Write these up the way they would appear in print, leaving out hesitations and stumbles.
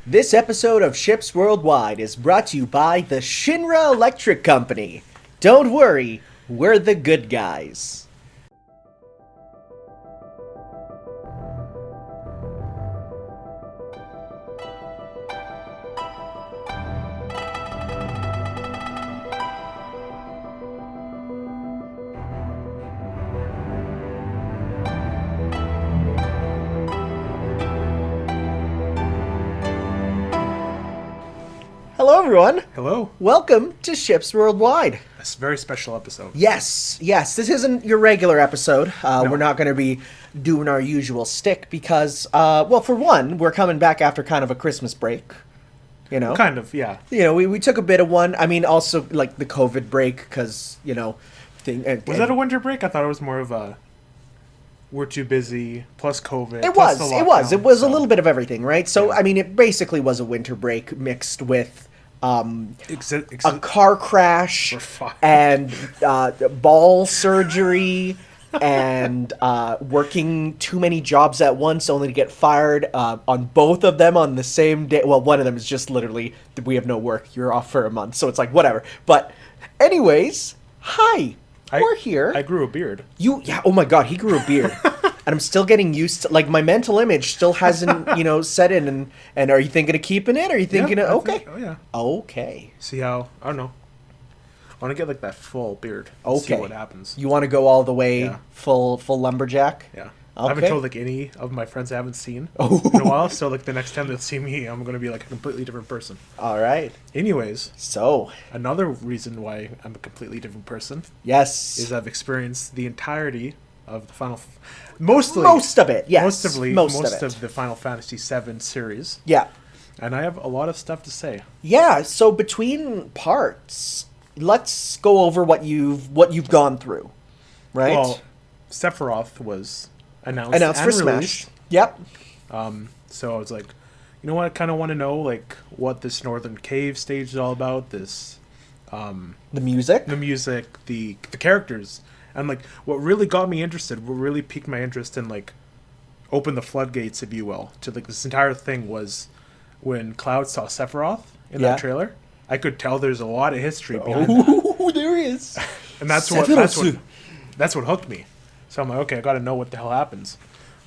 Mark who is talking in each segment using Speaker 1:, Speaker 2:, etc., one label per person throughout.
Speaker 1: This episode of Ships Worldwide is brought to you by the Shinra Electric Company. Don't worry, we're the good guys. Hello, everyone.
Speaker 2: Hello.
Speaker 1: Welcome to Ships Worldwide.
Speaker 2: It's a very special episode.
Speaker 1: Yes. This isn't your regular episode. No. We're not going to be doing our usual stick because, well, for one, we're coming back after kind of a Christmas break. You know?
Speaker 2: Kind of, yeah.
Speaker 1: You know, we took a bit of one. I mean, also, like, the COVID break because, you know...
Speaker 2: Was that a winter break? I thought it was more of a... We're too busy, plus COVID.
Speaker 1: It was a little bit of everything, right? So, yeah. I mean, it basically was a winter break mixed with... a car crash and ball surgery and working too many jobs at once only to get fired on both of them on the same day. Well, one of them is just literally, we have no work, you're off for a month, so it's like, whatever. But anyways, hi, we're here.
Speaker 2: I grew a beard.
Speaker 1: Yeah, oh my god, he grew a beard. And I'm still getting used to, like, my mental image still hasn't, set in. And are you thinking of keeping it? Are you thinking of, okay.
Speaker 2: Oh, yeah.
Speaker 1: Okay.
Speaker 2: See how, I don't know. I want to get, like, that full beard.
Speaker 1: Okay.
Speaker 2: See what happens.
Speaker 1: You want to go all the way full lumberjack?
Speaker 2: Yeah.
Speaker 1: Okay.
Speaker 2: I haven't told, like, any of my friends I haven't seen in a while. So, like, the next time they'll see me, I'm going to be, like, a completely different person.
Speaker 1: All right.
Speaker 2: Anyways.
Speaker 1: So.
Speaker 2: Another reason why I'm a completely different person.
Speaker 1: Yes.
Speaker 2: Is I've experienced the entirety of the Final...
Speaker 1: Most of it, yes.
Speaker 2: Most of the Final Fantasy VII series.
Speaker 1: Yeah.
Speaker 2: And I have a lot of stuff to say.
Speaker 1: Yeah, so between parts, let's go over what you've gone through, right?
Speaker 2: Well, Sephiroth was announced
Speaker 1: for
Speaker 2: released.
Speaker 1: Smash. Yep.
Speaker 2: So I was like, you know what? I kind of want to know, like, what this Northern Cave stage is all about. This,
Speaker 1: the music,
Speaker 2: the characters. And, like, what really got me interested, what really piqued my interest and, like, opened the floodgates, if you will, to, like, this entire thing was when Cloud saw Sephiroth in that trailer. I could tell there's a lot of history behind that.
Speaker 1: Oh, there is.
Speaker 2: And that's what hooked me. So I'm like, okay, I got to know what the hell happens.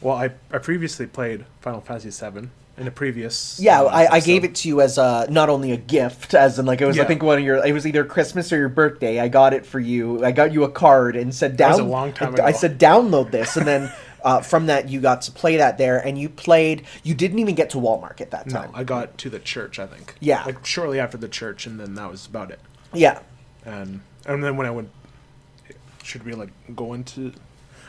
Speaker 2: Well, I previously played Final Fantasy VII in a previous...
Speaker 1: Yeah, I gave it to you as not only a gift, as in, like, it was, I think, it was either Christmas or your birthday. I got it for you. I got you a card and said,
Speaker 2: that was a long time ago.
Speaker 1: I said, download this. And then from that, you got to play that there. And you didn't even get to Walmart at that time.
Speaker 2: No, I got to the church, I think.
Speaker 1: Yeah.
Speaker 2: Like, shortly after the church, and then that was about it.
Speaker 1: Yeah.
Speaker 2: And then when I went... Should we, like, go into...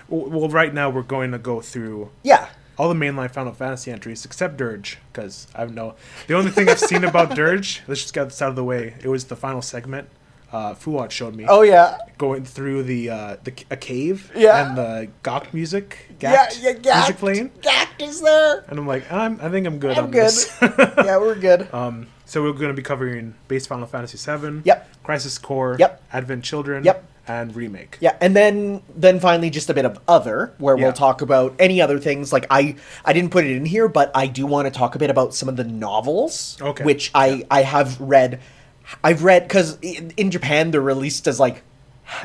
Speaker 2: Well, right now we're going to go through...
Speaker 1: Yeah.
Speaker 2: All the mainline Final Fantasy entries, except Dirge, because I have no... The only thing I've seen about Dirge, let's just get this out of the way, it was the final segment. Huwang showed me.
Speaker 1: Oh, yeah.
Speaker 2: Going through a cave,
Speaker 1: yeah.
Speaker 2: And the Gok music,
Speaker 1: music
Speaker 2: playing.
Speaker 1: Gak is there.
Speaker 2: And I'm like, I think I'm good on
Speaker 1: good.
Speaker 2: This.
Speaker 1: Yeah, we're good.
Speaker 2: So we're going to be covering base Final Fantasy VII,
Speaker 1: yep.
Speaker 2: Crisis Core,
Speaker 1: yep.
Speaker 2: Advent Children,
Speaker 1: yep.
Speaker 2: and Remake.
Speaker 1: Yeah, and then finally just a bit of other, where we'll talk about any other things. Like, I didn't put it in here, but I do want to talk a bit about some of the novels, which I have read. I've read, because in Japan they're released as, like,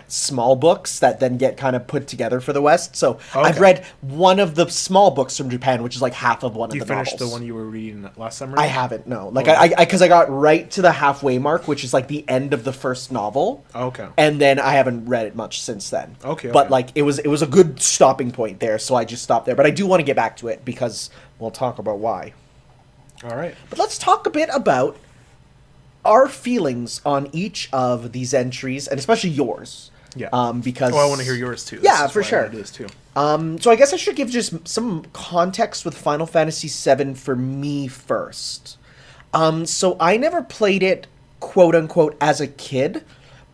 Speaker 1: small books that then get kind of put together for the West. So I've read one of the small books from Japan, which is like half of one of the novels.
Speaker 2: You finished the one you were reading last summer?
Speaker 1: I haven't, no. Like, because I got right to the halfway mark, which is like the end of the first novel.
Speaker 2: Okay.
Speaker 1: And then I haven't read it much since then.
Speaker 2: Okay.
Speaker 1: But, like, it was a good stopping point there, so I just stopped there. But I do want to get back to it, because we'll talk about why.
Speaker 2: All right.
Speaker 1: But let's talk a bit about our feelings on each of these entries, and especially yours.
Speaker 2: Yeah.
Speaker 1: Because...
Speaker 2: Oh, I want to hear yours, too.
Speaker 1: Yeah, for sure.
Speaker 2: I do this, too.
Speaker 1: So I guess I should give just some context with Final Fantasy VII for me first. So I never played it, quote-unquote, as a kid,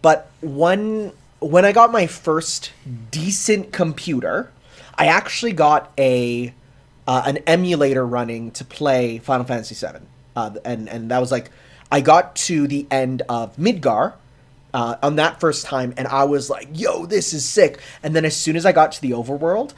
Speaker 1: but when I got my first decent computer, I actually got an emulator running to play Final Fantasy VII. And that was like... I got to the end of Midgar on that first time, and I was like, yo, this is sick. And then as soon as I got to the overworld,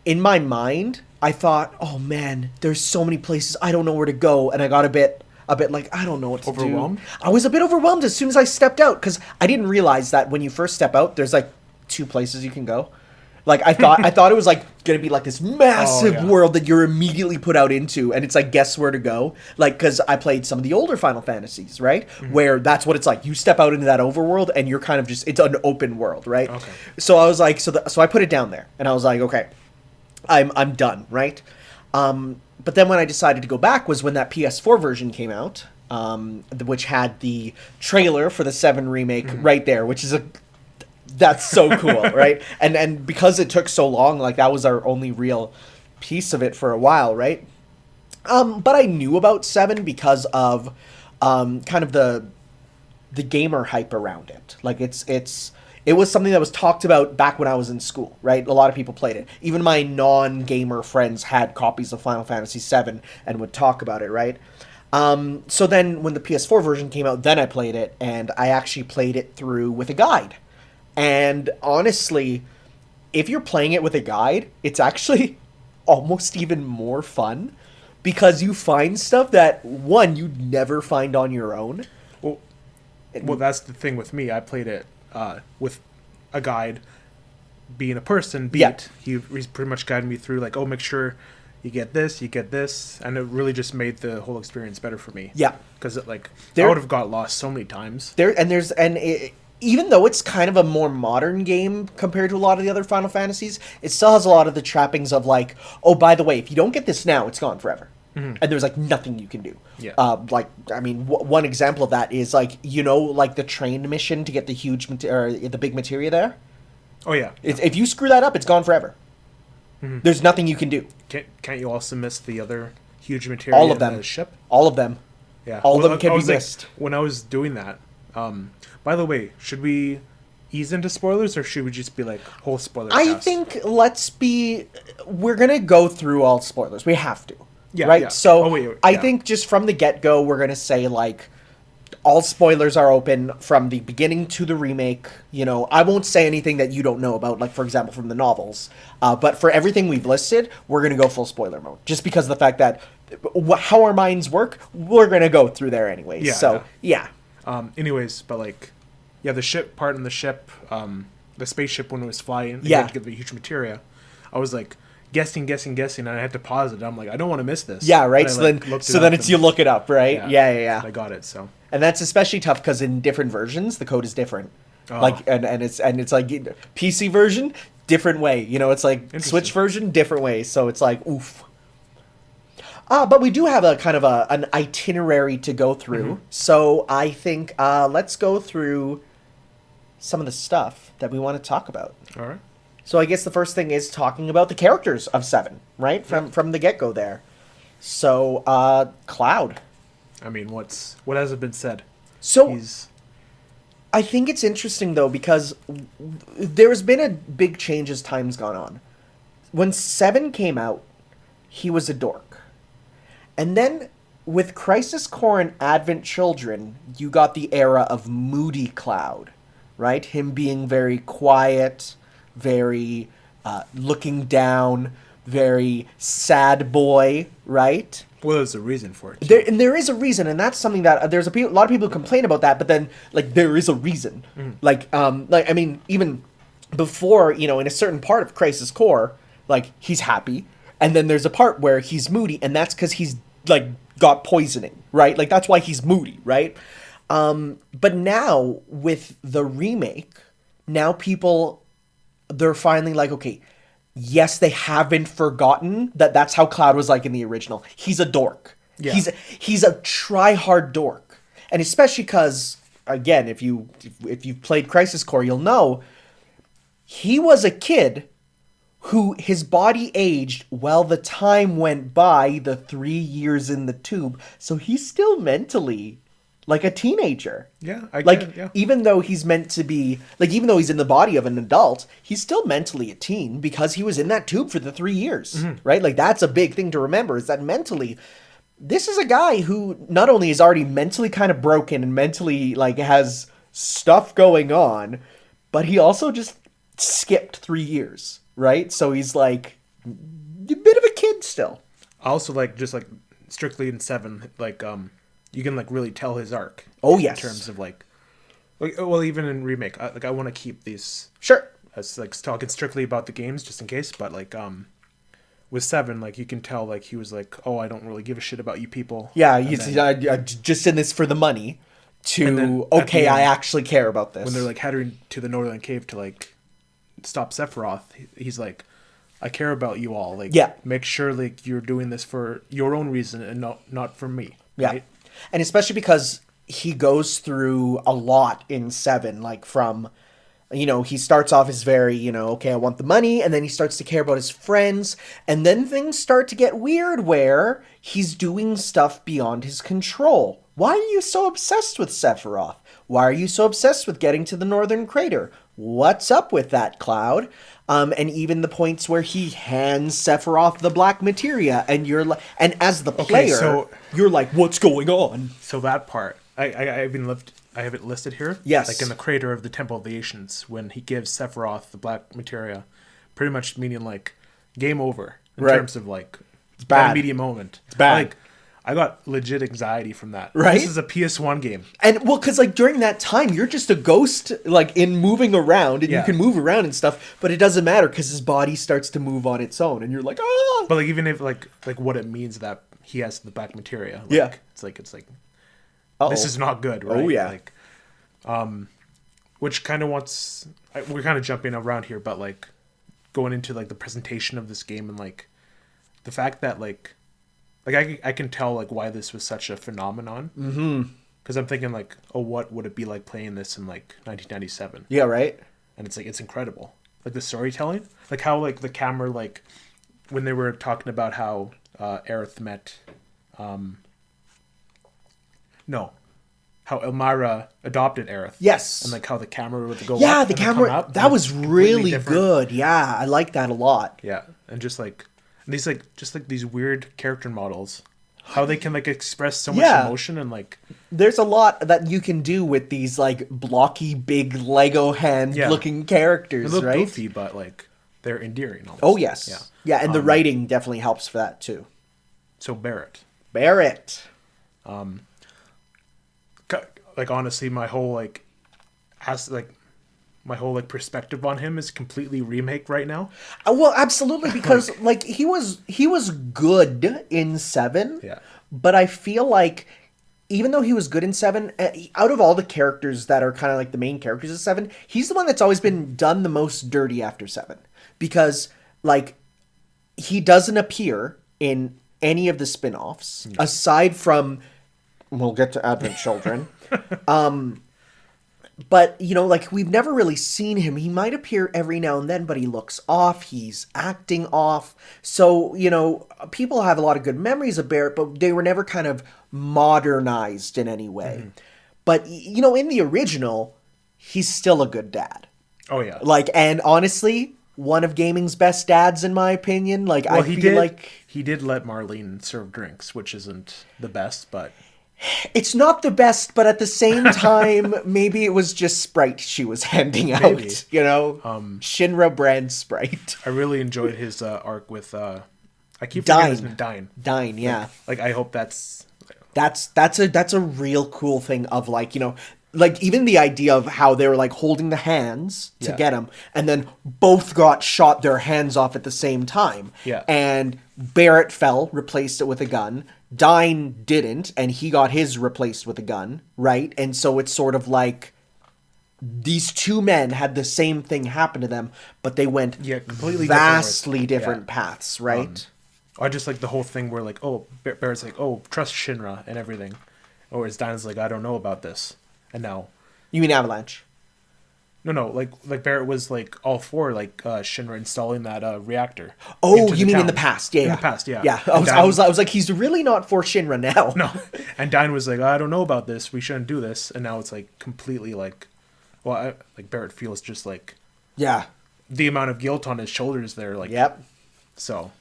Speaker 1: in my mind, I thought, oh man, there's so many places, I don't know where to go, and I got a bit like, I don't know what to
Speaker 2: Overwhelmed?
Speaker 1: do. I was a bit overwhelmed as soon as I stepped out, because I didn't realize that when you first step out, there's like 2 places you can go. Like, I thought it was like gonna be like this massive world that you're immediately put out into, and it's like, guess where to go. Like, because I played some of the older Final Fantasies, right? Where that's what it's like. You step out into that overworld, and you're kind of just, it's an open world, right?
Speaker 2: Okay.
Speaker 1: So I was like, so I put it down there, and I was like, okay, I'm done, right? But then when I decided to go back was when that PS4 version came out, which had the trailer for the 7 remake right there, which is that's so cool, right? And because it took so long, like that was our only real piece of it for a while, right? But I knew about 7 because of kind of the gamer hype around it. Like it was something that was talked about back when I was in school, right? A lot of people played it. Even my non-gamer friends had copies of Final Fantasy VII and would talk about it, right? So then when the PS4 version came out, then I played it, and I actually played it through with a guide. And honestly, if you're playing it with a guide, it's actually almost even more fun because you find stuff that, one, you'd never find on your own.
Speaker 2: Well, that's the thing with me. I played it with a guide, being a person, he's pretty much guided me through, like, oh, make sure you get this, and it really just made the whole experience better for me.
Speaker 1: Yeah.
Speaker 2: Because, like, I would have got lost so many times.
Speaker 1: Even though it's kind of a more modern game compared to a lot of the other Final Fantasies, it still has a lot of the trappings of like, oh, by the way, if you don't get this now, it's gone forever. And there's like nothing you can do.
Speaker 2: Yeah.
Speaker 1: Like, I mean, one example of that is like, like the train mission to get the the big materia there.
Speaker 2: Oh yeah.
Speaker 1: If you screw that up, it's gone forever. There's nothing you can do.
Speaker 2: Can't you also miss the other huge materia?
Speaker 1: All of them.
Speaker 2: The ship?
Speaker 1: All of them.
Speaker 2: Yeah.
Speaker 1: All of them can be missed.
Speaker 2: Like, when I was doing that, by the way, should we ease into spoilers or should we just be like whole spoiler cast?
Speaker 1: I think we're going to go through all spoilers. We have to.
Speaker 2: Yeah.
Speaker 1: Right?
Speaker 2: Yeah.
Speaker 1: So I think just from the get-go, we're going to say like all spoilers are open from the beginning to the remake. I won't say anything that you don't know about, like, for example, from the novels. But for everything we've listed, we're going to go full spoiler mode. Just because of the fact that how our minds work, we're going to go through there anyways.
Speaker 2: Yeah,
Speaker 1: so, yeah.
Speaker 2: Anyways, but like, yeah, the ship part in the ship, the spaceship when it was flying, and
Speaker 1: yeah,
Speaker 2: you had to get the huge materia. I was like guessing, and I had to pause it. I'm like, I don't want to miss this.
Speaker 1: Yeah, right.
Speaker 2: So
Speaker 1: then it's you look it up, right? Yeah.
Speaker 2: I got it. So,
Speaker 1: and that's especially tough because in different versions the code is different. Like and it's like PC version different way. It's like Switch version different way. So it's like oof. But we do have a kind of an itinerary to go through. So I think let's go through some of the stuff that we want to talk about.
Speaker 2: All right.
Speaker 1: So I guess the first thing is talking about the characters of 7, right? From the get-go there. So Cloud.
Speaker 2: I mean, what hasn't been said?
Speaker 1: So I think it's interesting though because there's been a big change as time's gone on. When 7 came out, he was a dork. And then, with Crisis Core and Advent Children, you got the era of Moody Cloud, right? Him being very quiet, very looking down, very sad boy, right?
Speaker 2: Well, there's a reason for it.
Speaker 1: There is a reason, and that's something that there's a lot of people who complain about that, but then, like, there is a reason. Like, I mean, even before, in a certain part of Crisis Core, like, he's happy, and then there's a part where he's moody, and that's because he's like got poisoning, right? Like that's why he's moody, right? But now with the remake, now people they're finally like, okay, yes, they haven't forgotten that that's how Cloud was like in the original. He's a dork. Yeah. He's a try-hard dork, and especially because again, if you've played Crisis Core, you'll know he was a kid who his body aged while the time went by, the 3 years in the tube. So he's still mentally like a teenager.
Speaker 2: Yeah, I get it, yeah.
Speaker 1: Even though he's meant to be, like, even though he's in the body of an adult, he's still mentally a teen because he was in that tube for the 3 years, right? Like, that's a big thing to remember is that mentally, this is a guy who not only is already mentally kind of broken and mentally, like, has stuff going on, but he also just skipped 3 years. Right? So he's like bit of a kid still.
Speaker 2: I also like just like strictly in 7, like you can like really tell his arc.
Speaker 1: Oh yes.
Speaker 2: In terms of like well, even in remake, I want to keep these
Speaker 1: Sure.
Speaker 2: as like talking strictly about the games just in case, but like with 7, like you can tell like he was like, oh, I don't really give a shit about you people.
Speaker 1: Yeah, he's I just in this for the money. Okay, I actually care about this.
Speaker 2: When they're like heading to the northern cave to like stop Sephiroth, he's like, I care about you all. Like, make sure like you're doing this for your own reason and not for me.
Speaker 1: Yeah,
Speaker 2: right?
Speaker 1: And especially because he goes through a lot in 7, like from, he starts off as very, okay, I want the money, and then he starts to care about his friends, and then things start to get weird where he's doing stuff beyond his control. Why are you so obsessed with Sephiroth? Why are you so obsessed with getting to the Northern Crater? What's up with that, Cloud? And even the points where he hands Sephiroth the black materia, and you're like, and as the player, you're like, what's going on?
Speaker 2: So that part, I have it listed here.
Speaker 1: Yes.
Speaker 2: Like in the crater of the Temple of the Ancients, when he gives Sephiroth the black materia, pretty much meaning like game over in terms of like
Speaker 1: it's bad.
Speaker 2: Immediate moment.
Speaker 1: It's bad.
Speaker 2: Like I got legit anxiety from that.
Speaker 1: Right.
Speaker 2: This is a PS1 game.
Speaker 1: And well, because like during that time, you're just a ghost, like in moving around, and you can move around and stuff, but it doesn't matter because his body starts to move on its own, and you're like, ah.
Speaker 2: But like even if like what it means that he has the black materia, like, it's like this is not good, right?
Speaker 1: Oh yeah.
Speaker 2: Like, which kind of we're kind of jumping around here, but like going into like the presentation of this game and like the fact that like I can tell like why this was such a phenomenon. Mm-hmm. Because I'm thinking like, oh, what would it be like playing this in like 1997?
Speaker 1: Yeah, right.
Speaker 2: And it's like it's incredible, like the storytelling, like how like the camera like when they were talking about how Aerith met, how Elmira adopted Aerith.
Speaker 1: Yes.
Speaker 2: And like how the camera would go.
Speaker 1: Yeah,
Speaker 2: up
Speaker 1: the
Speaker 2: and
Speaker 1: camera
Speaker 2: come up,
Speaker 1: that was really good. Yeah, I like that a lot.
Speaker 2: Yeah, and just like these like just like these weird character models, how they can like express so much emotion and like.
Speaker 1: There's a lot that you can do with these like blocky, big Lego hand looking characters,
Speaker 2: they look
Speaker 1: right?
Speaker 2: Goofy, but like they're endearing. Almost.
Speaker 1: Oh yes, yeah, and the writing definitely helps for that too.
Speaker 2: So Barrett. Like honestly, my whole like perspective on him is completely remake right now.
Speaker 1: Well, absolutely, because like he was good in 7.
Speaker 2: Yeah.
Speaker 1: But I feel like even though he was good in 7, out of all the characters that are kind of like the main characters of 7, he's the one that's always been done the most dirty after 7. Because, like, he doesn't appear in any of the spin-offs, aside from, we'll get to Advent Children. But, like, we've never really seen him. He might appear every now and then, but he looks off. He's acting off. So, people have a lot of good memories of Barrett, but they were never kind of modernized in any way. Mm-hmm. But, in the original, he's still a good dad.
Speaker 2: Oh, yeah.
Speaker 1: Like, and honestly, one of gaming's best dads, in my opinion. Like, well, I feel like...
Speaker 2: He did let Marlene serve drinks, which isn't the best, but...
Speaker 1: It's not the best, but at the same time, maybe it was just Sprite she was handing out. Maybe. Shinra brand Sprite.
Speaker 2: I really enjoyed his arc with I keep forgetting his name.
Speaker 1: Dine, yeah.
Speaker 2: Like I hope that's
Speaker 1: a real cool thing of like like even the idea of how they were like holding the hands to get him, and then both got shot their hands off at the same time.
Speaker 2: Yeah.
Speaker 1: And Barrett fell, replaced it with a gun. Dine didn't, and he got his replaced with a gun, right? And so it's sort of like these two men had the same thing happen to them, but they went
Speaker 2: completely
Speaker 1: vastly different paths, right?
Speaker 2: I just like the whole thing where like, oh, Barrett's like, oh, trust Shinra and everything. Or as Dine's like, I don't know about this. And now...
Speaker 1: You mean Avalanche?
Speaker 2: No, like Barrett was like all for like Shinra installing that reactor.
Speaker 1: Oh, you mean in the past? Yeah,
Speaker 2: in the past, yeah.
Speaker 1: Yeah, I was like, he's really not for Shinra now.
Speaker 2: No, and Dine was like, I don't know about this. We shouldn't do this. And now it's like completely like, well, like Barrett feels just like, the amount of guilt on his shoulders there. Like, So,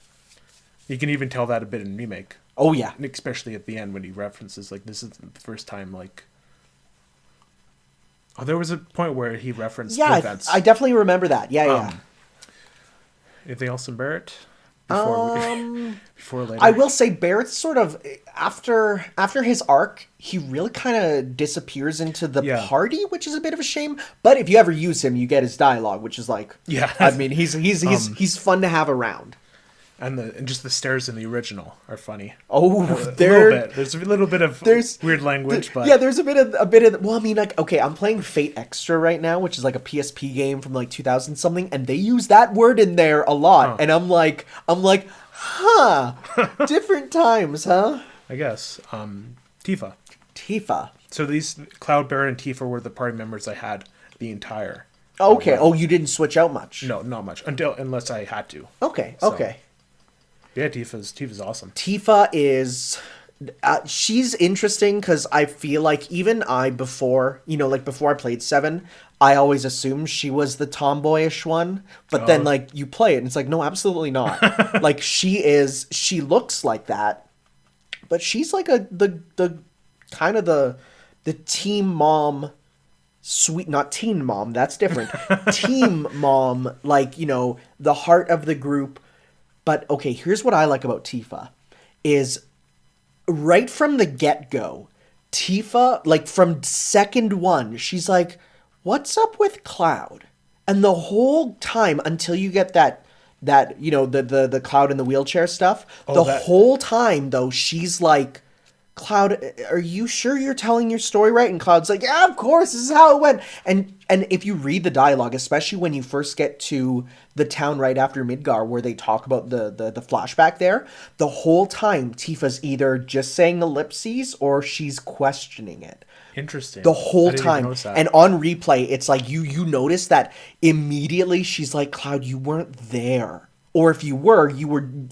Speaker 2: you can even tell that a bit in remake.
Speaker 1: Oh yeah,
Speaker 2: and especially at the end when he references like this is the first time like. Oh, there was a point where he referenced events.
Speaker 1: I definitely remember that. Yeah.
Speaker 2: Anything else in Barrett? Before later.
Speaker 1: I will say Barrett's sort of after his arc, he really kind of disappears into the party, which is a bit of a shame. But if you ever use him, you get his dialogue, which is like, I mean, he's fun to have around.
Speaker 2: And just the stairs in the original are funny.
Speaker 1: Oh,
Speaker 2: there's a little bit of weird language, but
Speaker 1: yeah, there's a bit of. Well, I mean, like, okay, I'm playing Fate Extra right now, which is like a PSP game from like 2000 something, and they use that word in there a lot, and I'm like, huh, different times, huh?
Speaker 2: I guess. Tifa. So these Cloud, Barrett, and Tifa were the party members I had the entire.
Speaker 1: Okay. Oh, you didn't switch out much.
Speaker 2: No, not much unless I had to.
Speaker 1: Okay.
Speaker 2: So,
Speaker 1: okay.
Speaker 2: Yeah, Tifa's awesome.
Speaker 1: Tifa is, she's interesting because I feel like even before I played 7, I always assumed she was the tomboyish one. But then like you play it and it's like, no, absolutely not. Like she looks like that, but she's like the kind of the team mom, sweet, not teen mom, that's different. Team mom, like, the heart of the group. But, okay, here's what I like about Tifa, is right from the get-go, Tifa, like, from second one, she's like, what's up with Cloud? And the whole time, until you get that the Cloud in the wheelchair stuff, whole time, though, she's like, Cloud, are you sure you're telling your story right? And Cloud's like, yeah, of course, this is how it went. And if you read the dialogue, especially when you first get to the town right after Midgar, where they talk about the flashback there, the whole time Tifa's either just saying ellipses or she's questioning it.
Speaker 2: Interesting.
Speaker 1: The whole time. And on replay, it's like you notice that immediately she's like, Cloud, you weren't there. Or if you were,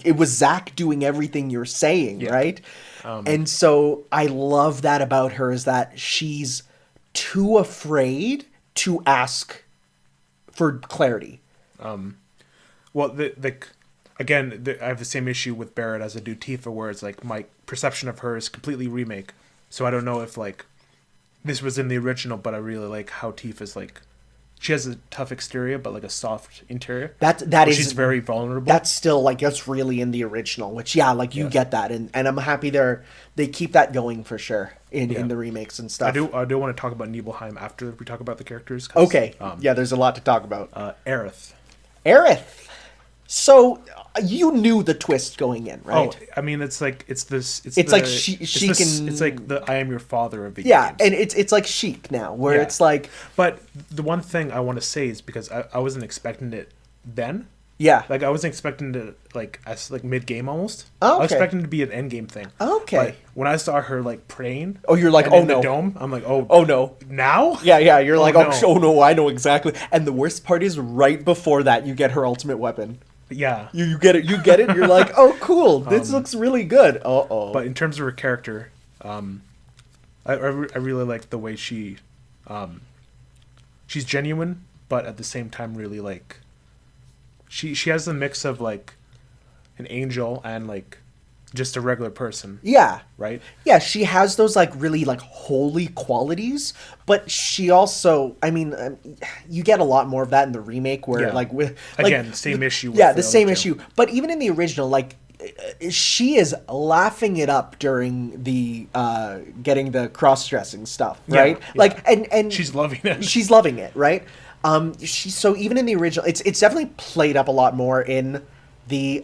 Speaker 1: it was Zach doing everything you're saying, right? And so I love that about her, is that she's too afraid to ask for clarity.
Speaker 2: Well, again, I have the same issue with Barrett as I do Tifa, where it's like my perception of her is completely remake. So I don't know if like this was in the original, but I really like how Tifa's like, she has a tough exterior, but like a soft interior. She's very vulnerable.
Speaker 1: That's still like, that's really in the original, which you get that, and I'm happy they keep that going for sure in the remakes and stuff.
Speaker 2: I do want to talk about Nibelheim after we talk about the characters.
Speaker 1: Okay. There's a lot to talk about.
Speaker 2: Aerith.
Speaker 1: So you knew the twist going in, right?
Speaker 2: Oh, I mean, it's like
Speaker 1: she can.
Speaker 2: It's like the I am your father of the
Speaker 1: games.
Speaker 2: And
Speaker 1: it's like Chic now, where it's like.
Speaker 2: But the one thing I want to say is because I wasn't expecting it then.
Speaker 1: Yeah.
Speaker 2: Like I wasn't expecting it like as like mid game almost.
Speaker 1: Oh, okay.
Speaker 2: I was expecting it to be an end game thing.
Speaker 1: Okay.
Speaker 2: But when I saw her like praying.
Speaker 1: Oh, you're like, oh no.
Speaker 2: The dome. I'm like,
Speaker 1: oh no.
Speaker 2: Now?
Speaker 1: Yeah. You're like, oh no, I know exactly. And the worst part is right before that, you get her ultimate weapon.
Speaker 2: Yeah.
Speaker 1: You get it. You're like, oh, cool. This looks really good.
Speaker 2: But in terms of her character, I really like the way she's genuine, but at the same time, really like, she has a mix of like an angel and like just a regular person.
Speaker 1: Yeah.
Speaker 2: Right?
Speaker 1: Yeah, she has those like really like holy qualities, but she also, I mean, you get a lot more of that in the remake where like with
Speaker 2: again, same issue.
Speaker 1: The same issue. But even in the original, like she is laughing it up during the getting the cross-dressing stuff, right? Yeah. Like and
Speaker 2: she's loving it.
Speaker 1: She's loving it, right? So even in the original, it's definitely played up a lot more in the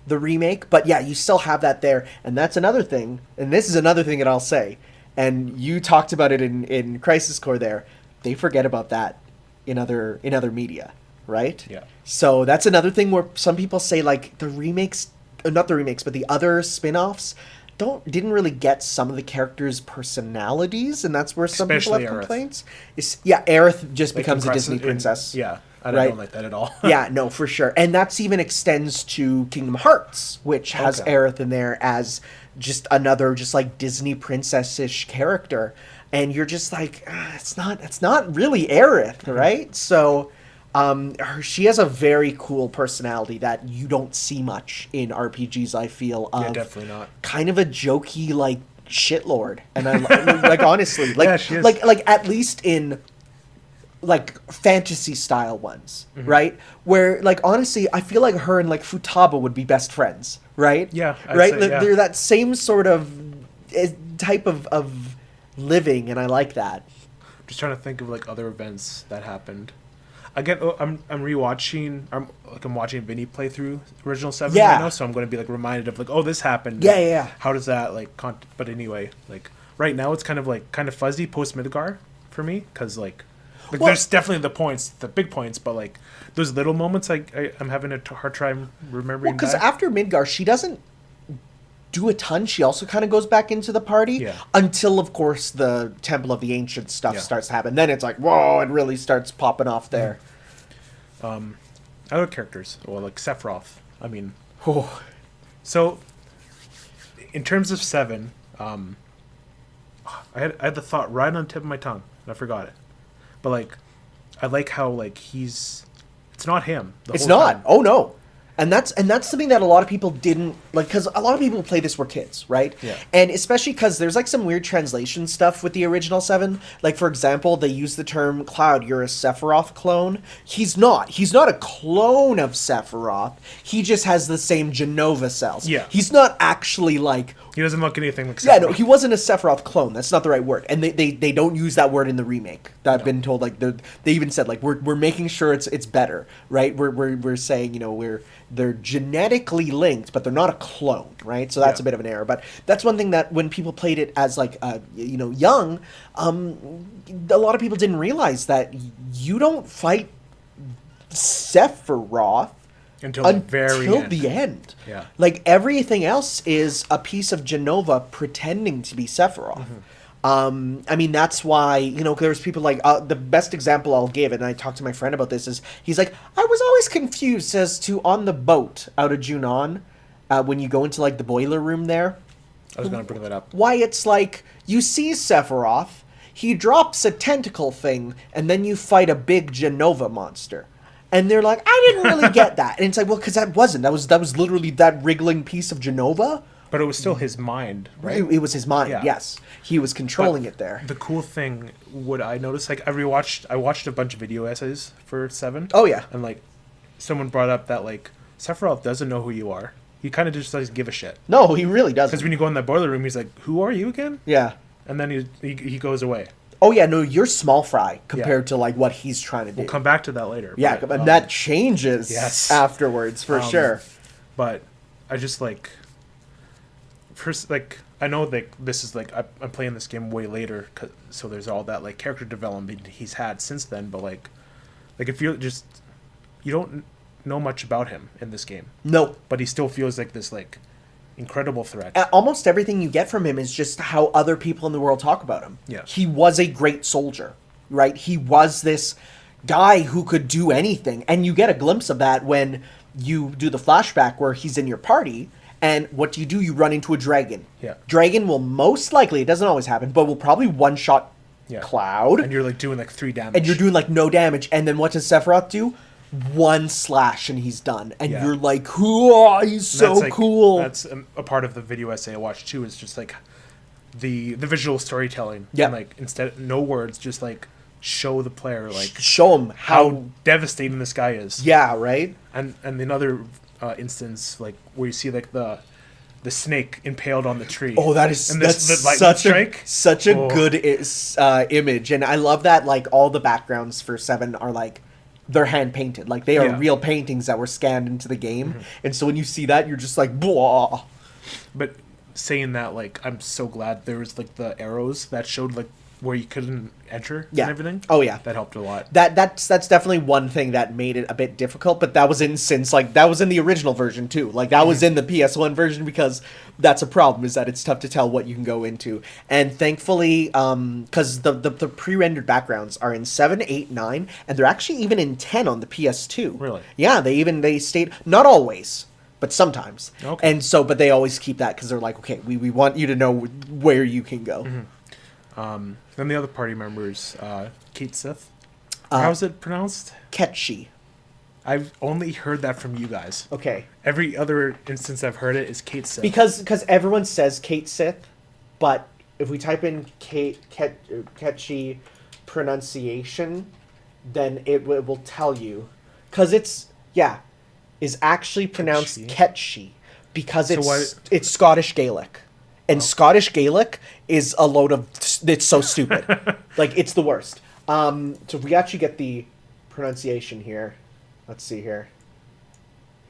Speaker 1: remake, but yeah, you still have that there, and that's another thing, and this is another thing that I'll say, and you talked about it in Crisis Core there, they forget about that in other media, right?
Speaker 2: Yeah.
Speaker 1: So that's another thing where some people say like the remakes, not the remakes, but the other spin-offs didn't really get some of the characters' personalities, and that's where some people have complaints. Aerith just becomes a Disney princess.
Speaker 2: I don't like that at all.
Speaker 1: Yeah, no, for sure. And that's even extends to Kingdom Hearts, which has Aerith in there as just another just like Disney princess-ish character. And you're just like, it's not really Aerith, right? So she has a very cool personality that you don't see much in RPGs, I feel.
Speaker 2: Definitely not.
Speaker 1: Kind of a jokey like shitlord. And I like honestly, like
Speaker 2: yeah, she is.
Speaker 1: like at least in like fantasy style ones, right? Where like honestly, I feel like her and like Futaba would be best friends, right?
Speaker 2: Yeah, I'd
Speaker 1: right.
Speaker 2: say, yeah.
Speaker 1: They're that same sort of type of living, and I like that.
Speaker 2: Just trying to think of like other events that happened. Again, I'm rewatching. I'm watching Vinny play through original 7
Speaker 1: Yeah.
Speaker 2: right now, so I'm going to be like reminded of like, oh, this happened.
Speaker 1: Yeah.
Speaker 2: How does that like? But anyway, like right now it's kind of fuzzy post Midgar for me because like
Speaker 1: Well-
Speaker 2: there's definitely the big points, but like those little moments, I'm having a hard time remembering.
Speaker 1: Because
Speaker 2: back.
Speaker 1: after Midgar, she doesn't do a ton. She also kind of goes back into the party
Speaker 2: Yeah.
Speaker 1: until, of course, the Temple of the Ancient stuff
Speaker 2: Yeah.
Speaker 1: starts to happen. Then it's like, whoa, it really starts popping off there.
Speaker 2: Other characters, well, like Sephiroth. I mean,
Speaker 1: Oh.
Speaker 2: so in terms of 7, I had the thought right on the tip of my tongue, and I forgot it. But like, I like how like it's not him.
Speaker 1: It's
Speaker 2: whole
Speaker 1: not.
Speaker 2: time.
Speaker 1: Oh no. And that's something that a lot of people didn't like, because a lot of people who play this were kids, right?
Speaker 2: Yeah.
Speaker 1: And especially because there's like some weird translation stuff with the original 7. Like, for example, they use the term Cloud, you're a Sephiroth clone. He's not. He's not a clone of Sephiroth. He just has the same Genova cells.
Speaker 2: Yeah.
Speaker 1: He's not actually like.
Speaker 2: He doesn't look anything like Sephiroth.
Speaker 1: Yeah, no, he wasn't a Sephiroth clone. That's not the right word. And they don't use that word in the remake. I've been told, like, they even said, like, we're making sure it's better, right? We're saying, you know, they're genetically linked, but they're not a clone, right? So that's a bit of an error. But that's one thing that when people played it as, like, young, a lot of people didn't realize that you don't fight Sephiroth
Speaker 2: until the
Speaker 1: end.
Speaker 2: Yeah.
Speaker 1: Like, everything else is a piece of Genova pretending to be Sephiroth. I mean, that's why, you know, there's people like, the best example I'll give, and I talked to my friend about this, is he's like, I was always confused as to on the boat out of Junon, when you go into, like, the boiler room there,
Speaker 2: I was going to bring that up.
Speaker 1: why it's like, you see Sephiroth, he drops a tentacle thing, and then you fight a big Genova monster. And they're like, I didn't really get that. And it's like, well, because that was literally that wriggling piece of Genova.
Speaker 2: But it was still his mind, right?
Speaker 1: It was his mind,
Speaker 2: Yeah.
Speaker 1: yes. He was controlling
Speaker 2: But
Speaker 1: it there.
Speaker 2: The cool thing, what I noticed, like I watched a bunch of video essays for 7.
Speaker 1: Oh, yeah.
Speaker 2: And like, someone brought up that like Sephiroth doesn't know who you are. He kind of just doesn't give a shit.
Speaker 1: No, he really
Speaker 2: Because
Speaker 1: doesn't.
Speaker 2: when you go in that boiler room, he's like, "Who are you again?"
Speaker 1: Yeah.
Speaker 2: And then he goes away.
Speaker 1: Oh, yeah, no, you're small fry compared to, like, what he's trying to do.
Speaker 2: We'll come back to that later.
Speaker 1: Yeah,
Speaker 2: but,
Speaker 1: but that changes
Speaker 2: yes.
Speaker 1: afterwards, for sure.
Speaker 2: But I just like, first, like, I know that this is like I'm playing this game way later, so there's all that like character development he's had since then. But like if you don't know much about him in this game,
Speaker 1: No.
Speaker 2: but he still feels like this like incredible threat.
Speaker 1: Almost everything you get from him is just how other people in the world talk about him.
Speaker 2: Yeah.
Speaker 1: He was a great soldier, right? He was this guy who could do anything. And you get a glimpse of that when you do the flashback where he's in your party. And what do? You run into a dragon.
Speaker 2: Yeah.
Speaker 1: Dragon will most likely, it doesn't always happen, but will probably one-shot Cloud.
Speaker 2: And you're like doing like 3 damage.
Speaker 1: And you're doing like no damage. And then what does Sephiroth do? One slash and he's done. And you're like, "Whoa, he's so
Speaker 2: like,
Speaker 1: cool."
Speaker 2: That's a part of the video essay I watched too. Is just like the visual storytelling.
Speaker 1: Yeah.
Speaker 2: And like instead no words, just like show the player like
Speaker 1: Show him
Speaker 2: how devastating this guy is.
Speaker 1: Yeah, right?
Speaker 2: And another instance like where you see like the snake impaled on the tree.
Speaker 1: Oh, that's
Speaker 2: and this,
Speaker 1: that's
Speaker 2: the lightning
Speaker 1: such a
Speaker 2: Oh.
Speaker 1: good image. And I love that, like, all the backgrounds for 7 are like, they're hand painted. Like, they are
Speaker 2: Yeah.
Speaker 1: real paintings that were scanned into the game. And so when you see that, you're just like, blah.
Speaker 2: But saying that, like, I'm so glad there was like the arrows that showed like where you couldn't enter
Speaker 1: Yeah.
Speaker 2: and everything.
Speaker 1: Oh, yeah.
Speaker 2: That helped a lot.
Speaker 1: That's definitely one thing that made it a bit difficult, but that was in the original version too. Like, that was in the PS1 version, because that's a problem, is that it's tough to tell what you can go into. And thankfully, because the pre-rendered backgrounds are in 7, 8, 9, and they're actually even in 10 on the PS2.
Speaker 2: Really?
Speaker 1: Yeah, they state, not always, but sometimes.
Speaker 2: Okay.
Speaker 1: And so, but they always keep that, because they're like, okay, we want you to know where you can go.
Speaker 2: Then the other party members, Kate Sith. How's it pronounced?
Speaker 1: Ketchi.
Speaker 2: I've only heard that from you guys.
Speaker 1: Okay.
Speaker 2: Every other instance I've heard it is Kate Sith.
Speaker 1: Because everyone says Kate Sith, but if we type in Ketchi pronunciation, then it will tell you, because is actually pronounced Ketchi, because it's Scottish Gaelic, and Scottish Gaelic is a load of it's so stupid, like it's the worst. So we actually get the pronunciation here. Let's see here.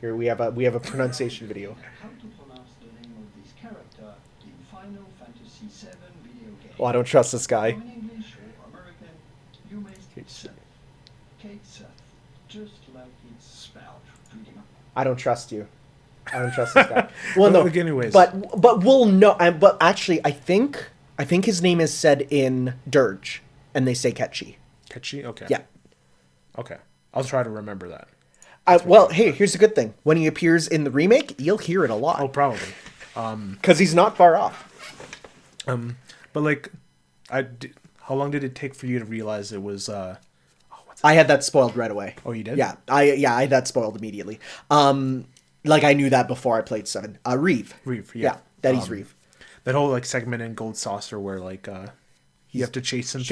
Speaker 1: Here we have a pronunciation video.
Speaker 3: How to pronounce the name of this character in Final Fantasy VII video game.
Speaker 1: Oh, I don't trust this guy.
Speaker 3: In English or American, you may say Kaizer, just like it's spelled, pretty much.
Speaker 1: I don't trust you. I don't trust this guy. Well, no.
Speaker 2: Anyways.
Speaker 1: But we'll know. But actually, I think his name is said in Dirge, and they say Ketchi.
Speaker 2: Ketchi? Okay.
Speaker 1: Yeah.
Speaker 2: Okay. I'll try to remember that.
Speaker 1: Well, hey, here's the good thing. When he appears in the remake, you'll hear it a lot.
Speaker 2: Oh, probably.
Speaker 1: Because he's not far off.
Speaker 2: But like, how long did it take for you to realize it was?
Speaker 1: I had that spoiled right away.
Speaker 2: Oh, you did?
Speaker 1: Yeah, I had that spoiled immediately. Like I knew that before I played 7. Reeve.
Speaker 2: Reeve, yeah.
Speaker 1: That he's Reeve.
Speaker 2: That whole like segment in Gold Saucer where like you have to chase him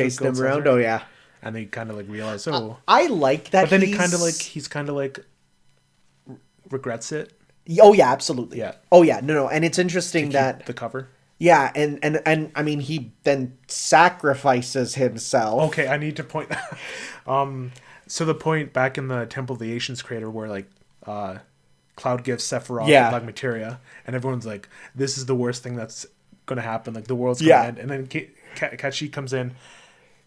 Speaker 1: around. Oh yeah.
Speaker 2: And they kind of like realize,
Speaker 1: I like that.
Speaker 2: But then he's kind of like regrets it.
Speaker 1: Oh yeah, absolutely.
Speaker 2: Yeah.
Speaker 1: Oh yeah, no, and it's interesting that
Speaker 2: the cover.
Speaker 1: Yeah, and I mean he then sacrifices himself.
Speaker 2: Okay, I need to point. So the point back in the Temple of the Ancients crater where like Cloud gives Sephiroth like materia, and everyone's like, "This is the worst thing that's gonna happen. Like the world's gonna end." And then Kachi comes in.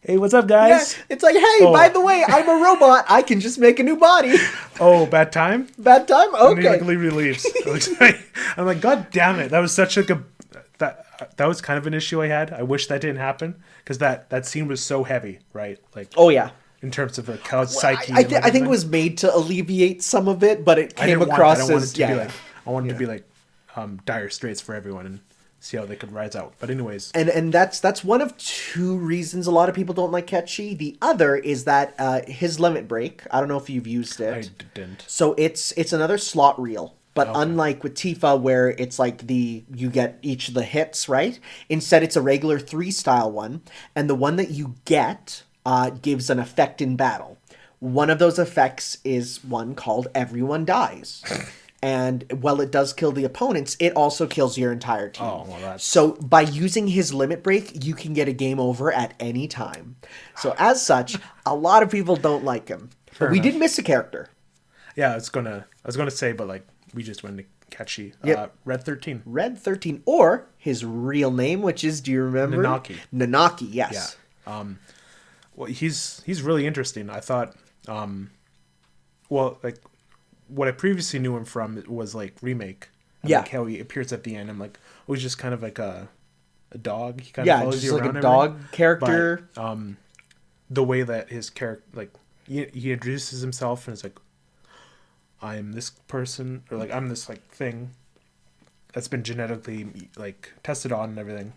Speaker 2: Hey, what's up, guys?
Speaker 1: Yeah, it's like, hey, by the way, I'm a robot. I can just make a new body.
Speaker 2: Oh, bad time?
Speaker 1: Bad time? Okay.
Speaker 2: And he like leaves. I'm like, God damn it! That was such like that was kind of an issue I had. I wish that didn't happen because that scene was so heavy, right? Like,
Speaker 1: oh yeah.
Speaker 2: In terms of the Cloud's psyche.
Speaker 1: I think it was made to alleviate some of it, but it came across as
Speaker 2: I wanted to be like dire straits for everyone and see how they could rise out. But anyways,
Speaker 1: and that's one of two reasons a lot of people don't like Ketchi. The other is that his limit break. I don't know if you've used it.
Speaker 2: I didn't.
Speaker 1: So it's another slot reel, but unlike with Tifa where it's like you get each of the hits, right? Instead, it's a regular 3 style one, and the one that you get gives an effect in battle. One of those effects is one called Everyone Dies. And while it does kill the opponents, it also kills your entire team.
Speaker 2: Oh, well, that's...
Speaker 1: So by using his limit break, you can get a game over at any time. So as such, a lot of people don't like him. But we did miss a character.
Speaker 2: Yeah, I was gonna say, but like we just went to Ketchi. Red 13.
Speaker 1: Red 13, or his real name, which is, do you remember?
Speaker 2: Nanaki.
Speaker 1: Nanaki, yes.
Speaker 2: Yeah. Well, he's really interesting. I thought, like. What I previously knew him from was like Remake. And like how he appears at the end. I'm like, he's just kind of like a dog. He kind of follows you around.
Speaker 1: Like a dog character.
Speaker 2: But, the way that his character, like, he introduces himself and is like, I'm this person, or like, I'm this like thing that's been genetically like tested on and everything.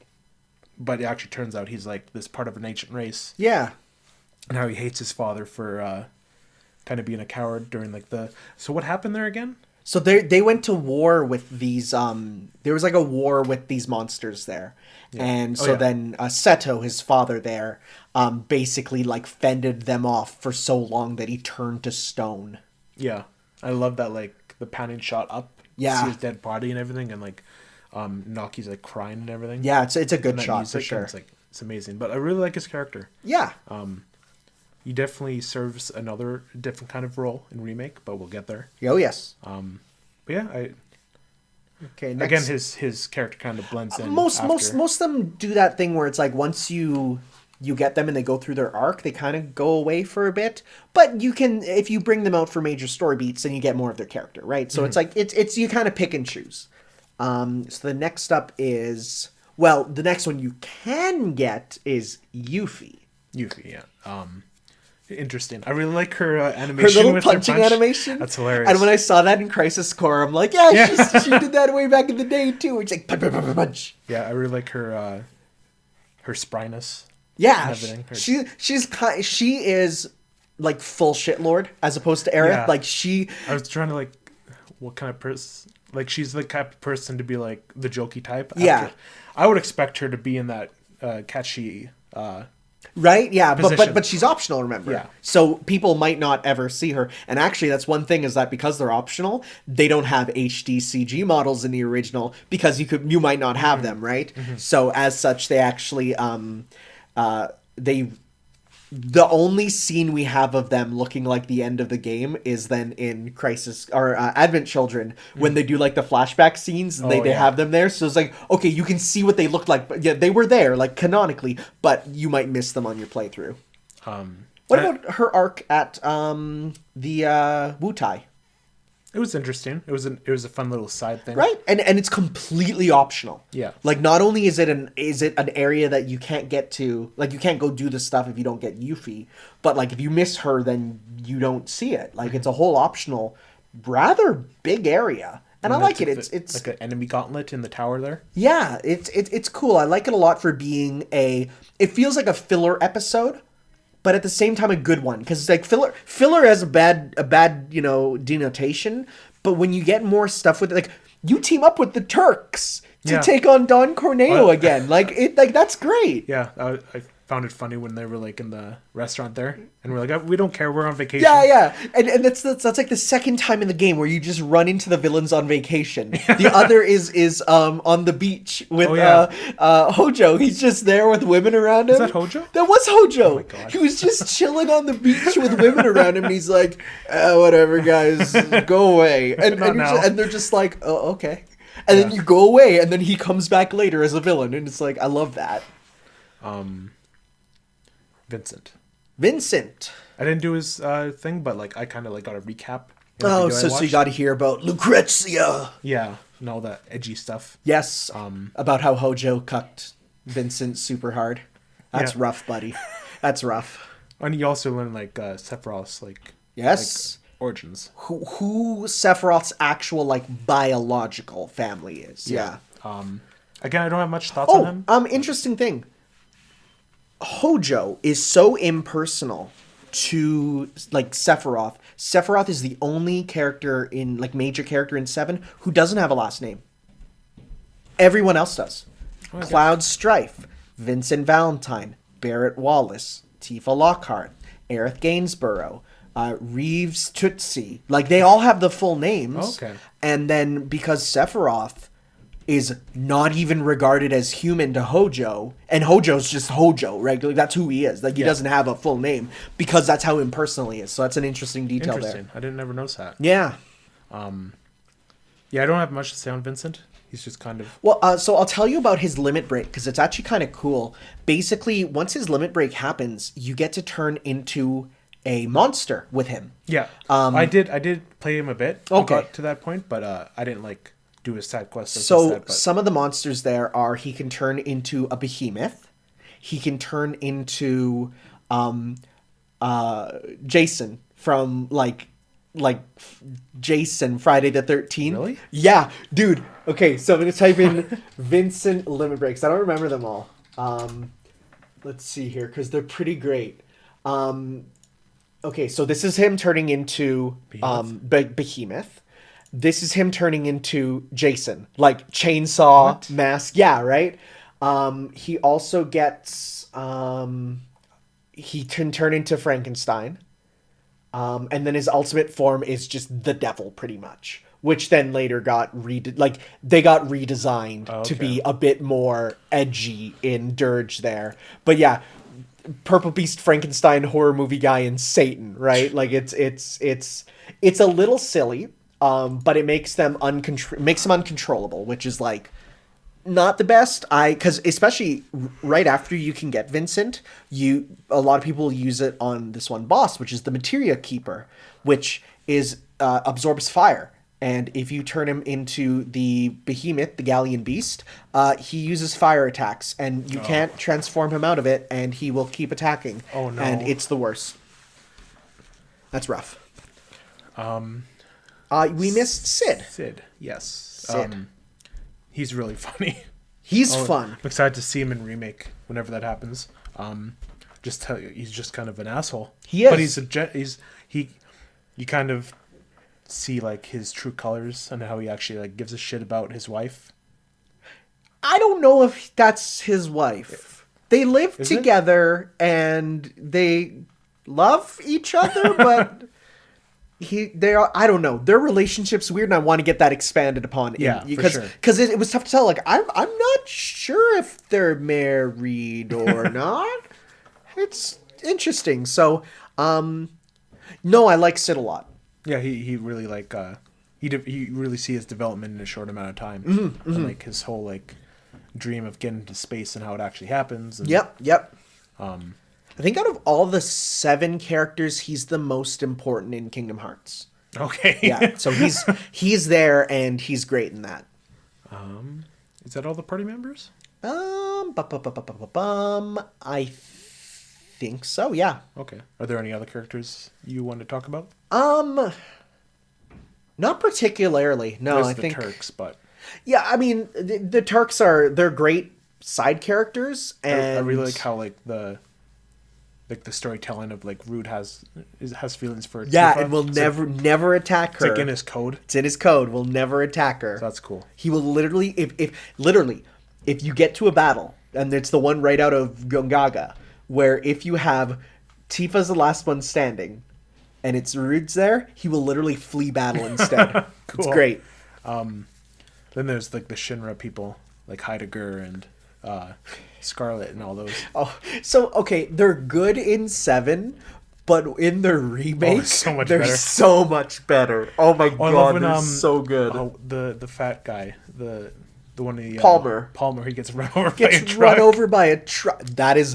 Speaker 2: But it actually turns out he's like this part of an ancient race.
Speaker 1: Yeah.
Speaker 2: And how he hates his father for kind of being a coward during like so what happened there again?
Speaker 1: So they went to war with these there was like a war with these monsters there. Yeah. And so then Seto, his father there, basically like fended them off for so long that he turned to stone.
Speaker 2: Yeah. I love that, like the panning shot up.
Speaker 1: Yeah.
Speaker 2: See his dead body and everything, and like Naki's like crying and everything.
Speaker 1: Yeah, it's a good shot for sure.
Speaker 2: It's amazing. But I really like his character.
Speaker 1: Yeah.
Speaker 2: He definitely serves another different kind of role in Remake, but we'll get there.
Speaker 1: Oh yes.
Speaker 2: But yeah,
Speaker 1: okay.
Speaker 2: Next. Again, his character kind of blends in.
Speaker 1: Most of them do that thing where it's like once you get them and they go through their arc, they kind of go away for a bit. But you can, if you bring them out for major story beats, then you get more of their character, right? So it's like it's you kind of pick and choose. So the next up is the next one you can get is Yuffie.
Speaker 2: Yuffie, yeah. Interesting. I really like her animation.
Speaker 1: Her little
Speaker 2: with
Speaker 1: punching
Speaker 2: her punch.
Speaker 1: animation.
Speaker 2: That's hilarious.
Speaker 1: And when I saw that in Crisis Core, I'm like, yeah. She did that way back in the day too. It's like punch.
Speaker 2: Yeah, I really like her spryness.
Speaker 1: Yeah, she is like full shitlord as opposed to Aerith.
Speaker 2: Yeah.
Speaker 1: Like
Speaker 2: I was trying to like, what kind of person? Like she's the type of person to be like the jokey type.
Speaker 1: Yeah.
Speaker 2: I would expect her to be in that catchy.
Speaker 1: Right? Yeah,
Speaker 2: position.
Speaker 1: but she's optional, remember?
Speaker 2: Yeah.
Speaker 1: So people might not ever see her. And actually, that's one thing is that because they're optional, they don't have HD CG models in the original because you might not have them, right? So as such, they actually the only scene we have of them looking like the end of the game is then in Crisis or Advent Children when they do like the flashback scenes and they have them there. So it's like, okay, you can see what they look like, but yeah, they were there like canonically, but you might miss them on your playthrough. What about her arc at the Wutai?
Speaker 2: It was interesting. It was a fun little side thing.
Speaker 1: Right? And it's completely optional.
Speaker 2: Yeah.
Speaker 1: Like not only is it an area that you can't get to, like you can't go do the stuff if you don't get Yuffie, but like if you miss her then you don't see it. Like it's a whole optional rather big area. And I like it. It's
Speaker 2: like an enemy gauntlet in the tower there.
Speaker 1: Yeah, it's cool. I like it a lot for being it feels like a filler episode, but at the same time a good one, because it's like filler has a bad denotation, but when you get more stuff with it, like you team up with the Turks to take on Don Corneo again, like that's great.
Speaker 2: Yeah, I found it funny when they were like in the restaurant there, and we're like, we don't care, we're on vacation.
Speaker 1: Yeah, and that's like the second time in the game where you just run into the villains on vacation. The other is on the beach with Hojo. He's just there with women around him.
Speaker 2: Is that Hojo?
Speaker 1: That was Hojo.
Speaker 2: Oh my God.
Speaker 1: He was just chilling on the beach with women around him. And he's like, whatever, guys, go away. And they're just like, oh, okay. And then you go away, and then he comes back later as a villain, and it's like, I love that. Vincent.
Speaker 2: I didn't do his thing, but like I kind of like got a recap.
Speaker 1: Oh, so you got to hear about Lucrezia.
Speaker 2: Yeah, and all that edgy stuff.
Speaker 1: Yes. About how Hojo cucked Vincent super hard. That's rough, buddy. That's rough.
Speaker 2: And you also learn like Sephiroth's
Speaker 1: yes,
Speaker 2: origins.
Speaker 1: Who Sephiroth's actual like biological family is. Yeah.
Speaker 2: Again, I don't have much thoughts on him.
Speaker 1: Interesting thing. Hojo is so impersonal to like Sephiroth. Sephiroth is the only character in major character in 7 who doesn't have a last name. Everyone else does.
Speaker 2: Okay.
Speaker 1: Cloud Strife, Vincent Valentine, Barrett Wallace, Tifa Lockhart, Aerith Gainsborough, Reeves Tootsie. Like they all have the full names.
Speaker 2: Okay.
Speaker 1: And then because Sephiroth is not even regarded as human to Hojo, and Hojo's just Hojo, right? Like, that's who he is. Like, he doesn't have a full name, because that's how impersonal he is. So that's an interesting detail there.
Speaker 2: I didn't ever notice that.
Speaker 1: Yeah.
Speaker 2: Yeah, I don't have much to say on Vincent. He's just kind of...
Speaker 1: Well, so I'll tell you about his limit break, because it's actually kind of cool. Basically, once his limit break happens, you get to turn into a monster with him.
Speaker 2: Yeah. I did play him a bit.
Speaker 1: Okay.
Speaker 2: I got to that point, but I didn't, do his side quests.
Speaker 1: So some of the monsters there are he can turn into a behemoth, he can turn into Jason from like Jason Friday the 13th.
Speaker 2: Really?
Speaker 1: Yeah, dude. Okay, so I'm gonna type in Vincent limit breaks. I don't remember them all. Let's see here because they're pretty great. Okay, so this is him turning into Behemoth. This is him turning into Jason, like chainsaw mask. Yeah, right. He also gets he can turn into Frankenstein, and then his ultimate form is just the devil, pretty much. Which then later got redesigned to be a bit more edgy in Dirge there. But yeah, Purple Beast, Frankenstein, horror movie guy, and Satan, right? Like it's a little silly. But it makes them uncontrollable, which is like not the best. Because especially right after you can get Vincent, a lot of people use it on this one boss, which is the Materia Keeper, which is absorbs fire. And if you turn him into the Behemoth, the Galleon Beast, he uses fire attacks, and you can't transform him out of it, and he will keep attacking.
Speaker 2: Oh no!
Speaker 1: And it's the worst. That's rough. We missed Sid.
Speaker 2: Sid, yes.
Speaker 1: Sid.
Speaker 2: He's really funny.
Speaker 1: He's fun.
Speaker 2: I'm excited to see him in Remake whenever that happens. He's just kind of an asshole.
Speaker 1: He is.
Speaker 2: But you kind of see like his true colors and how he actually like gives a shit about his wife.
Speaker 1: I don't know if that's his wife. They live
Speaker 2: Is it?
Speaker 1: together and they love each other, but I don't know. Their relationship's weird, and I want to get that expanded upon.
Speaker 2: Yeah, for sure.
Speaker 1: Because it was tough to tell. Like, I'm not sure if they're married or not. It's interesting. So, no, I like Sid a lot.
Speaker 2: Yeah, he really like you really see his development in a short amount of time, and like his whole like dream of getting into space and how it actually happens. And,
Speaker 1: Yep. I think out of all the 7 characters, he's the most important in Kingdom Hearts.
Speaker 2: Okay.
Speaker 1: Yeah, so he's there and he's great in that.
Speaker 2: Is that all the party members?
Speaker 1: I think so. Yeah.
Speaker 2: Okay. Are there any other characters you want to talk about?
Speaker 1: Not particularly. No,
Speaker 2: There's
Speaker 1: I
Speaker 2: the
Speaker 1: think
Speaker 2: Turks, but
Speaker 1: yeah. I mean, the Turks they're great side characters, and
Speaker 2: I really like how like the storytelling of like Rude has feelings for
Speaker 1: yeah,
Speaker 2: Tifa.
Speaker 1: and will
Speaker 2: It's
Speaker 1: never attack her.
Speaker 2: it's like in his code.
Speaker 1: It's in his code. Will never attack her.
Speaker 2: So that's cool.
Speaker 1: He will literally, if you get to a battle, and it's the one right out of Gongaga, where if you have Tifa's the last one standing, and it's Rude's there, he will literally flee battle instead.
Speaker 2: Cool.
Speaker 1: It's great.
Speaker 2: Then there's like the Shinra people, like Heidegger and Scarlet and all those.
Speaker 1: Oh, so okay, they're good in 7, but in the remake,
Speaker 2: so much
Speaker 1: they're
Speaker 2: better.
Speaker 1: so much better. Oh my
Speaker 2: I
Speaker 1: god,
Speaker 2: love when,
Speaker 1: they're so good.
Speaker 2: Oh, the fat guy, the one in the
Speaker 1: Palmer,
Speaker 2: he gets run over by a
Speaker 1: gets
Speaker 2: truck.
Speaker 1: run over by a truck. That's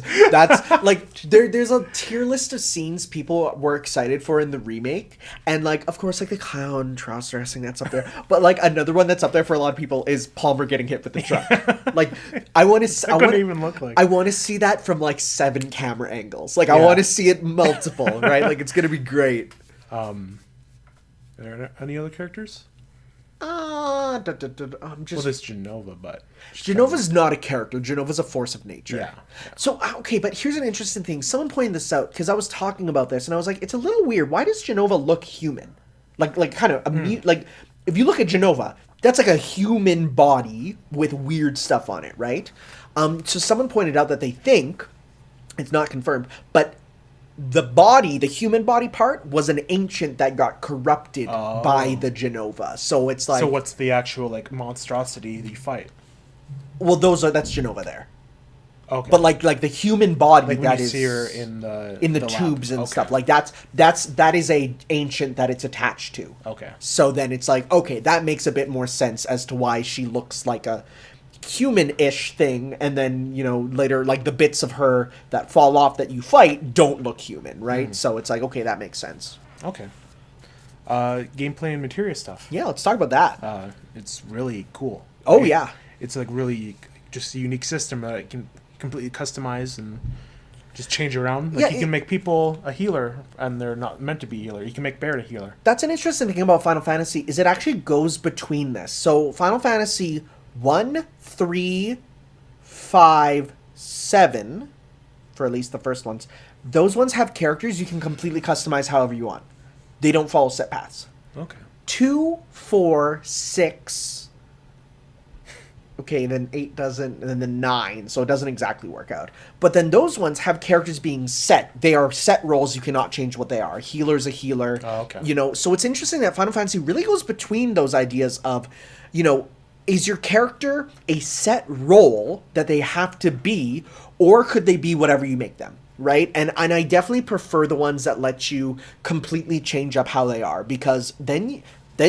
Speaker 1: like there's a tier list of scenes people were excited for in the remake, and like of course like the clown cross dressing that's up there, but like another one that's up there for a lot of people is Palmer getting hit with the truck. Like I want to,
Speaker 2: even look like.
Speaker 1: I want to see that from like 7 camera angles. Like I
Speaker 2: Yeah.
Speaker 1: want to see it multiple, right? Like it's gonna be great.
Speaker 2: Are there any other characters?
Speaker 1: I'm
Speaker 2: Well,
Speaker 1: just
Speaker 2: there's Genova, but
Speaker 1: Genova's not a character. Genova's a force of nature.
Speaker 2: Yeah.
Speaker 1: So, okay, but here's an interesting thing. Someone pointed this out, because I was talking about this, and I was like, it's a little weird. Why does Genova look human? Like kind of, like, if you look at Genova, that's like a human body with weird stuff on it, right? So someone pointed out that they think, it's not confirmed, but the human body part was an ancient that got corrupted by the Genova. So it's like...
Speaker 2: So what's the actual like monstrosity that you fight?
Speaker 1: Well, that's Genova there.
Speaker 2: Okay.
Speaker 1: But like the human body
Speaker 2: like when
Speaker 1: that
Speaker 2: you
Speaker 1: is
Speaker 2: see her in the lab.
Speaker 1: tubes and
Speaker 2: Okay.
Speaker 1: stuff, like that is a ancient that it's attached to.
Speaker 2: Okay.
Speaker 1: So then it's like, okay, that makes a bit more sense as to why she looks like a human-ish thing, and then later like the bits of her that fall off that you fight don't look human, right? So it's like, okay, that makes sense.
Speaker 2: Okay. Gameplay and materia stuff.
Speaker 1: Yeah, let's talk about that.
Speaker 2: It's really cool.
Speaker 1: Oh,
Speaker 2: Like,
Speaker 1: yeah.
Speaker 2: It's like really just a unique system that it can completely customize and just change around. Like
Speaker 1: Yeah,
Speaker 2: you can make people a healer and they're not meant to be a healer. You can make Barret a healer.
Speaker 1: That's an interesting thing about Final Fantasy, is it actually goes between this. So Final Fantasy 1, 3, 5, 7, for at least the first ones, those ones have characters you can completely customize however you want. They don't follow set paths.
Speaker 2: Okay.
Speaker 1: 2, 4, 6, okay, then 8 doesn't, and then 9, so it doesn't exactly work out. But then those ones have characters being set. They are set roles, you cannot change what they are. Healer's a healer.
Speaker 2: Oh, okay.
Speaker 1: So it's interesting that Final Fantasy really goes between those ideas of, is your character a set role that they have to be, or could they be whatever you make them, right? And I definitely prefer the ones that let you completely change up how they are, because then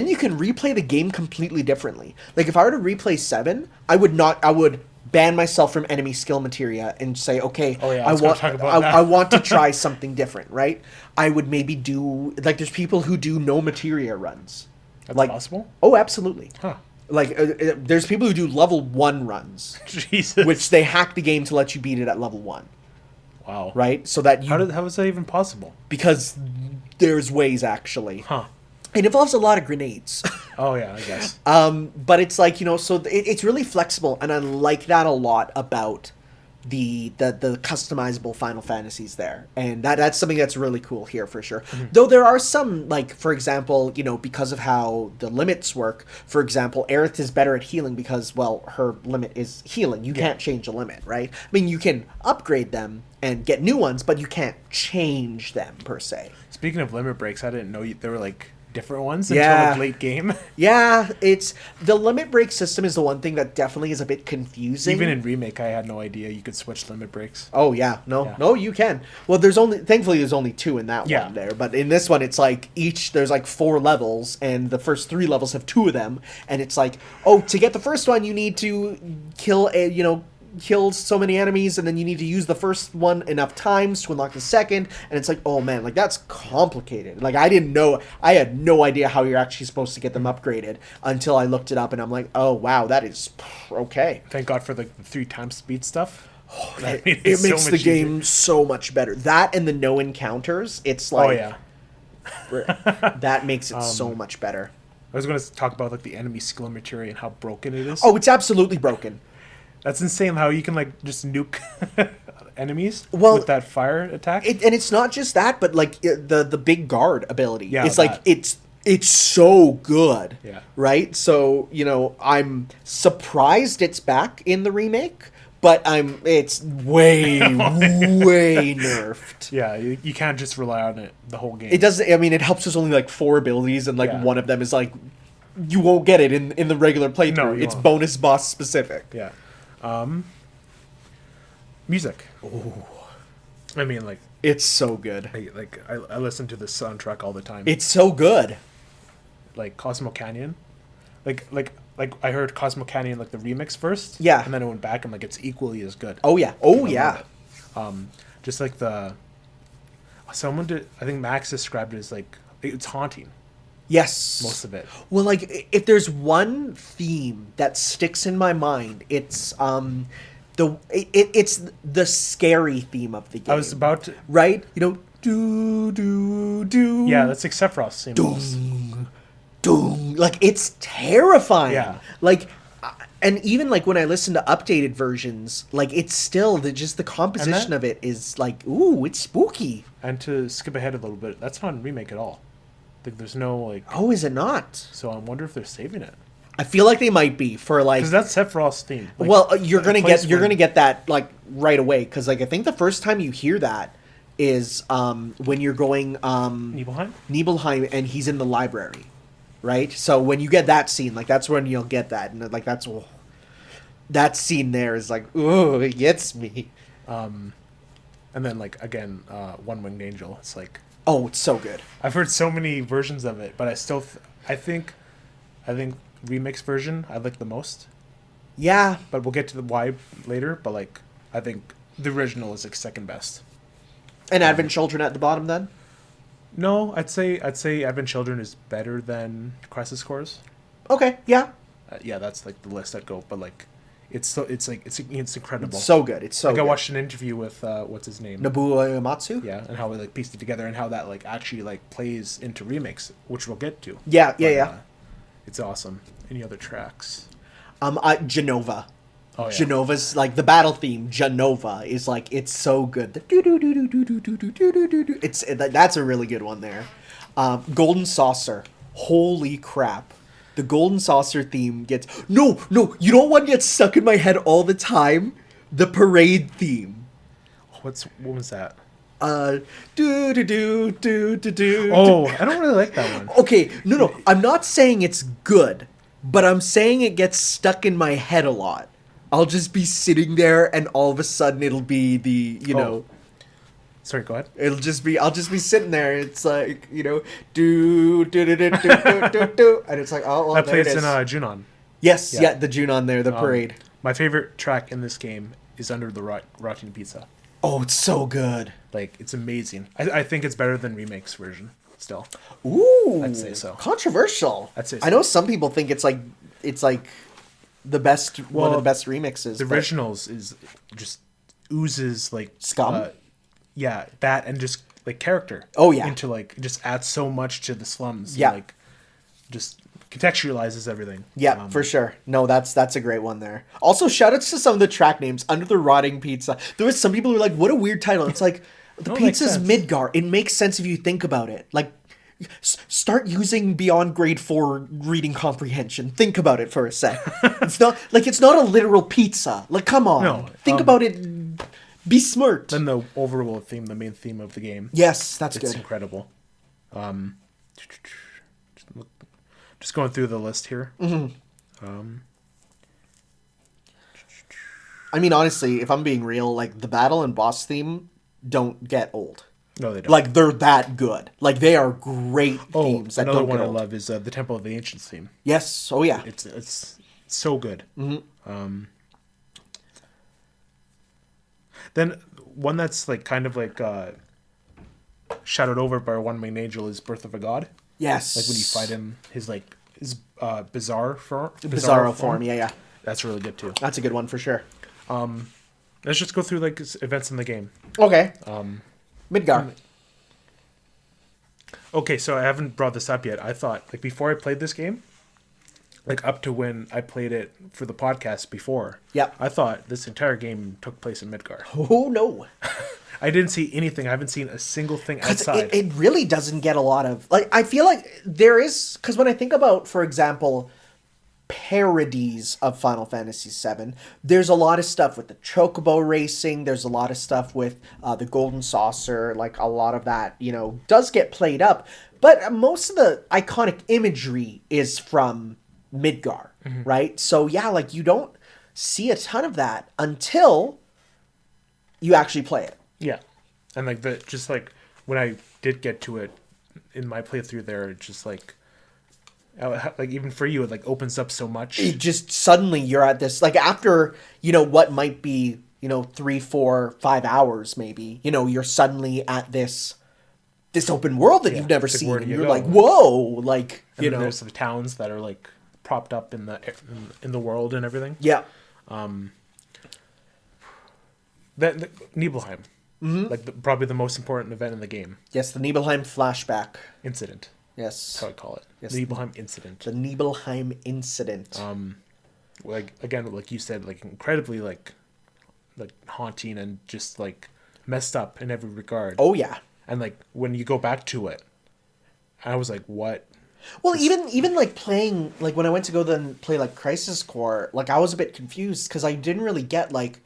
Speaker 1: you can replay the game completely differently. Like if I were to replay 7, I would ban myself from enemy skill materia and say, okay,
Speaker 2: Oh, yeah, I was gonna talk about that.
Speaker 1: I want to try something different, right? I would maybe do, like there's people who do no materia runs.
Speaker 2: That's
Speaker 1: like,
Speaker 2: possible?
Speaker 1: Oh, absolutely.
Speaker 2: Huh.
Speaker 1: Like, there's people who do level 1 runs,
Speaker 2: Jesus.
Speaker 1: which they hack the game to let you beat it at level 1,
Speaker 2: Wow.
Speaker 1: right? So that you...
Speaker 2: How is that even possible?
Speaker 1: Because there's ways, actually.
Speaker 2: Huh.
Speaker 1: It involves a lot of grenades.
Speaker 2: Oh yeah, I guess.
Speaker 1: But it's like, so it's really flexible, and I like that a lot about the customizable Final Fantasies there, and that's something that's really cool here for sure. Though there are some, like, for example, you know, because of how the limits work, for example, Aerith is better at healing because, well, her limit is healing. You can't change a limit, right? I mean, you can upgrade them and get new ones, but you can't change them per se.
Speaker 2: Speaking of limit breaks, I didn't know there were like different ones until like late game.
Speaker 1: Yeah, it's the limit break system is the one thing that definitely is a bit confusing.
Speaker 2: Even in Remake, I had no idea you could switch limit breaks.
Speaker 1: Oh yeah, no, you can. Well, thankfully there's only 2 in that one there, but in this one it's like there's like 4 levels, and the first 3 levels have 2 of them, and it's like, oh, to get the first one you need to kill so many enemies, and then you need to use the first one enough times to unlock the second, and it's like, oh man, like that's complicated. Like I had no idea how you're actually supposed to get them upgraded until I looked it up, and I'm like, oh wow, that is okay.
Speaker 2: Thank God for like the 3 times speed stuff.
Speaker 1: Oh, it makes the game so much better. That and the no encounters, it's like, that makes it so much better.
Speaker 2: I was going to talk about like the enemy skill material and how broken it is.
Speaker 1: Oh, it's absolutely broken.
Speaker 2: That's insane how you can like just nuke enemies
Speaker 1: with
Speaker 2: that fire attack.
Speaker 1: And it's not just that, but like the big guard ability.
Speaker 2: Yeah,
Speaker 1: it's like it's so good.
Speaker 2: Yeah.
Speaker 1: Right? So, you know, I'm surprised it's back in the remake, but it's way way nerfed.
Speaker 2: Yeah, you can't just rely on it the whole game.
Speaker 1: It doesn't. I mean, it helps with only like 4 abilities, and like one of them is like you won't get it in the regular playthrough.
Speaker 2: No,
Speaker 1: it's
Speaker 2: won't.
Speaker 1: bonus boss specific.
Speaker 2: Yeah. Music. Ooh. I mean, like,
Speaker 1: it's so good.
Speaker 2: I listen to the soundtrack all the time.
Speaker 1: It's so good.
Speaker 2: Like Cosmo Canyon, like I heard Cosmo Canyon like the remix first.
Speaker 1: Yeah.
Speaker 2: And then it went back and like it's equally as good.
Speaker 1: Oh yeah. Oh yeah.
Speaker 2: Just like I think Max described it as like it's haunting.
Speaker 1: Yes.
Speaker 2: Most of it.
Speaker 1: Well, like, if there's one theme that sticks in my mind, it's it's the scary theme of the game.
Speaker 2: I was about to...
Speaker 1: Right? You know, do.
Speaker 2: Yeah, that's like Sephiroth's theme.
Speaker 1: Doom. Like, it's terrifying.
Speaker 2: Yeah.
Speaker 1: Like, and even, like, when I listen to updated versions, like, it's still, the composition of it is, like, ooh, it's spooky.
Speaker 2: And to skip ahead a little bit, that's not in Remake at all. Like, there's no, like...
Speaker 1: Oh, is it not?
Speaker 2: So I wonder if they're saving it.
Speaker 1: I feel like they might be for like...
Speaker 2: Because that's Sephiroth's theme. Like,
Speaker 1: well, you're gonna get that like right away, because like I think the first time you hear that is when you're going Nibelheim, and he's in the library, right? So when you get that scene, like that's when you'll get that, and like that scene there is like, ooh, it gets me.
Speaker 2: And then like again, One Winged Angel. It's like...
Speaker 1: Oh, it's so good.
Speaker 2: I've heard so many versions of it, but I still, I think remix version I like the most.
Speaker 1: Yeah,
Speaker 2: but we'll get to the why later. But like, I think the original is like second best.
Speaker 1: And Advent Children at the bottom then?
Speaker 2: No, I'd say Advent Children is better than Crisis Cores.
Speaker 1: Okay, yeah.
Speaker 2: Yeah, that's like the list I'd go. But like, it's incredible.
Speaker 1: It's so good. It's so.
Speaker 2: Like
Speaker 1: good.
Speaker 2: I watched an interview with what's his name,
Speaker 1: Nobuo Uematsu.
Speaker 2: Yeah, and how we like pieced it together, and how that like actually like plays into remakes, which we'll get to.
Speaker 1: Yeah, yeah.
Speaker 2: It's awesome. Any other tracks?
Speaker 1: Genova.
Speaker 2: Oh, yeah.
Speaker 1: Genova's like the battle theme. Genova is like, it's so good. That's a really good one there. Golden Saucer. Holy crap. The Golden Saucer theme gets... No, you know what gets stuck in my head all the time? The parade theme.
Speaker 2: What was that?
Speaker 1: Do.
Speaker 2: Oh, I don't really like that one.
Speaker 1: Okay, no. I'm not saying it's good, but I'm saying it gets stuck in my head a lot. I'll just be sitting there, and all of a sudden it'll be the, you know...
Speaker 2: Sorry, go ahead.
Speaker 1: I'll just be sitting there. It's like, you know, do, and it's like, oh, well,
Speaker 2: that
Speaker 1: there
Speaker 2: plays
Speaker 1: it is.
Speaker 2: in Junon.
Speaker 1: Yes, yeah, the Junon there, the parade.
Speaker 2: My favorite track in this game is Under the Rotting Pizza.
Speaker 1: Oh, it's so good.
Speaker 2: Like, it's amazing. I think it's better than Remake's version, still.
Speaker 1: Ooh.
Speaker 2: I'd say so.
Speaker 1: Controversial.
Speaker 2: I'd say so.
Speaker 1: I know some people think it's like the best, one of the best remixes.
Speaker 2: The originals is just oozes, like...
Speaker 1: Scum?
Speaker 2: Yeah, that and just, like, character.
Speaker 1: Oh, yeah.
Speaker 2: Into, like, just adds so much to the slums.
Speaker 1: Yeah.
Speaker 2: Like, just contextualizes everything.
Speaker 1: Yeah, for sure. No, that's a great one there. Also, shout outs to some of the track names. Under the Rotting Pizza. There was some people who were like, what a weird title. It's like, the
Speaker 2: No, it makes
Speaker 1: pizza's
Speaker 2: sense.
Speaker 1: Midgar. It makes sense if you think about it. Like, start using beyond grade 4 reading comprehension. Think about it for a sec. It's not a literal pizza. Like, come on.
Speaker 2: No,
Speaker 1: Think about it. Be smart.
Speaker 2: Then the overall theme, the main theme of the game.
Speaker 1: Yes, that's
Speaker 2: It's
Speaker 1: good.
Speaker 2: incredible. Just going through the list here.
Speaker 1: I mean, honestly, if I'm being real, like, the battle and boss theme don't get old.
Speaker 2: No, they don't.
Speaker 1: Like, they're that good. Like, they are great themes that
Speaker 2: another
Speaker 1: don't
Speaker 2: one
Speaker 1: get
Speaker 2: I
Speaker 1: old.
Speaker 2: love is the Temple of the Ancients theme.
Speaker 1: Yes. Oh, yeah.
Speaker 2: It's so good. Then one that's like kind of like shadowed over by one main angel is Birth of a God.
Speaker 1: Yes.
Speaker 2: Like when you fight him, his bizarro
Speaker 1: form. Yeah, yeah.
Speaker 2: That's really good too.
Speaker 1: That's a good one for sure.
Speaker 2: Let's just go through like events in the game.
Speaker 1: Okay. Midgar.
Speaker 2: Okay, so I haven't brought this up yet. I thought like before I played this game, like up to when I played it for the podcast before.
Speaker 1: Yep.
Speaker 2: I thought this entire game took place in Midgar.
Speaker 1: Oh, no.
Speaker 2: I didn't see anything. I haven't seen a single thing outside.
Speaker 1: It really doesn't get a lot of... Like, I feel like there is... Because when I think about, for example, parodies of Final Fantasy VII, there's a lot of stuff with the Chocobo racing. There's a lot of stuff with the Golden Saucer. Like, a lot of that, does get played up. But most of the iconic imagery is from Midgar, right? So, yeah, like, you don't see a ton of that until you actually play it.
Speaker 2: Yeah, and like just like when I did get to it in my playthrough there, it just like even for you, it like opens up so much.
Speaker 1: It just suddenly you're at this, like, after what might be 3, 4, 5 hours maybe, you're suddenly at this open world that you've never
Speaker 2: it's like,
Speaker 1: seen,
Speaker 2: where do
Speaker 1: and
Speaker 2: you
Speaker 1: you're
Speaker 2: go?
Speaker 1: like, whoa, like,
Speaker 2: And then there's the towns that are like propped up in the world and everything.
Speaker 1: Yeah.
Speaker 2: That Nibelheim, like probably the most important event in the game.
Speaker 1: Yes, the Nibelheim flashback.
Speaker 2: Incident.
Speaker 1: Yes.
Speaker 2: That's how I call it.
Speaker 1: Yes.
Speaker 2: The Nibelheim incident.
Speaker 1: The Nibelheim incident.
Speaker 2: Like again, like you said, like incredibly like haunting and just like messed up in every regard.
Speaker 1: Oh yeah.
Speaker 2: And like when you go back to it, I was like, what?
Speaker 1: Well, even like playing, like when I went to go then play like Crisis Core, like I was a bit confused because I didn't really get like,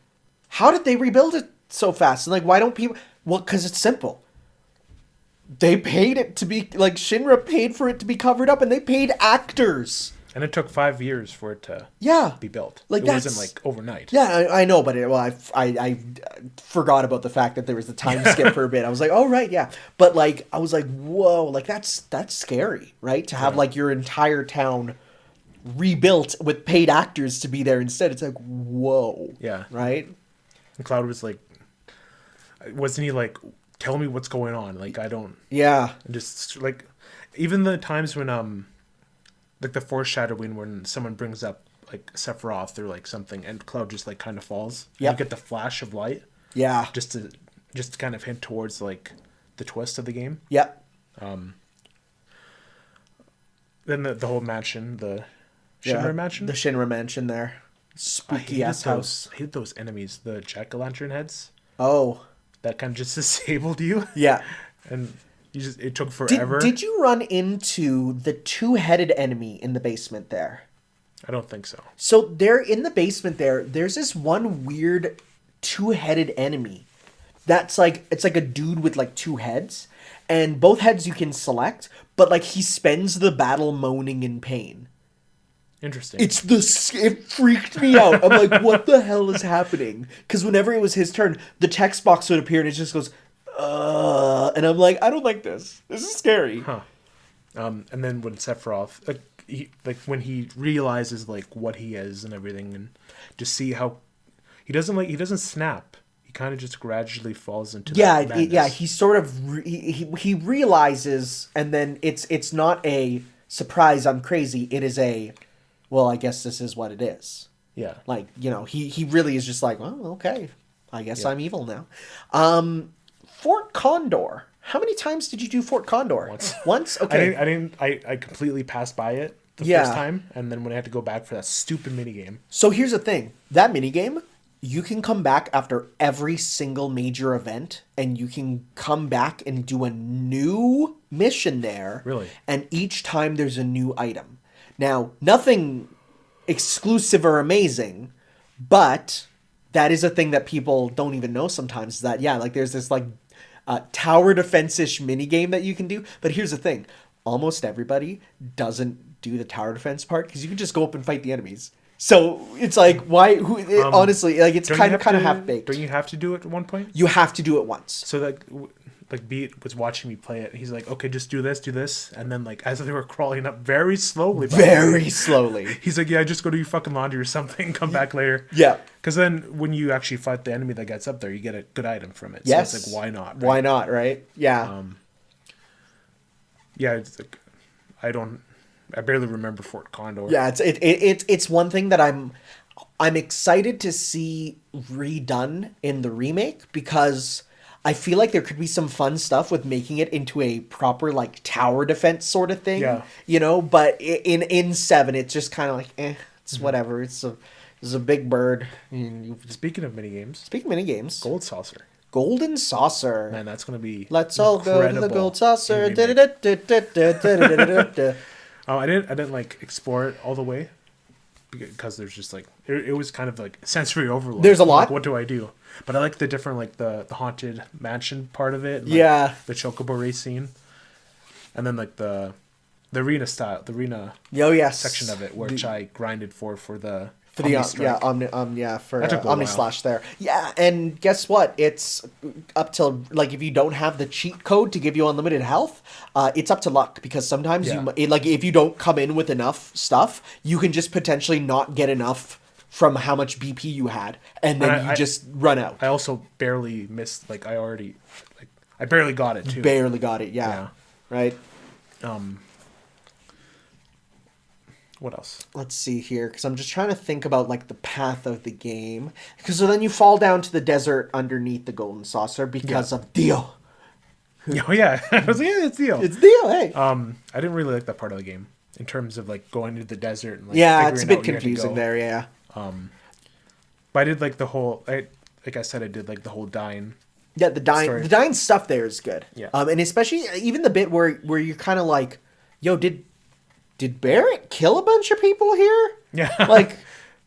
Speaker 1: how did they rebuild it so fast? And like, why don't people? Well, because it's simple. They paid it to be, like, Shinra paid for it to be covered up, and they paid actors.
Speaker 2: And it took 5 years for it to be built.
Speaker 1: Like,
Speaker 2: it wasn't like overnight.
Speaker 1: Yeah, I know, but I forgot about the fact that there was the time skip for a bit. I was like, oh right, yeah. But like, I was like, whoa, like that's scary, right? To have like your entire town rebuilt with paid actors to be there instead. It's like, whoa.
Speaker 2: Yeah.
Speaker 1: Right?
Speaker 2: And Cloud was like, wasn't he like, tell me what's going on? Like, I don't.
Speaker 1: Yeah.
Speaker 2: And just like, even the times when like the foreshadowing when someone brings up like Sephiroth or like something, and Cloud just like kind of falls.
Speaker 1: Yeah.
Speaker 2: You get the flash of light.
Speaker 1: Yeah.
Speaker 2: Just to kind of hint towards like the twist of the game.
Speaker 1: Yep.
Speaker 2: Then the whole mansion, the Shinra mansion.
Speaker 1: The Shinra mansion there. Spooky ass house.
Speaker 2: I hate those enemies, the jack-o'-lantern heads.
Speaker 1: Oh.
Speaker 2: That kind of just disabled you.
Speaker 1: Yeah.
Speaker 2: And it took forever.
Speaker 1: Did you run into the two-headed enemy in the basement there?
Speaker 2: I don't think so.
Speaker 1: So there in the basement there's this one weird two-headed enemy. That's like, it's like a dude with like two heads, and both heads you can select, but like he spends the battle moaning in pain.
Speaker 2: Interesting.
Speaker 1: It freaked me out. I'm like, what the hell is happening? Because whenever it was his turn, the text box would appear and it just goes, and I'm like, I don't like this. This is scary.
Speaker 2: Huh. And then when Sephiroth, when he realizes like what he is and everything, and just see how he doesn't snap. He kind of just gradually falls into that madness.
Speaker 1: Yeah. He sort of he realizes, and then it's not a surprise. I'm crazy. It is a, well, I guess this is what it is.
Speaker 2: Yeah.
Speaker 1: Like, he really is just like, well, okay, I guess I'm evil now. Fort Condor. How many times did you do Fort Condor?
Speaker 2: Once.
Speaker 1: Once? Okay.
Speaker 2: I completely passed by it. the
Speaker 1: Yeah.
Speaker 2: first time, and then when I had to go back for that stupid minigame.
Speaker 1: So here's the thing. That minigame, you can come back after every single major event, and you can come back and do a new mission there.
Speaker 2: Really?
Speaker 1: And each time there's a new item. Now, nothing exclusive or amazing, but that is a thing that people don't even know sometimes, is that, yeah, like there's this like tower defense-ish minigame that you can do. But here's the thing. Almost everybody doesn't do the tower defense part because you can just go up and fight the enemies. So it's like, why? Honestly, like it's kind of half baked.
Speaker 2: Don't you have to do it at one point?
Speaker 1: You have to do it once.
Speaker 2: So like Beat was watching me play it. He's like, okay, just do this, and then like as they were crawling up very slowly, he's like, yeah, just go do your fucking laundry or something. Come back later.
Speaker 1: Yeah.
Speaker 2: Because then when you actually fight the enemy that gets up there, you get a good item from it.
Speaker 1: Yes.
Speaker 2: So it's like, why not? Right?
Speaker 1: Why not? Right? Yeah.
Speaker 2: Yeah. It's like, I barely remember Fort Condor.
Speaker 1: Yeah. It's one thing that I'm excited to see redone in the remake, because I feel like there could be some fun stuff with making it into a proper like tower defense sort of thing.
Speaker 2: Yeah.
Speaker 1: You know, but in 7, it's just kind of like, it's whatever. It's a big bird.
Speaker 2: Speaking of minigames,
Speaker 1: Speaking of minigames,
Speaker 2: Gold Saucer.
Speaker 1: Golden Saucer.
Speaker 2: Man, that's gonna be.
Speaker 1: Let's all go to the
Speaker 2: incredible
Speaker 1: Gold Saucer.
Speaker 2: in remake.
Speaker 1: Da-da-da-da-da-da-da-da-da.
Speaker 2: I didn't like explore it all the way because there's just like it was kind of like sensory overload.
Speaker 1: There's a lot.
Speaker 2: Like, what do I do? But I like the different like the haunted mansion part of it. And, like,
Speaker 1: Yeah.
Speaker 2: the chocobo race scene, and then like the arena style, the arena
Speaker 1: Oh yes.
Speaker 2: section of it, which I grinded for the
Speaker 1: for Omni Slash there. Yeah, and guess what? It's up till like if you don't have the cheat code to give you unlimited health, it's up to luck, because sometimes if you don't come in with enough stuff, you can just potentially not get enough from how much BP you had, and then you just run out.
Speaker 2: I also barely missed, like I barely got it too.
Speaker 1: Barely got it. Yeah. Right.
Speaker 2: What else?
Speaker 1: Let's see here, because I'm just trying to think about like the path of the game. Because so then you fall down to the desert underneath the Golden Saucer because of Dio.
Speaker 2: Oh yeah, I was like, yeah, it's Dio.
Speaker 1: It's Dio. Hey.
Speaker 2: I didn't really like that part of the game in terms of like going to the desert and like
Speaker 1: it's a
Speaker 2: figuring
Speaker 1: bit
Speaker 2: out where you had to
Speaker 1: confusing
Speaker 2: go.
Speaker 1: there. Yeah.
Speaker 2: But I did like the whole. Like I said, I did like the whole dying.
Speaker 1: Yeah, the dying stuff there is good.
Speaker 2: Yeah.
Speaker 1: And especially even the bit where you're kind of like, yo, did Barrett kill a bunch of people here?
Speaker 2: Yeah.
Speaker 1: Like,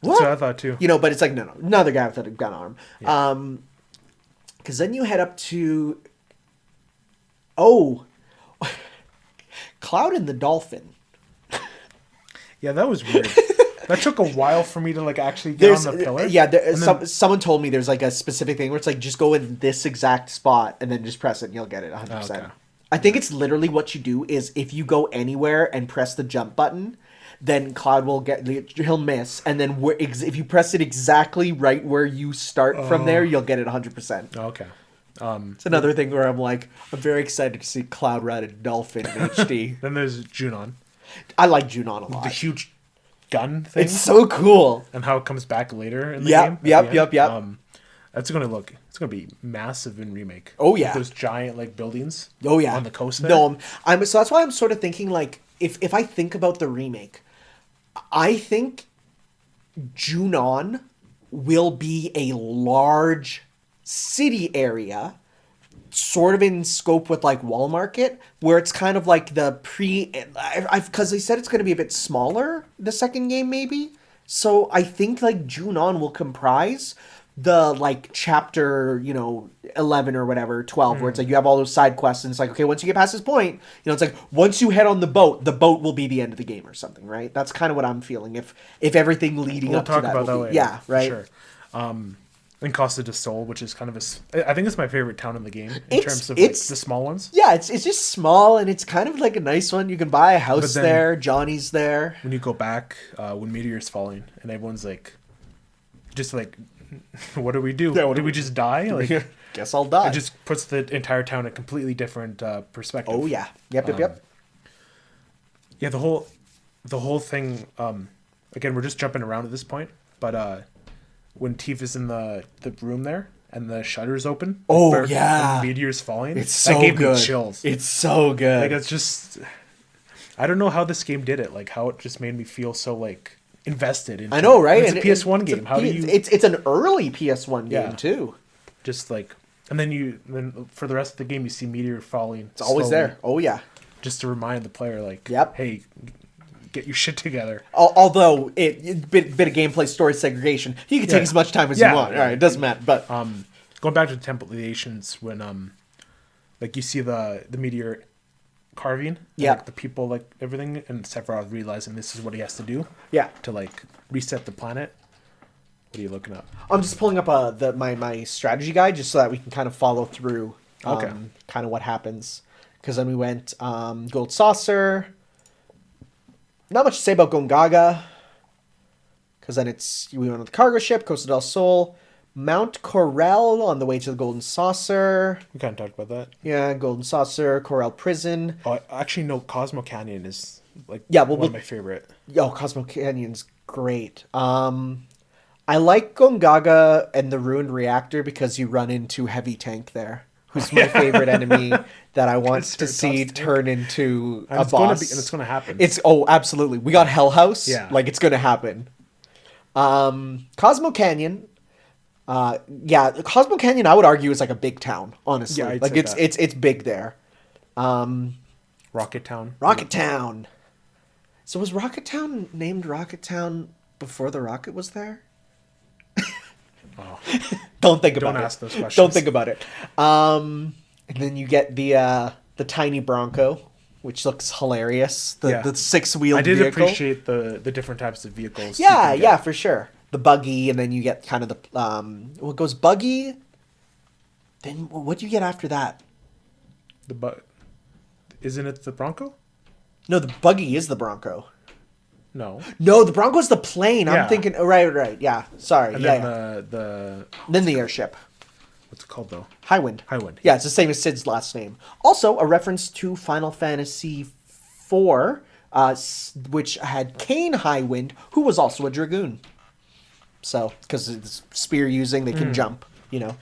Speaker 1: what?
Speaker 2: That's what I thought too.
Speaker 1: You know, but it's like, no, another guy with a gun arm.
Speaker 2: Yeah.
Speaker 1: Because then you head up to, Cloud and the Dolphin.
Speaker 2: Yeah, that was weird. That took a while for me to like actually get on the pillar.
Speaker 1: Yeah, someone told me there's like a specific thing where it's like, just go in this exact spot and then just press it and you'll get it 100%.
Speaker 2: Okay.
Speaker 1: I think it's literally what you do is if you go anywhere and press the jump button, then Cloud will he'll miss, and then if you press it exactly right where you start from there, you'll get it 100%.
Speaker 2: Okay.
Speaker 1: It's another thing where I'm like, I'm very excited to see Cloud ride a dolphin in HD.
Speaker 2: Then there's Junon.
Speaker 1: I like Junon a lot.
Speaker 2: The huge gun thing.
Speaker 1: It's so cool.
Speaker 2: And how it comes back later in the game.
Speaker 1: Yep.
Speaker 2: It's gonna be massive in remake.
Speaker 1: Oh yeah.
Speaker 2: With those giant like buildings.
Speaker 1: Oh yeah.
Speaker 2: On the coast there.
Speaker 1: No, so that's why I'm sort of thinking like if I think about the remake, I think Junon will be a large city area, sort of in scope with like Wall Market, where it's kind of like the because they said it's going to be a bit smaller, the second game maybe. So I think like Junon will comprise the like chapter 11 or whatever 12 where it's like you have all those side quests and it's like, okay, once you get past this point, it's like once you head on the boat will be the end of the game or something, right? That's kind of what I'm feeling if everything leading up to that
Speaker 2: about that later.
Speaker 1: Yeah, right.
Speaker 2: Sure. And Costa del Sol, which is kind of I think it's my favorite town in the game in terms of like, the small ones.
Speaker 1: Yeah, it's just small and it's kind of like a nice one. You can buy a house there. Johnny's there.
Speaker 2: When you go back, when Meteor's falling and everyone's like, just like, what do we do?
Speaker 1: Yeah,
Speaker 2: do we just die? Like,
Speaker 1: guess I'll die.
Speaker 2: It just puts the entire town in a completely different perspective.
Speaker 1: Oh yeah, yep.
Speaker 2: Yeah, the whole thing. Again, we're just jumping around at this point, but when Tifa's in the room there and the shutters open,
Speaker 1: yeah,
Speaker 2: and Meteor's falling,
Speaker 1: it's so
Speaker 2: that gave
Speaker 1: good.
Speaker 2: Me chills.
Speaker 1: It's so good.
Speaker 2: Like it's just. I don't know how this game did it. Like how it just made me feel so like invested in.
Speaker 1: I know, right?
Speaker 2: It's a PS1 game. How do you?
Speaker 1: It's an early PS1
Speaker 2: Yeah.
Speaker 1: game too.
Speaker 2: Just like, and then for the rest of the game, you see Meteor falling.
Speaker 1: It's always
Speaker 2: slowly,
Speaker 1: there. Oh yeah.
Speaker 2: just to remind the player, like,
Speaker 1: Yep.
Speaker 2: hey, get your shit together.
Speaker 1: Although bit of gameplay story segregation, you can take
Speaker 2: Yeah.
Speaker 1: as much time as
Speaker 2: Yeah.
Speaker 1: you want. All right, it doesn't matter. But
Speaker 2: Going back to the Temple of the Ancients, when like you see the Meteor carving, and,
Speaker 1: Yeah.
Speaker 2: like the people, like everything, and Sephiroth realizing this is what he has to do
Speaker 1: yeah,
Speaker 2: to like reset the planet. What are you looking up?
Speaker 1: I'm just pulling up my strategy guide just so that we can kind of follow through
Speaker 2: Okay.
Speaker 1: kind of what happens. Because then we went Gold Saucer. Not much to say about Gongaga. Because then we went on the cargo ship, Costa del Sol, Mount Corel on the way to the Golden Saucer.
Speaker 2: We kind of talked about that.
Speaker 1: Yeah, Golden Saucer, Corel Prison.
Speaker 2: Oh, actually, no. Cosmo Canyon is like
Speaker 1: Yeah,
Speaker 2: one of my favorite.
Speaker 1: Yo, Cosmo Canyon's great. I like Gongaga and the Ruined Reactor because you run into Heavy Tank there, who's my favorite enemy that I want to see turn into
Speaker 2: And
Speaker 1: a
Speaker 2: it's gonna
Speaker 1: boss.
Speaker 2: be, and it's going to happen.
Speaker 1: Absolutely. We got Hell House.
Speaker 2: Yeah.
Speaker 1: Like it's gonna happen. Cosmo Canyon. Cosmo Canyon I would argue is like a big town, honestly.
Speaker 2: Yeah, I'd
Speaker 1: like
Speaker 2: say
Speaker 1: it's big there.
Speaker 2: Rocket Town.
Speaker 1: Rocket Town. So was Rocket Town named Rocket Town before the rocket was there?
Speaker 2: Oh.
Speaker 1: Don't think about it.
Speaker 2: Don't ask those questions.
Speaker 1: Don't think about it. And then you get the tiny Bronco, which looks hilarious.
Speaker 2: Yeah.
Speaker 1: The 6-wheeled
Speaker 2: I did
Speaker 1: vehicle.
Speaker 2: appreciate the different types of vehicles. you
Speaker 1: Yeah,
Speaker 2: can
Speaker 1: yeah,
Speaker 2: get.
Speaker 1: for sure. The buggy, and then you get kind of the it goes buggy. Then what do you get after that?
Speaker 2: Isn't it the Bronco?
Speaker 1: No, the buggy is the Bronco.
Speaker 2: No.
Speaker 1: No, the Bronco's the plane.
Speaker 2: Yeah.
Speaker 1: I'm thinking. Right. Yeah, sorry.
Speaker 2: And
Speaker 1: yeah,
Speaker 2: then
Speaker 1: yeah. Then the airship.
Speaker 2: what's it called though?
Speaker 1: Highwind.
Speaker 2: Highwind.
Speaker 1: Yeah, it's the same as Sid's last name. Also, a reference to Final Fantasy IV, which had Kane Highwind, who was also a Dragoon. So, because it's spear using, they can jump, you know.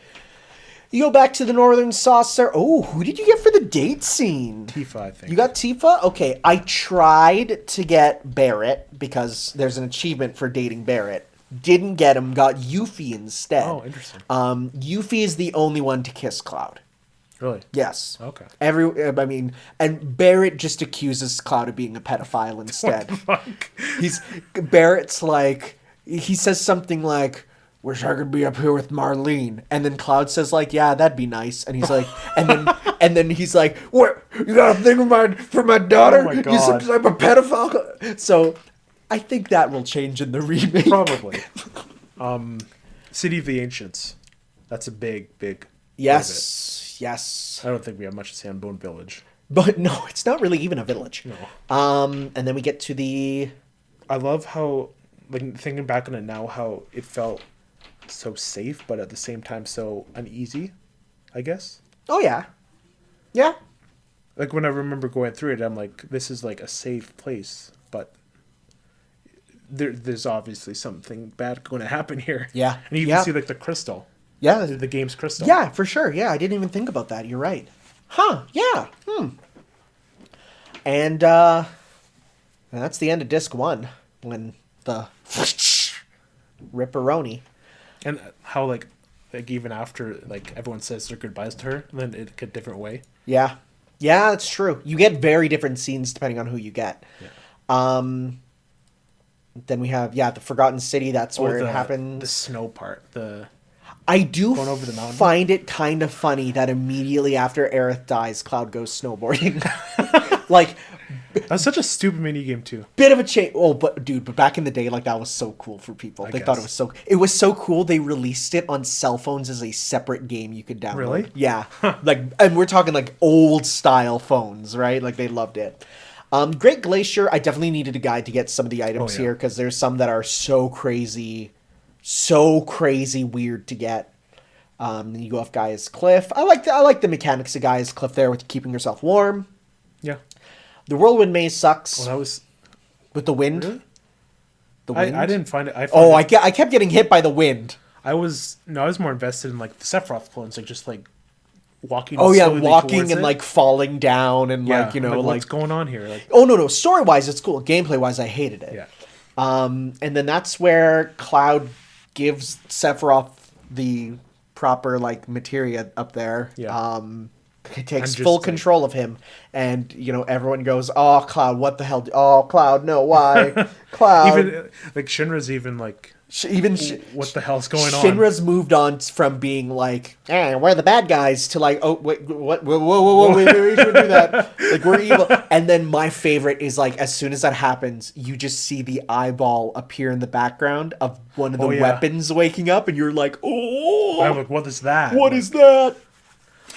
Speaker 1: You go back to the Northern Saucer. Oh, who did you get for the date scene?
Speaker 2: Tifa, I think.
Speaker 1: You got Tifa? Okay, I tried to get Barrett because there's an achievement for dating Barrett. Didn't get him, got Yuffie instead.
Speaker 2: Oh, interesting.
Speaker 1: Yuffie is the only one to kiss Cloud.
Speaker 2: Really?
Speaker 1: Yes.
Speaker 2: Okay.
Speaker 1: And Barrett just accuses Cloud of being a pedophile instead.
Speaker 2: Fuck.
Speaker 1: Barrett's like, he says something like, "Wish I could be up here with Marlene," and then Cloud says like, "Yeah, that'd be nice," and he's like, and then he's like, "What? You got a thing for my daughter?
Speaker 2: Oh my
Speaker 1: You
Speaker 2: God.
Speaker 1: said I'm a pedophile." So, I think that will change in the remake.
Speaker 2: Probably. City of the Ancients. That's a big part of
Speaker 1: Yes.
Speaker 2: it. I don't think we have much to say on Bone Village.
Speaker 1: But no, it's not really even a village.
Speaker 2: No.
Speaker 1: And then we get to the.
Speaker 2: I love how, like, thinking back on it now, how it felt so safe, but at the same time so uneasy, I guess.
Speaker 1: Oh yeah. Yeah.
Speaker 2: Like, when I remember going through it, I'm like, this is, like, a safe place, but there's obviously something bad going to happen here.
Speaker 1: Yeah.
Speaker 2: And you
Speaker 1: Yeah.
Speaker 2: can see, like, the crystal.
Speaker 1: Yeah.
Speaker 2: The game's crystal.
Speaker 1: Yeah, for sure. Yeah, I didn't even think about that. You're right. Huh. Yeah. And that's the end of disc 1 when the ripperoni.
Speaker 2: And how, like even after, like, everyone says their goodbyes to her, then it a different way.
Speaker 1: Yeah. Yeah, that's true. You get very different scenes depending on who you get.
Speaker 2: Yeah.
Speaker 1: Then we have the Forgotten City. That's where it happens.
Speaker 2: The snow part.
Speaker 1: I do
Speaker 2: going over the mountain?
Speaker 1: find it kind of funny that immediately after Aerith dies, Cloud goes snowboarding. Like,
Speaker 2: That's such a stupid mini game too.
Speaker 1: bit of a change. Oh, but back in the day, like, that was so cool for people.
Speaker 2: I
Speaker 1: They thought
Speaker 2: guess.
Speaker 1: it was so cool. They released it on cell phones as a separate game you could download.
Speaker 2: Really?
Speaker 1: Yeah. Like, and we're talking like old style phones, right? Like, they loved it. Great Glacier. I definitely needed a guide to get some of the items
Speaker 2: yeah.
Speaker 1: here because there's some that are so crazy weird to get. Then you go off Gaia's Cliff. I like the mechanics of Gaia's Cliff there with keeping yourself warm.
Speaker 2: Yeah.
Speaker 1: The Whirlwind Maze sucks
Speaker 2: Well, that was.
Speaker 1: with the wind.
Speaker 2: Really?
Speaker 1: The wind.
Speaker 2: I didn't find it.
Speaker 1: I kept getting hit by the wind.
Speaker 2: I was more invested in, like, the Sephiroth clones, like, just like walking.
Speaker 1: Oh yeah,
Speaker 2: slowly
Speaker 1: walking
Speaker 2: towards
Speaker 1: and
Speaker 2: it.
Speaker 1: like falling down and
Speaker 2: Yeah,
Speaker 1: like, you
Speaker 2: I'm
Speaker 1: know,
Speaker 2: what's
Speaker 1: like,
Speaker 2: going on here? Like,
Speaker 1: oh no, story wise it's cool. Gameplay wise I hated it.
Speaker 2: yeah,
Speaker 1: And then that's where Cloud gives Sephiroth the proper like materia up there.
Speaker 2: Yeah.
Speaker 1: He takes
Speaker 2: just,
Speaker 1: full
Speaker 2: like-
Speaker 1: control of him, and you know everyone goes, "Oh, Cloud, what the hell? Oh, Cloud, no, why, Cloud?"
Speaker 2: even like Shinra's even like, what the hell's going on?
Speaker 1: Shinra's moved on from being like, we're the bad guys to like, oh, wait, what? Whoa, wait, we shouldn't do that. Like, we're evil. And then my favorite is like, as soon as that happens, you just see the eyeball appear in the background of one of the weapons waking up, and you're like, oh,
Speaker 2: I'm like, what is that?
Speaker 1: What is that?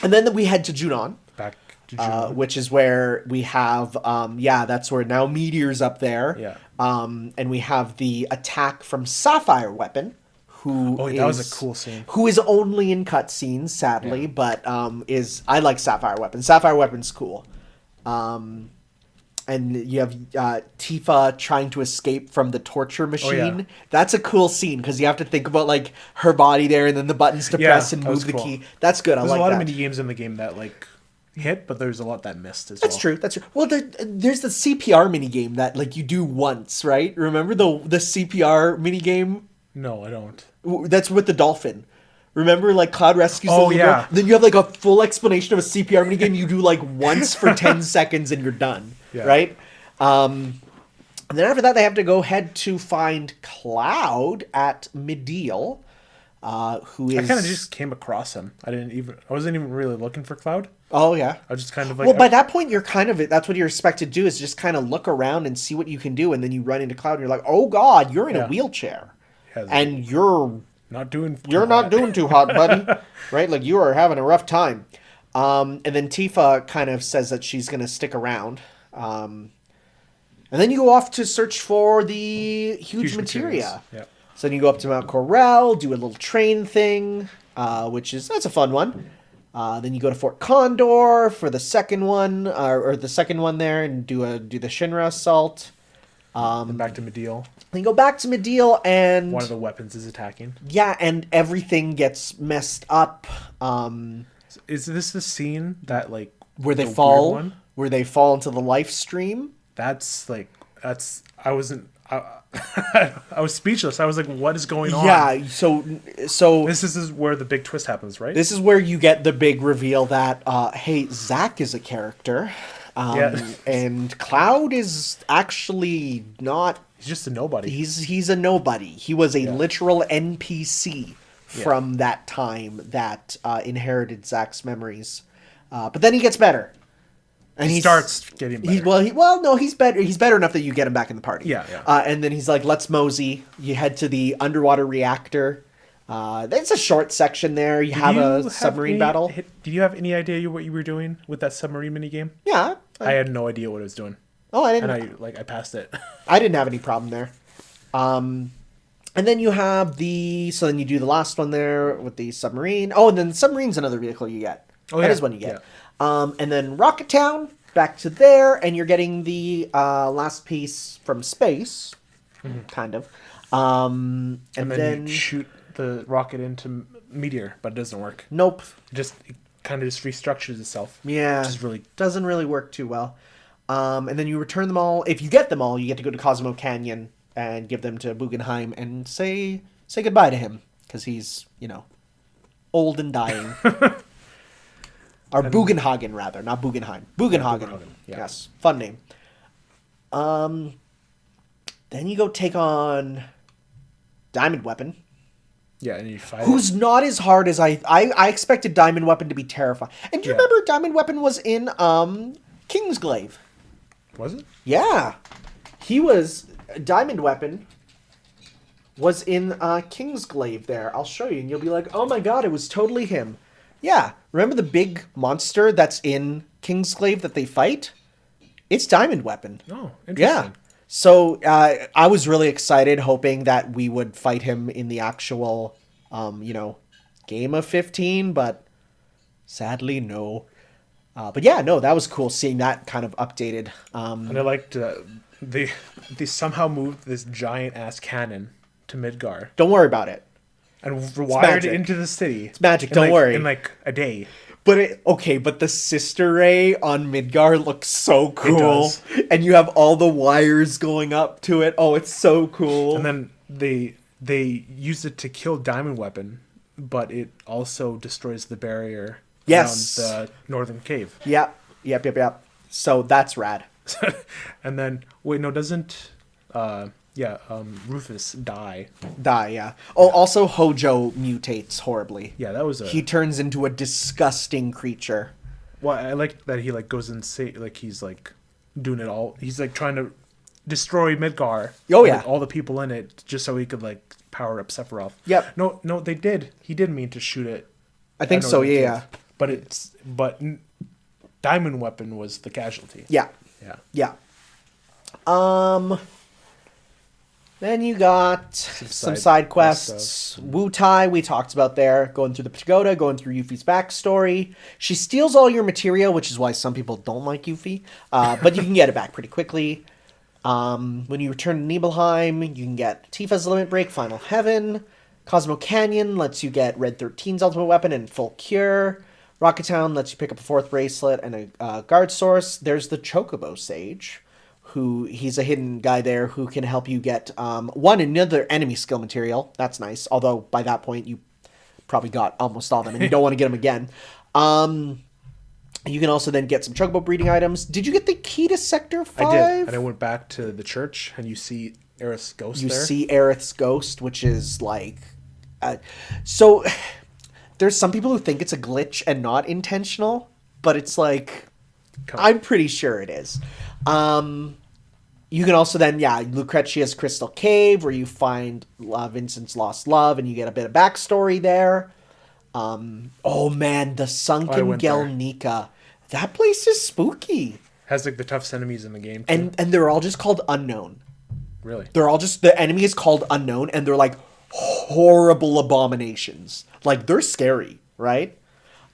Speaker 1: And then we head to Junon.
Speaker 2: Back to June.
Speaker 1: Which is where we have, that's where now Meteor's up there.
Speaker 2: Yeah.
Speaker 1: And we have the attack from Sapphire Weapon, who
Speaker 2: that was a cool scene.
Speaker 1: Who is only in cutscenes, sadly, but I like Sapphire Weapon. Sapphire Weapon's cool. And you have Tifa trying to escape from the torture machine.
Speaker 2: yeah.
Speaker 1: That's a cool scene because you have to think about like her body there and then the buttons to press and
Speaker 2: that was
Speaker 1: move the
Speaker 2: cool.
Speaker 1: key. That's good.
Speaker 2: There's
Speaker 1: I like
Speaker 2: a lot
Speaker 1: that.
Speaker 2: of mini games in the game that like hit, but there's a lot that missed as
Speaker 1: That's
Speaker 2: well.
Speaker 1: true. That's true. Well, there's the CPR mini game that like you do once, right? Remember the CPR mini game?
Speaker 2: No, I don't.
Speaker 1: That's with the dolphin. Remember, like Cloud rescues the
Speaker 2: Oh,
Speaker 1: little
Speaker 2: yeah.
Speaker 1: girl? Then you have like a full explanation of a CPR mini game. You do like once for 10 seconds and you're done,
Speaker 2: Yeah.
Speaker 1: right? And then after that, they have to head to find Cloud at Meteor, who is.
Speaker 2: I kind of just came across him. I wasn't even really looking for Cloud.
Speaker 1: Oh yeah.
Speaker 2: I was just kind of like.
Speaker 1: Well, by that point, that's what you're expected to do is just kind of look around and see what you can do, and then you run into Cloud, and you're like, oh god, you're in a wheelchair, and you're
Speaker 2: not doing.
Speaker 1: not doing too hot, buddy, right? Like you are having a rough time. And then Tifa kind of says that she's going to stick around. And then you go off to search for the huge materia.
Speaker 2: Yeah.
Speaker 1: So then you go up to Mount Corel, do a little train thing, that's a fun one. Then you go to Fort Condor for the second one, or the second one there, and do the Shinra assault.
Speaker 2: And back to Meteor.
Speaker 1: Then you go back to Meteor, and
Speaker 2: One of the weapons is attacking.
Speaker 1: yeah, and everything gets messed up.
Speaker 2: Is this the scene that like
Speaker 1: Where they
Speaker 2: the weird
Speaker 1: fall,
Speaker 2: one?
Speaker 1: where they fall into the life stream.
Speaker 2: I wasn't. I was speechless. I was like, "What is going on?"
Speaker 1: Yeah, so
Speaker 2: This is where the big twist happens, right?
Speaker 1: this is where you get the big reveal that hey, Zack is a character, and Cloud is actually not.
Speaker 2: He's just a nobody.
Speaker 1: He's a nobody. He was a literal NPC from that time that inherited Zack's memories, but then he gets better. And
Speaker 2: he starts getting better.
Speaker 1: He's better. He's better enough that you get him back in the party.
Speaker 2: Yeah.
Speaker 1: And then he's like, "Let's mosey." You head to the underwater reactor. There's a short section there. You have a submarine battle.
Speaker 2: Did you have any idea what you were doing with that submarine mini game?
Speaker 1: Yeah.
Speaker 2: I had no idea what I was doing.
Speaker 1: Oh, I didn't.
Speaker 2: And I passed it.
Speaker 1: I didn't have any problem there. And then you have so then you do the last one there with the submarine. Oh, and then the submarine's another vehicle you get. That is one you get. Yeah. And then Rocket Town, back to there, and you're getting the last piece from space, kind of. And then
Speaker 2: you shoot the rocket into Meteor, but it doesn't work.
Speaker 1: Nope.
Speaker 2: It kind of just restructures itself.
Speaker 1: Yeah.
Speaker 2: Which
Speaker 1: doesn't really work too well. And then you return them all. If you get them all, you get to go to Cosmo Canyon and give them to Guggenheim and say goodbye to him because he's old and dying. Or Bugenhagen, rather, not Bugenheim. Bugenhagen.
Speaker 2: Yeah.
Speaker 1: Yes, fun name. Then you go take on Diamond Weapon.
Speaker 2: Yeah, and you fight.
Speaker 1: Who's not as hard as I expected Diamond Weapon to be terrifying. And do you remember Diamond Weapon was in Kingsglaive?
Speaker 2: Was it?
Speaker 1: Yeah. Diamond Weapon was in Kingsglaive there. I'll show you and you'll be like, oh my god, it was totally him. Yeah. Remember the big monster that's in Kingsglaive that they fight? It's Diamond Weapon.
Speaker 2: Oh, interesting.
Speaker 1: Yeah. So I was really excited, hoping that we would fight him in the actual, game of 15, but sadly, no. But yeah, no, that was cool seeing that kind of updated.
Speaker 2: And I liked they somehow moved this giant ass cannon to Midgar
Speaker 1: Don't worry about it.
Speaker 2: and wired it into the city.
Speaker 1: It's magic. Don't worry.
Speaker 2: In like a day.
Speaker 1: But the sister ray on Midgar looks so cool.
Speaker 2: does.
Speaker 1: And you have all the wires going up to it. Oh, it's so cool.
Speaker 2: And then they use it to kill Diamond Weapon, but it also destroys the barrier
Speaker 1: Yes.
Speaker 2: around the northern cave.
Speaker 1: Yep. So that's rad.
Speaker 2: And then doesn't Rufus die?
Speaker 1: Yeah. Oh, also Hojo mutates horribly.
Speaker 2: Yeah, that was
Speaker 1: He turns into a disgusting creature.
Speaker 2: Well, I like that he like goes and say like he's like doing it all. He's like trying to destroy Midgar.
Speaker 1: Oh,
Speaker 2: and,
Speaker 1: yeah.
Speaker 2: like, all the people in it just so he could like power up Sephiroth.
Speaker 1: Yep.
Speaker 2: No, they did. He did mean to shoot it.
Speaker 1: I think so. Yeah.
Speaker 2: But Diamond Weapon was the casualty.
Speaker 1: Yeah.
Speaker 2: Yeah.
Speaker 1: Then you got some side quests. Wu Tai, we talked about there, going through the pagoda, going through Yuffie's backstory. She steals all your materia, which is why some people don't like Yuffie, but you can get it back pretty quickly. When you return to Nibelheim, you can get Tifa's Limit Break, Final Heaven. Cosmo Canyon lets you get Red 13's ultimate weapon and full cure. Rocket Town lets you pick up a 4th bracelet and a guard source. There's the Chocobo Sage, he's a hidden guy there who can help you get another enemy skill material. That's nice. Although by that point you probably got almost all of them and you don't want to get them again. You can also then get some Chocobo breeding items. Did you get the key to Sector 5?
Speaker 2: I did. And I went back to the church and you see Aerith's ghost there.
Speaker 1: You see Aerith's ghost, which is like... so there's some people who think it's a glitch and not intentional, but it's like... I'm pretty sure it is. You can also then, Lucretia's Crystal Cave, where you find Vincent's lost love, and you get a bit of backstory there. Oh man, the Sunken Gelnica. That place is spooky.
Speaker 2: Has like the toughest enemies in the game too.
Speaker 1: And they're all just called Unknown.
Speaker 2: Really?
Speaker 1: They're all just, the enemy is called Unknown, and they're like horrible abominations. Like, they're scary, right?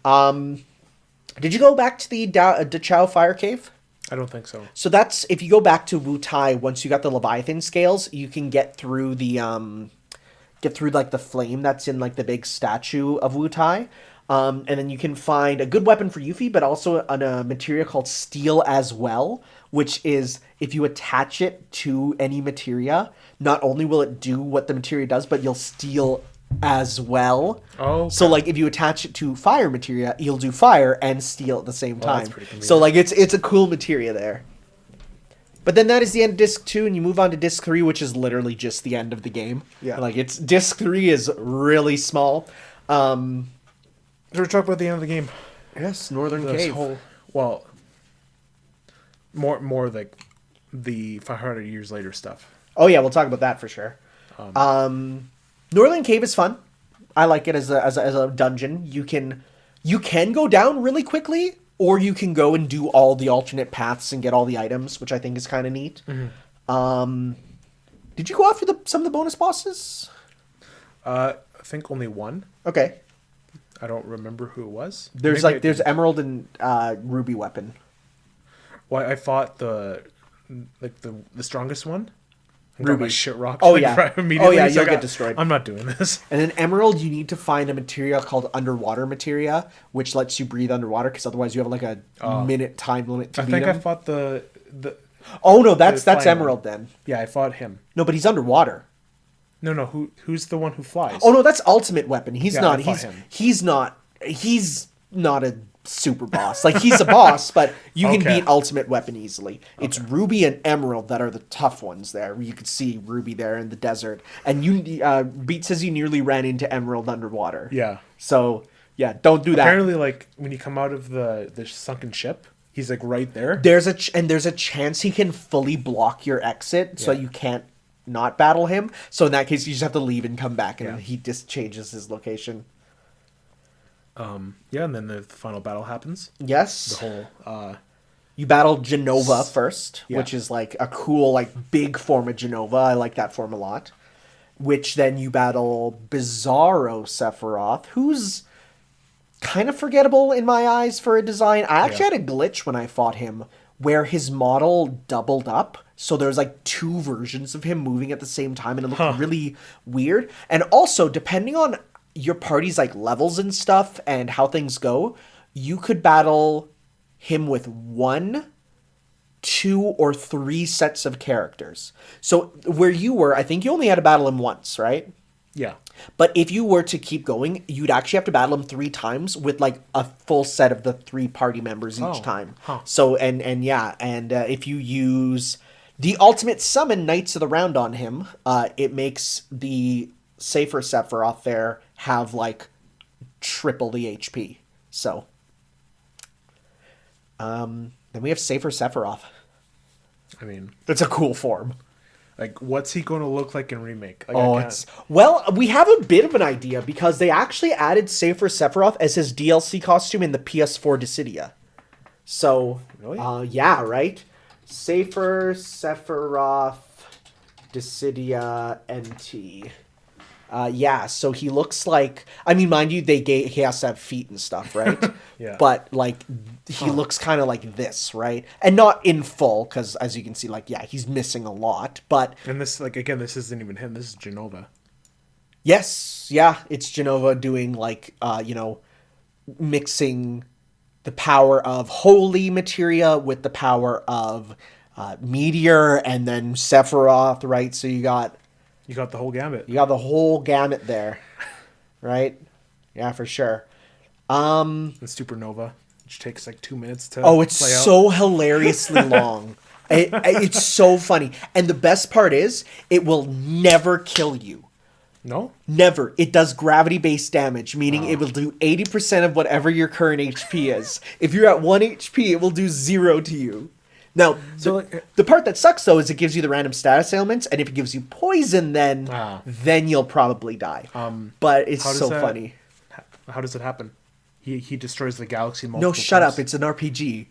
Speaker 1: Did you go back to the Dachau Fire Cave?
Speaker 2: I don't think so.
Speaker 1: So that's, if you go back to Wu Tai, once you got the Leviathan scales, you can get through the, like the flame that's in like the big statue of Wu Tai. And then you can find a good weapon for Yuffie, but also a material called Steel as well, which is if you attach it to any materia, not only will it do what the materia does, but you'll steal as well.
Speaker 2: Oh, okay.
Speaker 1: So like if you attach it to fire materia, you'll do fire and steel at the same time.
Speaker 2: That's pretty convenient.
Speaker 1: So like it's a cool materia there. But then that is the end of Disc 2, and you move on to Disc 3, which is literally just the end of the game.
Speaker 2: Yeah.
Speaker 1: Like, Disc 3 is really small.
Speaker 2: Should we talk about the end of the game?
Speaker 1: Yes, Northern
Speaker 2: This
Speaker 1: Cave.
Speaker 2: More like the 500 years later stuff.
Speaker 1: Oh yeah, we'll talk about that for sure. Northern Cave is fun. I like it as a dungeon. You can go down really quickly, or you can go and do all the alternate paths and get all the items, which I think is kind of neat. Mm-hmm. Did you go after some of the bonus bosses?
Speaker 2: I think only one.
Speaker 1: Okay.
Speaker 2: I don't remember who it was.
Speaker 1: There's Emerald and Ruby weapon.
Speaker 2: Well, I fought the strongest one. And
Speaker 1: Ruby.
Speaker 2: got my shit rocked.
Speaker 1: Oh,
Speaker 2: like,
Speaker 1: yeah.
Speaker 2: right immediately.
Speaker 1: Oh, yeah,
Speaker 2: So
Speaker 1: you'll get destroyed.
Speaker 2: I'm not doing this.
Speaker 1: And then Emerald, you need to find a materia called Underwater Materia, which lets you breathe underwater, because otherwise you have like a minute time limit to beat him.
Speaker 2: I fought the.
Speaker 1: Oh no, that's
Speaker 2: flying
Speaker 1: Emerald
Speaker 2: one.
Speaker 1: then.
Speaker 2: Yeah, I fought him.
Speaker 1: No, but he's underwater.
Speaker 2: No. Who's the one who flies?
Speaker 1: Oh no, that's Ultimate Weapon. He's
Speaker 2: Yeah,
Speaker 1: not.
Speaker 2: I fought him.
Speaker 1: He's not a super boss. Like, he's a boss, but you can
Speaker 2: Okay.
Speaker 1: beat Ultimate Weapon easily. It's Ruby and Emerald that are the tough ones there. You could see Ruby there in the desert, and Beat says you nearly ran into Emerald underwater.
Speaker 2: Yeah.
Speaker 1: So yeah, don't do that.
Speaker 2: Apparently, like when you come out of the sunken ship, he's like right there.
Speaker 1: There's a chance he can fully block your exit, so
Speaker 2: Yeah.
Speaker 1: you can't not battle him. So in that case, you just have to leave and come back, and
Speaker 2: Yeah.
Speaker 1: he just changes his location.
Speaker 2: Yeah, and then the final battle happens.
Speaker 1: Yes.
Speaker 2: The whole.
Speaker 1: You battle Genova first,
Speaker 2: Yeah.
Speaker 1: which is like a cool, like, big form of Genova. I like that form a lot. Which then you battle Bizarro Sephiroth, who's kind of forgettable in my eyes for a design. I actually had a glitch when I fought him where his model doubled up. So there's like two versions of him moving at the same time, and it looked really weird. And also, depending on your party's like levels and stuff and how things go, you could battle him with 1, 2, or 3 sets of characters. So where you were, I think you only had to battle him once, right?
Speaker 2: Yeah.
Speaker 1: But if you were to keep going, you'd actually have to battle him 3 times with like a full set of the 3 party members each time.
Speaker 2: Huh.
Speaker 1: So and if you use the ultimate summon Knights of the Round on him, it makes the safer Sephiroth there have like triple the HP. So then we have safer Sephiroth.
Speaker 2: I mean,
Speaker 1: That's a cool form.
Speaker 2: like, what's he going to look like in Remake? Like,
Speaker 1: We have a bit of an idea because they actually added Safer Sephiroth as his DLC costume in the PS4 Dissidia. So,
Speaker 2: Really?
Speaker 1: yeah, right? Safer Sephiroth Dissidia NT. Yeah, so he looks like... I mean, mind you, he has to have feet and stuff, right?
Speaker 2: Yeah.
Speaker 1: But, like, he looks kind of like this, right? And not in full, because as you can see, like, yeah, he's missing a lot, but...
Speaker 2: And this, like, again, this isn't even him. This is Genova.
Speaker 1: Yes, yeah, it's Genova doing, like, mixing the power of holy materia with the power of Meteor and then Sephiroth, right? So you got
Speaker 2: the whole gambit.
Speaker 1: the whole gamut there, right? Yeah, for sure.
Speaker 2: And Supernova, which takes like 2 minutes to
Speaker 1: It's
Speaker 2: play out.
Speaker 1: so hilariously long. It's so funny. And the best part is, it will never kill you.
Speaker 2: No?
Speaker 1: Never. It does gravity-based damage, meaning it will do 80% of whatever your current HP is. If you're at 1 HP, it will do 0 to you. Now, the part that sucks, though, is it gives you the random status ailments, and if it gives you poison, then you'll probably die. But it's so funny.
Speaker 2: How does it happen? He destroys the galaxy multiple
Speaker 1: No, shut
Speaker 2: times.
Speaker 1: up. It's an RPG.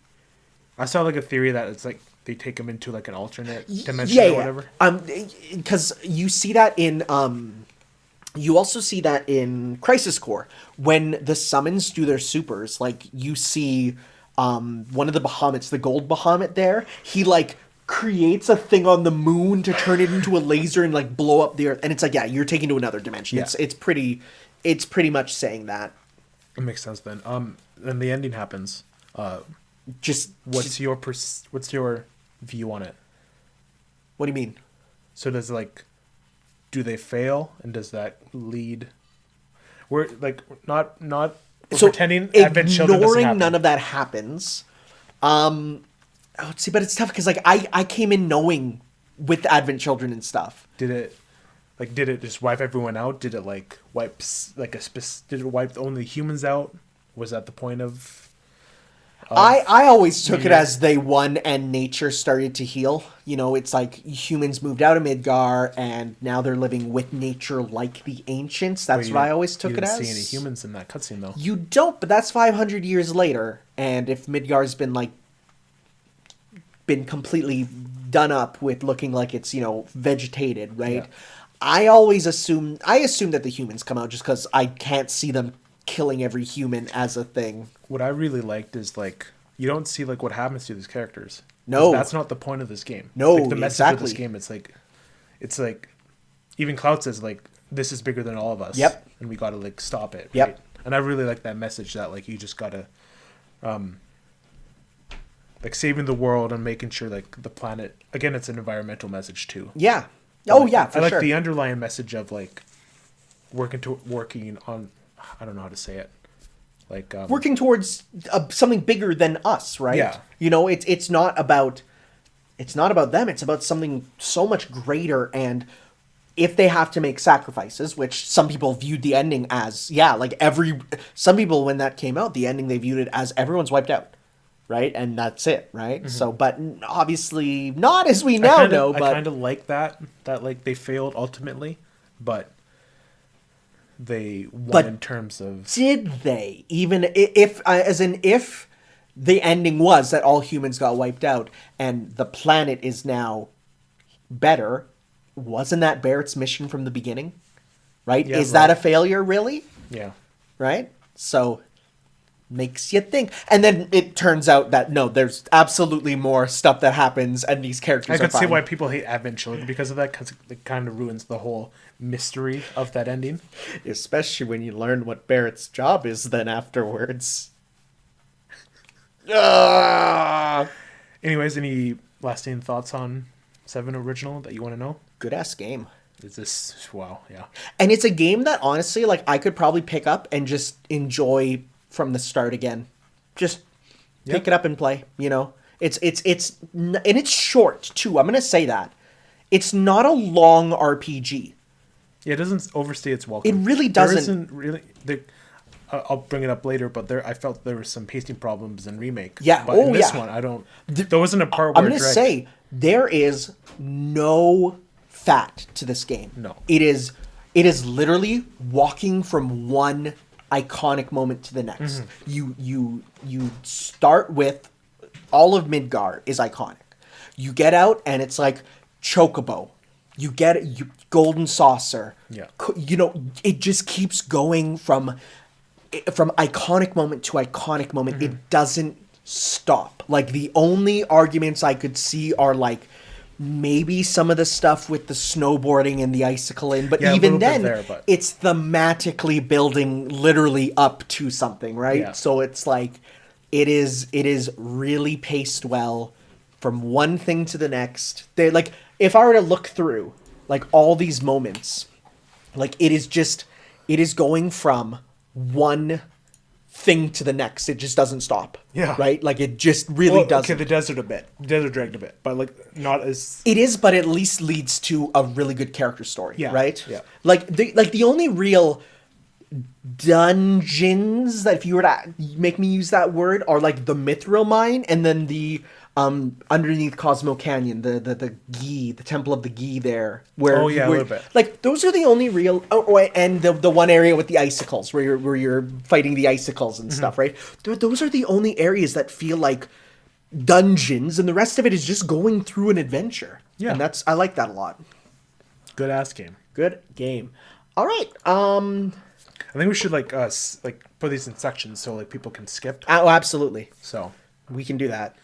Speaker 2: I saw like a theory that it's like they take him into like an alternate dimension or whatever.
Speaker 1: Because you see that in... You also see that in Crisis Core. When the summons do their supers, like, you see one of the Bahamut's, the gold Bahamut there, he, like, creates a thing on the moon to turn it into a laser and, like, blow up the Earth. And it's like, yeah, you're taken to another dimension.
Speaker 2: Yeah.
Speaker 1: It's pretty much saying that.
Speaker 2: It makes sense then. Then the ending happens. What's your view on it?
Speaker 1: What do you mean?
Speaker 2: So does like... Do they fail, and does that lead? We're like not pretending Advent Children doesn't happen.
Speaker 1: None of that happens. Let's see, but it's tough because like I came in knowing with Advent Children and stuff.
Speaker 2: Did it just wipe everyone out? Did it like wipe Did it wipe only humans out? Was that the point of?
Speaker 1: I always took it as they won and nature started to heal. You know, it's like humans moved out of Midgar and now they're living with nature like the ancients. That's what I always took it as.
Speaker 2: You didn't see any humans in that cutscene, though.
Speaker 1: You don't, but that's 500 years later. And if Midgar's been completely done up with looking like it's, vegetated, right?
Speaker 2: Yeah.
Speaker 1: I assume that the humans come out just because I can't see them killing every human as a thing.
Speaker 2: What I really liked is like you don't see like what happens to these characters.
Speaker 1: No,
Speaker 2: that's not the point of this game.
Speaker 1: No,
Speaker 2: like, the message
Speaker 1: exactly.
Speaker 2: of this game. It's like even Cloud says like this is bigger than all of us.
Speaker 1: Yep.
Speaker 2: And we got to like stop it.
Speaker 1: Yep.
Speaker 2: Right? And I really like that message that like you just gotta, like saving the world and making sure like the planet. Again, it's an environmental message too.
Speaker 1: Yeah.
Speaker 2: For
Speaker 1: sure.
Speaker 2: I like the underlying message of like working on. I don't know how to say it. Like
Speaker 1: working towards something bigger than us, right?
Speaker 2: Yeah.
Speaker 1: It's not about them. It's about something so much greater. And if they have to make sacrifices, which some people viewed the ending as, some people when that came out, the ending they viewed it as everyone's wiped out, right? And that's it, right? Mm-hmm. So, but obviously not as we now know. But
Speaker 2: I kind of like that like they failed ultimately, but. They won in terms of...
Speaker 1: Did they? Even if the ending was that all humans got wiped out and the planet is now better, wasn't that Barrett's mission from the beginning? Right?
Speaker 2: Yeah,
Speaker 1: is that a failure, really?
Speaker 2: Yeah.
Speaker 1: Right? So, makes you think. And then it turns out that, no, there's absolutely more stuff that happens and these characters
Speaker 2: I could see why people hate Advent Children because of that, because it kind of ruins the whole mystery of that ending.
Speaker 1: Especially when you learn what Barrett's job is then afterwards.
Speaker 2: Anyways, any lasting thoughts on 7 original that you want to know?
Speaker 1: Good ass game.
Speaker 2: Is this wow? Yeah.
Speaker 1: And it's a game that honestly, like, I could probably pick up and just enjoy from the start again. Just pick it up and play. You know, and it's short too. I'm gonna say that it's not a long RPG.
Speaker 2: Yeah, it doesn't overstay its welcome.
Speaker 1: It really doesn't.
Speaker 2: There isn't really. I'll bring it up later, but I felt there were some pacing problems in Remake.
Speaker 1: Yeah.
Speaker 2: But in this one, I don't. There wasn't a part where
Speaker 1: I'm gonna say there is no fat to this game.
Speaker 2: No.
Speaker 1: It is literally walking from one iconic moment to the next. You start with all of Midgar is iconic. You get out and it's like Chocobo. You get Golden Saucer.
Speaker 2: Yeah.
Speaker 1: You know, it just keeps going from iconic moment to iconic moment. It doesn't stop. Like, the only arguments I could see are like maybe some of the stuff with the snowboarding and the icicle but even then it's thematically building literally up to something, right?
Speaker 2: Yeah.
Speaker 1: So it's like it is really paced well from one thing to the next. They, like, if I were to look through like all these moments, like, it is going from one thing to the next. It just doesn't stop.
Speaker 2: Yeah.
Speaker 1: Right? Like, it just really doesn't.
Speaker 2: Okay, the desert dragged a bit, but like not as.
Speaker 1: It is, but at least leads to a really good character story.
Speaker 2: Yeah.
Speaker 1: Right?
Speaker 2: Yeah.
Speaker 1: Like the only real dungeons that, if you were to make me use that word, are like the Mithril Mine and then the underneath Cosmo Canyon, the Gi, the Temple of the Gi there. Where,
Speaker 2: a little bit.
Speaker 1: Like, those are the only real. Oh, and the one area with the icicles where you're fighting the icicles and stuff, right? Those are the only areas that feel like dungeons, and the rest of it is just going through an adventure.
Speaker 2: Yeah.
Speaker 1: And I like that a lot.
Speaker 2: Good ass game.
Speaker 1: Good game. All right.
Speaker 2: I think we should like put these in sections so like people can skip.
Speaker 1: Oh, absolutely.
Speaker 2: So
Speaker 1: We can do that.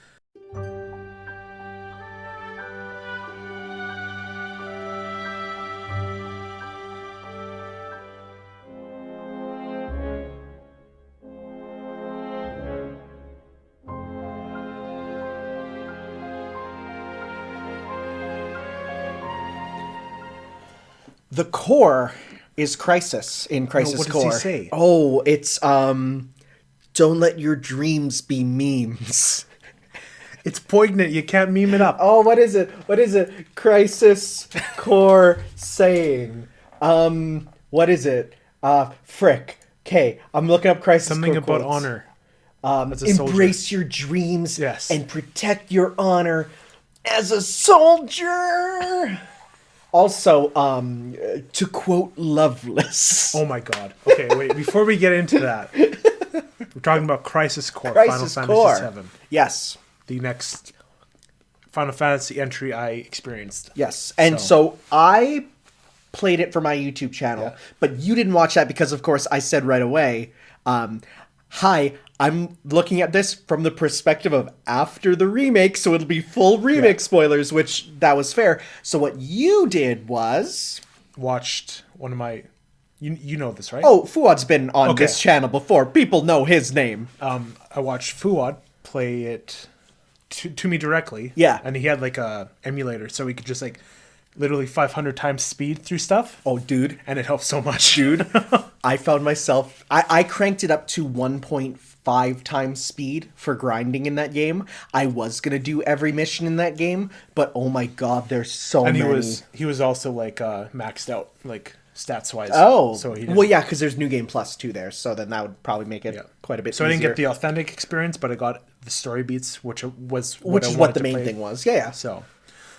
Speaker 1: The core is Crisis in Crisis
Speaker 2: what does
Speaker 1: Core.
Speaker 2: he say?
Speaker 1: Oh, it's don't let your dreams be memes.
Speaker 2: It's poignant. You can't meme it up.
Speaker 1: Oh, what is it? What is it? Crisis Core saying. What is it? Frick. Okay, I'm looking up Crisis
Speaker 2: Something
Speaker 1: Core
Speaker 2: about
Speaker 1: quotes.
Speaker 2: honor. As a soldier.
Speaker 1: Embrace your dreams,
Speaker 2: Yes.
Speaker 1: and protect your honor as a soldier. Also, to quote Loveless.
Speaker 2: Oh my god. Okay, wait. Before we get into that, we're talking about Crisis Core,
Speaker 1: Crisis
Speaker 2: Final
Speaker 1: Core.
Speaker 2: Fantasy VII.
Speaker 1: Yes.
Speaker 2: The next Final Fantasy entry I experienced.
Speaker 1: Yes. And so I played it for my YouTube channel, but you didn't watch that because, of course, I said right away, hi, I'm looking at this from the perspective of after the remake, so it'll be full remake spoilers, which that was fair. So what you did was...
Speaker 2: Watched one of my... You know this, right?
Speaker 1: Oh, Fuad's been on this channel before. People know his name.
Speaker 2: I watched Fuad play it to me directly.
Speaker 1: Yeah.
Speaker 2: And he had like a emulator, so we could just like literally 500 times speed through stuff.
Speaker 1: Oh, dude.
Speaker 2: And it helped so much.
Speaker 1: Dude, I found myself... I cranked it up to 1.5 times speed for grinding in that game. I was going to do every mission in that game, but oh my god, there's so many.
Speaker 2: And he was also like maxed out, like stats-wise.
Speaker 1: Oh.
Speaker 2: So he
Speaker 1: well, yeah, because there's New Game Plus 2 there, so then that would probably make it quite a bit
Speaker 2: So
Speaker 1: easier.
Speaker 2: I didn't get the authentic experience, but I got the story beats, which was
Speaker 1: Which
Speaker 2: I
Speaker 1: is
Speaker 2: wanted
Speaker 1: what the
Speaker 2: to
Speaker 1: main
Speaker 2: play.
Speaker 1: thing was. Yeah, yeah.
Speaker 2: So,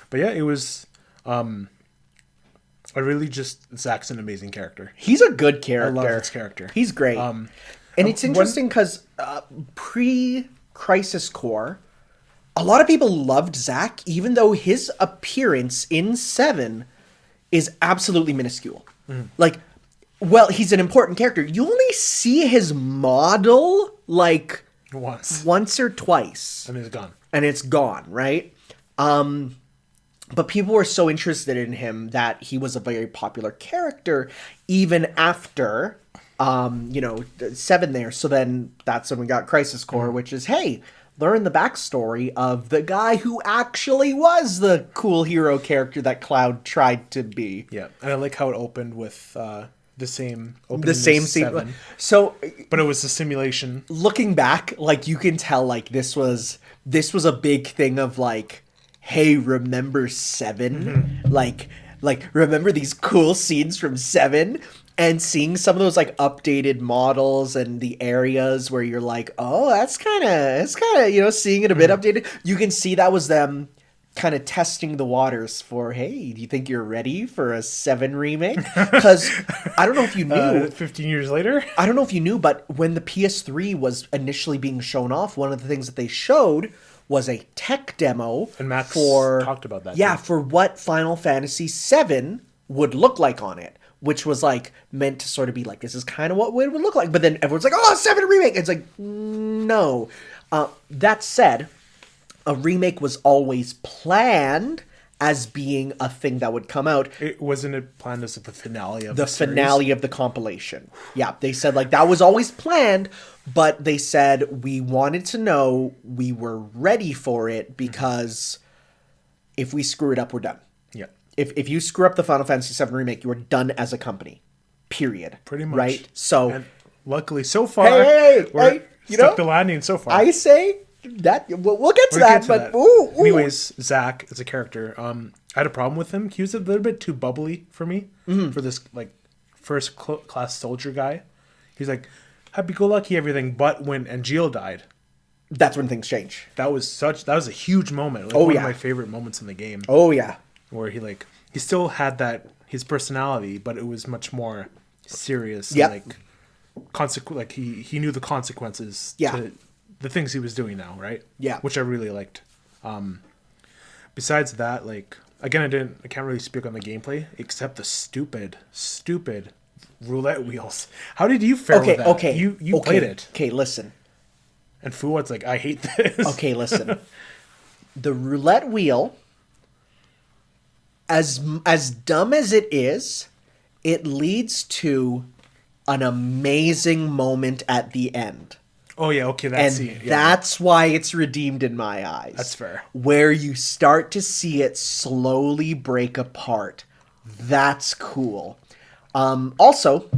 Speaker 2: but yeah, it was... I really just... Zach's an amazing character.
Speaker 1: He's a good character.
Speaker 2: I love his character.
Speaker 1: He's great. And it's interesting because pre-Crisis Core, a lot of people loved Zach, even though his appearance in 7 is absolutely minuscule. Like, well, he's an important character. You only see his model, like, once or twice.
Speaker 2: And it's gone.
Speaker 1: And it's gone, right? But people were so interested in him that he was a very popular character even after, 7 there. So then that's when we got Crisis Core, which is, hey, learn the backstory of the guy who actually was the cool hero character that Cloud tried to be.
Speaker 2: Yeah, and I like how it opened with the same opening
Speaker 1: The same
Speaker 2: as
Speaker 1: scene.
Speaker 2: 7,
Speaker 1: So,
Speaker 2: but it was a simulation.
Speaker 1: looking back, like, you can tell, like, this was a big thing of, like, hey, remember 7? Like, remember these cool scenes from 7? And seeing some of those, like, updated models and the areas where you're like, oh, it's kind of, you know, seeing it a bit updated. You can see that was them kind of testing the waters for, hey, do you think you're ready for a 7 remake? Because I don't know if you knew.
Speaker 2: 15 years later?
Speaker 1: I don't know if you knew, but when the PS3 was initially being shown off, one of the things that they showed was a tech demo
Speaker 2: And Max
Speaker 1: for
Speaker 2: talked about that,
Speaker 1: Yeah,
Speaker 2: too.
Speaker 1: for what Final Fantasy VII would look like on it, which was like meant to sort of be like, this is kind of what it would look like. But then everyone's like, oh, 7 remake. It's like, no. That said, a remake was always planned as being a thing that would come out.
Speaker 2: It wasn't it planned as the finale of
Speaker 1: The
Speaker 2: series?
Speaker 1: finale of the compilation. Yeah, they said like that was always planned, but they said we wanted to know we were ready for it because if we screw it up, we're done.
Speaker 2: Yeah,
Speaker 1: If you screw up the Final Fantasy VII Remake, you are done as a company. Period.
Speaker 2: pretty much.
Speaker 1: Right? So
Speaker 2: and luckily, so far,
Speaker 1: Hey,
Speaker 2: we're
Speaker 1: you
Speaker 2: stuck
Speaker 1: know,
Speaker 2: the landing so far.
Speaker 1: I say that we'll get to
Speaker 2: We'll
Speaker 1: that,
Speaker 2: get to
Speaker 1: but
Speaker 2: that.
Speaker 1: Ooh.
Speaker 2: Anyways, Zach as a character, I had a problem with him. He was a little bit too bubbly for me for this like first class soldier guy. He's like happy-go-lucky everything, but when Angel died,
Speaker 1: That's when things change.
Speaker 2: that was a huge moment. Like,
Speaker 1: Oh,
Speaker 2: one
Speaker 1: yeah.
Speaker 2: of my favorite moments in the game.
Speaker 1: Oh yeah.
Speaker 2: Where he still had that his personality, but it was much more serious.
Speaker 1: Yep.
Speaker 2: And like he knew the consequences
Speaker 1: Yeah.
Speaker 2: to the things he was doing now, right?
Speaker 1: Yeah.
Speaker 2: Which I really liked. Besides that, like again, I can't really speak on the gameplay except the stupid roulette wheels. How did you fare with that?
Speaker 1: Okay.
Speaker 2: You played it.
Speaker 1: Okay, listen.
Speaker 2: And Fuad's like, I hate this.
Speaker 1: Okay, listen. The roulette wheel, as dumb as it is, it leads to an amazing moment at the end.
Speaker 2: Oh yeah, okay,
Speaker 1: And
Speaker 2: that's it. Yeah.
Speaker 1: that's why it's redeemed in my eyes.
Speaker 2: That's fair.
Speaker 1: Where you start to see it slowly break apart. That's cool. Also,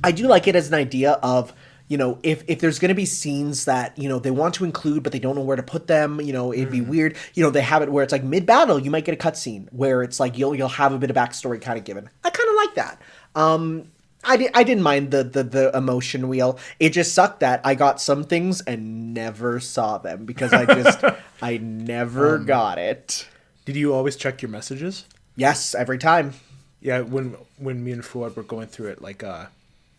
Speaker 1: I do like it as an idea of, you know, if there's going to be scenes that, you know, they want to include, but they don't know where to put them, you know, it'd be weird. You know, they have it where it's like mid-battle, you might get a cutscene where it's like you'll have a bit of backstory kind of given. I kind of like that. I didn't mind the emotion wheel. It just sucked that I got some things and never saw them because I never got it.
Speaker 2: Did you always check your messages?
Speaker 1: Yes, every time.
Speaker 2: Yeah, when me and Fuad were going through it, like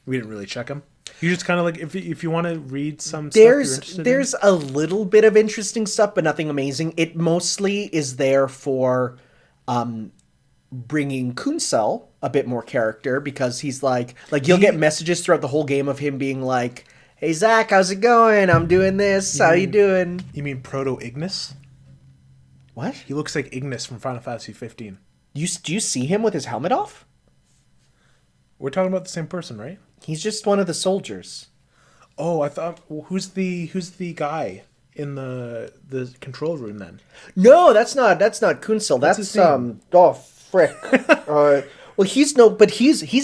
Speaker 2: we didn't really check them. You just kind of like if you want to read some stuff you're interested
Speaker 1: There's a little bit of interesting stuff, but nothing amazing. It mostly is there for bringing Kunsel a bit more character because he's like you'll get messages throughout the whole game of him being like, "Hey Zach, how's it going? I'm doing this. How you doing?"
Speaker 2: You mean Proto Ignis?
Speaker 1: What?
Speaker 2: He looks like Ignis from Final Fantasy 15.
Speaker 1: Do you see him with his helmet off?
Speaker 2: We're talking about the same person, right?
Speaker 1: He's just one of the soldiers.
Speaker 2: Oh, I thought who's the guy in the control room then?
Speaker 1: No, that's not Kunsel.
Speaker 2: What's
Speaker 1: That's
Speaker 2: his name?
Speaker 1: oh frick. Well, he's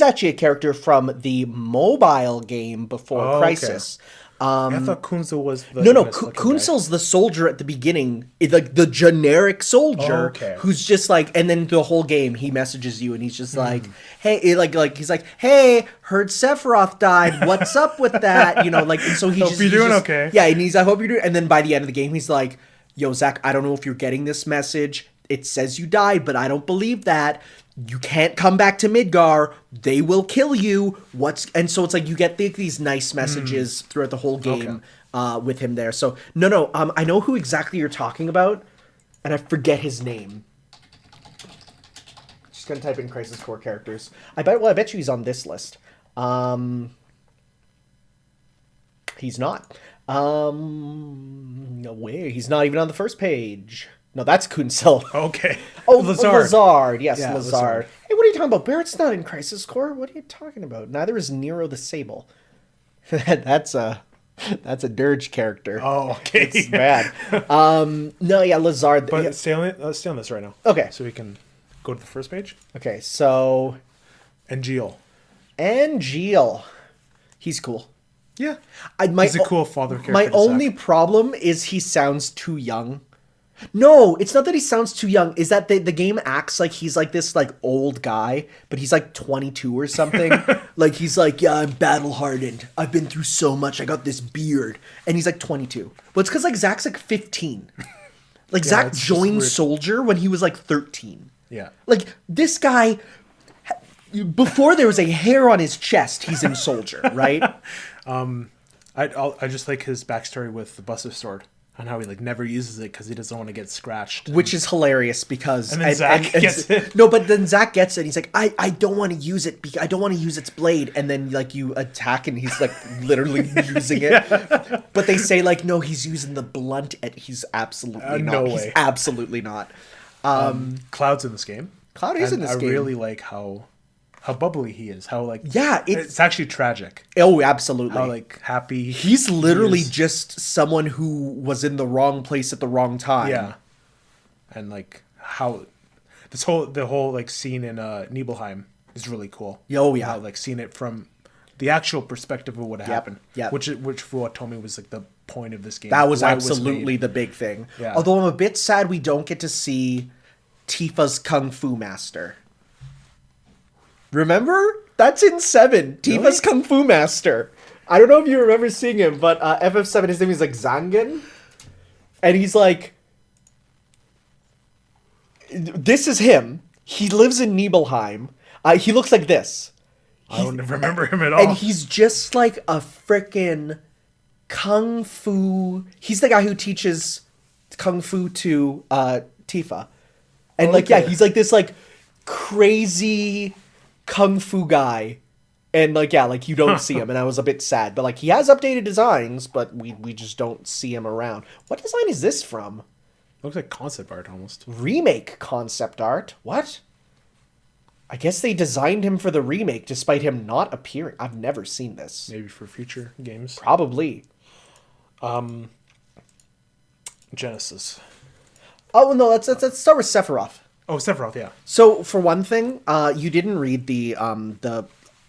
Speaker 1: actually a character from the mobile game before
Speaker 2: Oh, okay.
Speaker 1: Crisis.
Speaker 2: I thought Kunsel was the
Speaker 1: No,
Speaker 2: Ignis-looking guy.
Speaker 1: Kunsel's the soldier at the beginning, like the generic soldier
Speaker 2: Oh, okay.
Speaker 1: who's just like, and then the whole game he messages you and he's just like,
Speaker 2: Hmm.
Speaker 1: hey, like he's like, hey, heard Sephiroth died. What's up with that? You know, like, and so he's
Speaker 2: Hope
Speaker 1: just,
Speaker 2: you're
Speaker 1: he's
Speaker 2: doing
Speaker 1: just-
Speaker 2: okay.
Speaker 1: Yeah, and he's, I hope you're doing. And then by the end of the game, he's like, yo, Zach, I don't know if you're getting this message. It says you died, but I don't believe that. You can't come back to Midgar. They will kill you. And so it's like you get these nice messages throughout the whole game with him there. So no, I know who exactly you're talking about, and I forget his name. Just gonna type in Crisis Core characters. I bet you he's on this list. He's not. No way. He's not even on the first page. No, that's Kunsel.
Speaker 2: Okay.
Speaker 1: Oh,
Speaker 2: Lazard.
Speaker 1: Lazard. Yes,
Speaker 2: Yeah,
Speaker 1: Lazard.
Speaker 2: Lazard.
Speaker 1: Hey, what are you talking about? Barrett's not in Crisis Core. What are you talking about? Neither is Nero the Sable. That's That's a dirge character.
Speaker 2: Oh, okay.
Speaker 1: It's bad. No, yeah, Lazard.
Speaker 2: But
Speaker 1: yeah.
Speaker 2: stay on this right now.
Speaker 1: Okay.
Speaker 2: So we can go to the first page.
Speaker 1: Okay, so...
Speaker 2: And Gilly.
Speaker 1: And Gilly. He's cool.
Speaker 2: Yeah.
Speaker 1: He's
Speaker 2: a cool father character.
Speaker 1: My only problem is he sounds too young. No, it's not that he sounds too young. Is that the game acts like he's like this like old guy, but he's like 22 or something. Like he's like, yeah, I'm battle hardened. I've been through so much. I got this beard, and he's like 22. Well, it's because like Zach's like 15. Like
Speaker 2: Yeah,
Speaker 1: Zach
Speaker 2: it's just
Speaker 1: joined
Speaker 2: weird.
Speaker 1: Soldier when he was like 13.
Speaker 2: Yeah.
Speaker 1: Like this guy, before there was a hair on his chest, he's in Soldier, right?
Speaker 2: I just like his backstory with the Buster Sword and how he like never uses it because he doesn't want to get scratched.
Speaker 1: Which is hilarious because...
Speaker 2: And then Zach gets it.
Speaker 1: No, but then Zach gets it. And he's like, I don't want to use it. I don't want to use its blade. And then like you attack and he's like literally using it. Yeah. But they say like, no, he's using the blunt. And he's absolutely not.
Speaker 2: No way.
Speaker 1: He's absolutely not.
Speaker 2: Cloud's in this game.
Speaker 1: Cloud is in this game.
Speaker 2: I really like how bubbly he is. How like
Speaker 1: Yeah,
Speaker 2: it's actually tragic.
Speaker 1: Oh, absolutely.
Speaker 2: How like happy
Speaker 1: He's literally
Speaker 2: he is.
Speaker 1: just someone who was in the wrong place at the wrong time.
Speaker 2: Yeah. And like how the whole like scene in Nibelheim is really cool.
Speaker 1: Oh, yeah.
Speaker 2: How, like seeing it from the actual perspective of what happened.
Speaker 1: Yeah.
Speaker 2: Which for what told me was like the point of this game.
Speaker 1: That was
Speaker 2: why it
Speaker 1: absolutely
Speaker 2: made.
Speaker 1: the big thing.
Speaker 2: Yeah.
Speaker 1: Although I'm a bit sad we don't get to see Tifa's Kung Fu Master. Remember? That's in 7. Tifa's
Speaker 2: Really?
Speaker 1: Kung Fu Master. I don't know if you remember seeing him, but FF7, his name is like Zangen. And he's like... This is him. He lives in Nibelheim. He looks like this.
Speaker 2: I don't remember him at all.
Speaker 1: And he's just like a frickin' Kung Fu... He's the guy who teaches Kung Fu to Tifa. And like, yeah,
Speaker 2: Okay.
Speaker 1: he's like this like crazy Kung Fu guy. And like, yeah, like you don't see him. And I was a bit sad. But like he has updated designs, but we just don't see him around. What design is this from?
Speaker 2: Looks like concept art almost.
Speaker 1: Remake concept art? What? I guess they designed him for the remake despite him not appearing. I've never seen this.
Speaker 2: Maybe for future games.
Speaker 1: Probably.
Speaker 2: Genesis.
Speaker 1: Oh, no, let's start with Sephiroth.
Speaker 2: Oh, Sephiroth, yeah.
Speaker 1: So, for one thing, you didn't read the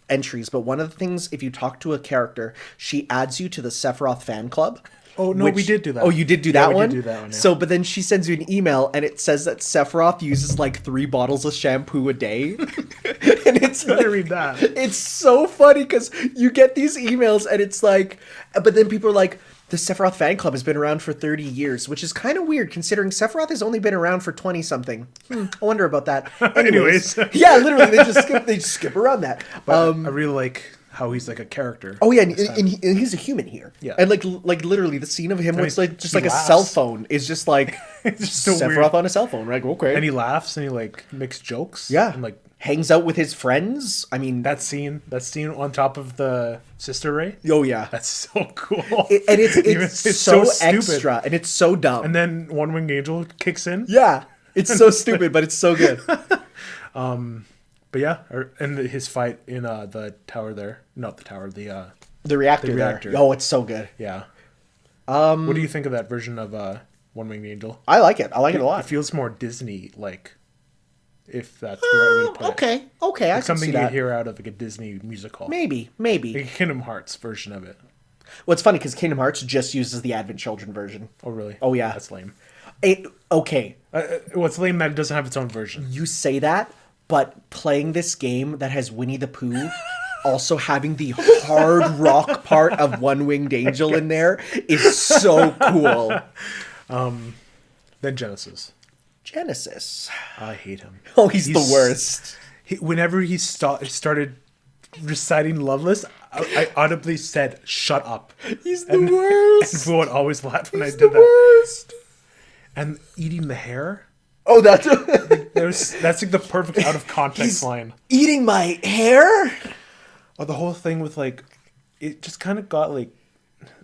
Speaker 1: entries, but one of the things, if you talk to a character, she adds you to the Sephiroth fan club.
Speaker 2: Oh, no, we did do that.
Speaker 1: Oh, you did do
Speaker 2: Yeah,
Speaker 1: that
Speaker 2: we
Speaker 1: one?
Speaker 2: did do that one, yeah.
Speaker 1: So, but then she sends you an email, and it says that Sephiroth uses, like, 3 bottles of shampoo a day. And it's
Speaker 2: I
Speaker 1: like,
Speaker 2: didn't read that.
Speaker 1: it's so funny, because you get these emails, and it's like... But then people are like, the Sephiroth fan club has been around for 30 years, which is kind of weird, considering Sephiroth has only been around for 20-something. I wonder about that.
Speaker 2: Anyways.
Speaker 1: Yeah, literally, they just skip around that.
Speaker 2: But I really like how he's like a character.
Speaker 1: Oh yeah, and
Speaker 2: this time.
Speaker 1: he's a human here.
Speaker 2: Yeah.
Speaker 1: And like literally the scene of him
Speaker 2: And
Speaker 1: was like just
Speaker 2: he
Speaker 1: like
Speaker 2: laughs.
Speaker 1: a cell phone is just like
Speaker 2: It's just so
Speaker 1: Sephiroth
Speaker 2: weird.
Speaker 1: on a cell phone, right? Okay.
Speaker 2: And he laughs and he like makes jokes.
Speaker 1: Yeah.
Speaker 2: And like
Speaker 1: hangs out with his friends. I mean,
Speaker 2: that scene on top of the sister ray.
Speaker 1: oh yeah.
Speaker 2: That's so cool.
Speaker 1: And it's so
Speaker 2: stupid.
Speaker 1: extra and it's so dumb.
Speaker 2: And then One Winged Angel kicks in.
Speaker 1: yeah, it's so stupid, but it's so good.
Speaker 2: But yeah, and his fight in the tower there. Not the tower,
Speaker 1: The reactor.
Speaker 2: The
Speaker 1: there.
Speaker 2: reactor.
Speaker 1: Oh, it's so good.
Speaker 2: yeah. What do you think of that version of One Winged Angel?
Speaker 1: I like it. I like it a lot.
Speaker 2: It feels more Disney like, if that's the right way to put it.
Speaker 1: Okay, I
Speaker 2: Like
Speaker 1: can
Speaker 2: something
Speaker 1: see
Speaker 2: you
Speaker 1: that.
Speaker 2: hear out of like a Disney musical.
Speaker 1: Maybe.
Speaker 2: Like a Kingdom Hearts version of it.
Speaker 1: Well, it's funny because Kingdom Hearts just uses the Advent Children version.
Speaker 2: Oh really?
Speaker 1: Oh, yeah.
Speaker 2: That's lame.
Speaker 1: Okay,
Speaker 2: Well, it's lame that it doesn't have its own version.
Speaker 1: you say that, but playing this game that has Winnie the Pooh also having the hard rock part of One Winged Angel in there is so cool.
Speaker 2: Then Genesis.
Speaker 1: Genesis.
Speaker 2: I hate him.
Speaker 1: Oh, he's the worst.
Speaker 2: Whenever he started reciting Loveless, I audibly said, "Shut up."
Speaker 1: He's the worst.
Speaker 2: And Fluid always laughed when
Speaker 1: He's
Speaker 2: I did
Speaker 1: the
Speaker 2: that.
Speaker 1: worst.
Speaker 2: And eating the hair.
Speaker 1: Oh, that's
Speaker 2: That's like the perfect out of context
Speaker 1: he's
Speaker 2: line.
Speaker 1: eating my hair.
Speaker 2: Or the whole thing with like, it just kind of got like,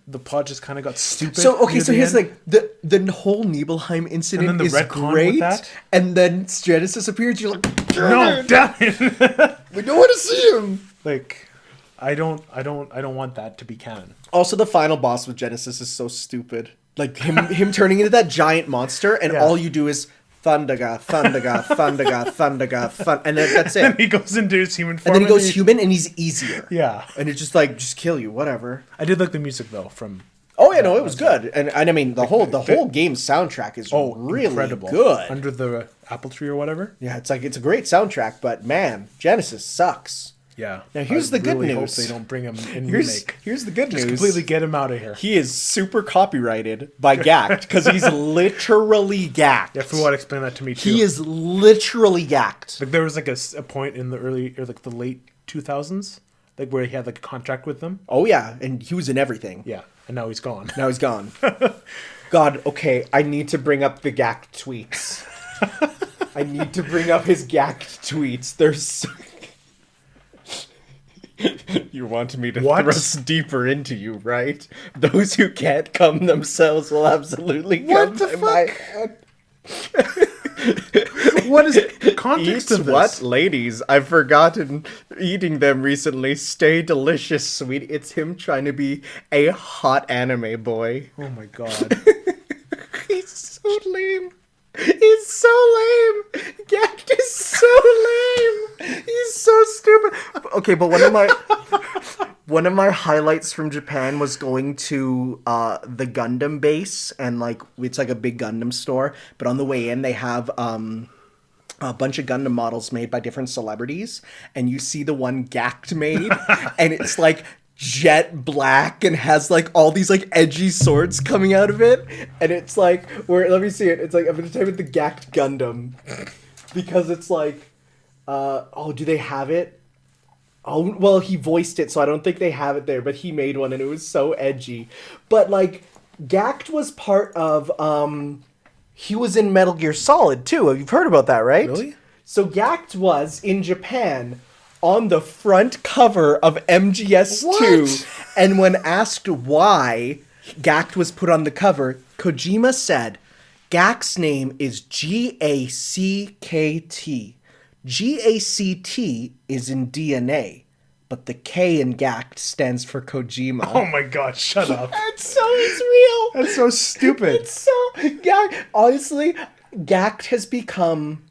Speaker 2: the plot just kind of got stupid.
Speaker 1: So okay,
Speaker 2: near
Speaker 1: so
Speaker 2: the
Speaker 1: here's
Speaker 2: end.
Speaker 1: like the whole Nibelheim incident
Speaker 2: And then the
Speaker 1: is
Speaker 2: retcon with
Speaker 1: great,
Speaker 2: that?
Speaker 1: and then Genesis appears. You're like,
Speaker 2: No, damn it!
Speaker 1: we don't want to see him.
Speaker 2: Like, I don't want that to be canon.
Speaker 1: Also, the final boss with Genesis is so stupid. Like him turning into that giant monster, and
Speaker 2: Yeah.
Speaker 1: all you do is Thundaga, Thundaga, Thundaga, Thundaga, Thund, and then that's
Speaker 2: And
Speaker 1: it.
Speaker 2: he goes into his human
Speaker 1: And
Speaker 2: form.
Speaker 1: then he goes human, and he's easier.
Speaker 2: Yeah.
Speaker 1: And it's just like, just kill you, whatever.
Speaker 2: I did like the music though from.
Speaker 1: Oh yeah, no, it was good, and I mean the whole game's soundtrack is really
Speaker 2: incredible.
Speaker 1: good.
Speaker 2: Under the apple tree or whatever.
Speaker 1: Yeah, it's a great soundtrack, but man, Genesis sucks.
Speaker 2: Yeah.
Speaker 1: Now, here's the good
Speaker 2: really hope
Speaker 1: news.
Speaker 2: they don't bring him in
Speaker 1: Here's
Speaker 2: remake.
Speaker 1: the good
Speaker 2: Just
Speaker 1: news.
Speaker 2: completely get him out of here.
Speaker 1: He is super copyrighted by Gacked because he's literally Gacked.
Speaker 2: Yeah, Fuad explained that to me too.
Speaker 1: He is literally Gacked.
Speaker 2: Like there was like a point in the early or like the late 2000s, like where he had like a contract with them.
Speaker 1: Oh yeah, and he was in everything.
Speaker 2: Yeah, and now he's gone.
Speaker 1: Now he's gone. God, okay, I need to bring up the Gacked tweets. I need to bring up his Gacked tweets. They're so... You want me to
Speaker 2: What?
Speaker 1: thrust deeper into you, right? Those who can't come themselves will absolutely come
Speaker 2: What the
Speaker 1: to my head.
Speaker 2: What is the context
Speaker 1: Eat
Speaker 2: of this?
Speaker 1: what, ladies? I've forgotten eating them recently. Stay delicious, sweet. It's him trying to be a hot anime boy.
Speaker 2: Oh my god.
Speaker 1: He's so lame. He's so lame. Gacked is so lame. He's so stupid. Okay, but one of my highlights from Japan was going to the Gundam base, and like it's like a big Gundam store. But on the way in, they have a bunch of Gundam models made by different celebrities, and you see the one Gacked made, and it's like jet black and has like all these like edgy swords coming out of it, and it's like, let me see it. It's like, I'm gonna type in the Gacked Gundam because it's like, do they have it? Oh, well, he voiced it, so I don't think they have it there, but he made one and it was so edgy. But like, Gacked was part of, he was in Metal Gear Solid too. You've heard about that, right?
Speaker 2: Really?
Speaker 1: So Gacked was in Japan on the front cover of MGS2,
Speaker 2: What?
Speaker 1: and when asked why Gacked was put on the cover, Kojima said, Gackt's name is G-A-C-K-T. G-A-C-T is in DNA, but the K in Gacked stands for Kojima.
Speaker 2: Oh my god, shut up.
Speaker 1: It's real.
Speaker 2: That's so stupid.
Speaker 1: It's so... Gacked, honestly, Gacked has become...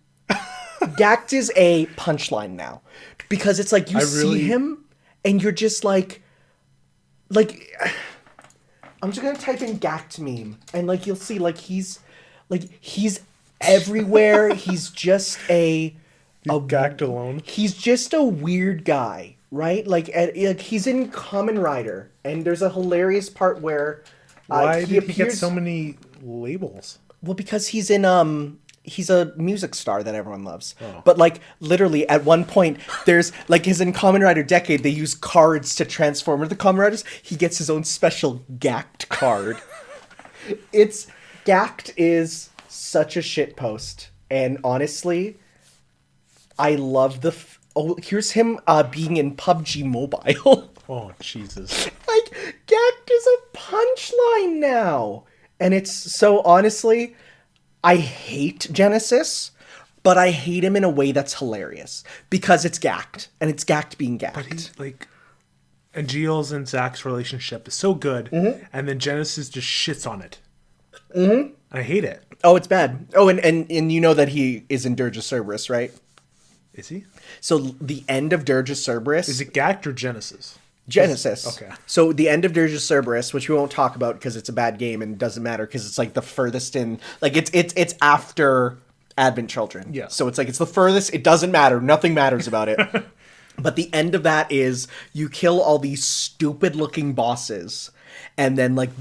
Speaker 1: Gacked is a punchline now. Because it's like, you see him, and you're just like... I'm just gonna type in Gacked meme, and like, you'll see, like, he's everywhere. He's just a
Speaker 2: Gacked alone.
Speaker 1: He's just a weird guy, right? Like he's in Kamen Rider, and there's a hilarious part where
Speaker 2: Why did he get so many labels?
Speaker 1: Well, because he's in he's a music star that everyone loves. Oh. But like literally at one point there's like his in Kamen Rider Decade, they use cards to transform into the Kamen Riders. He gets his own special Gacked card. Gacked is such a shitpost, and honestly, I love here's him being in PUBG Mobile.
Speaker 2: Oh, Jesus.
Speaker 1: Like, Gacked is a punchline now. And it's so, honestly, I hate Genesis, but I hate him in a way that's hilarious. Because it's Gacked, and it's Gacked being Gacked.
Speaker 2: But he's like... And Giel's and Zach's relationship is so good, and then Genesis just shits on it. Mm-hmm. I hate it.
Speaker 1: Oh, it's bad. Oh, and you know that he is in Dirge of Cerberus, right?
Speaker 2: Is he?
Speaker 1: So the end of Dirge of Cerberus...
Speaker 2: Is it Gacked or Genesis?
Speaker 1: Genesis.
Speaker 2: Okay.
Speaker 1: So the end of Dirge of Cerberus, which we won't talk about because it's a bad game and it doesn't matter because it's like the furthest in... Like, it's after Advent Children.
Speaker 2: Yeah.
Speaker 1: So it's like, it's the furthest... It doesn't matter. Nothing matters about it. But the end of that is you kill all these stupid-looking bosses, and then, like...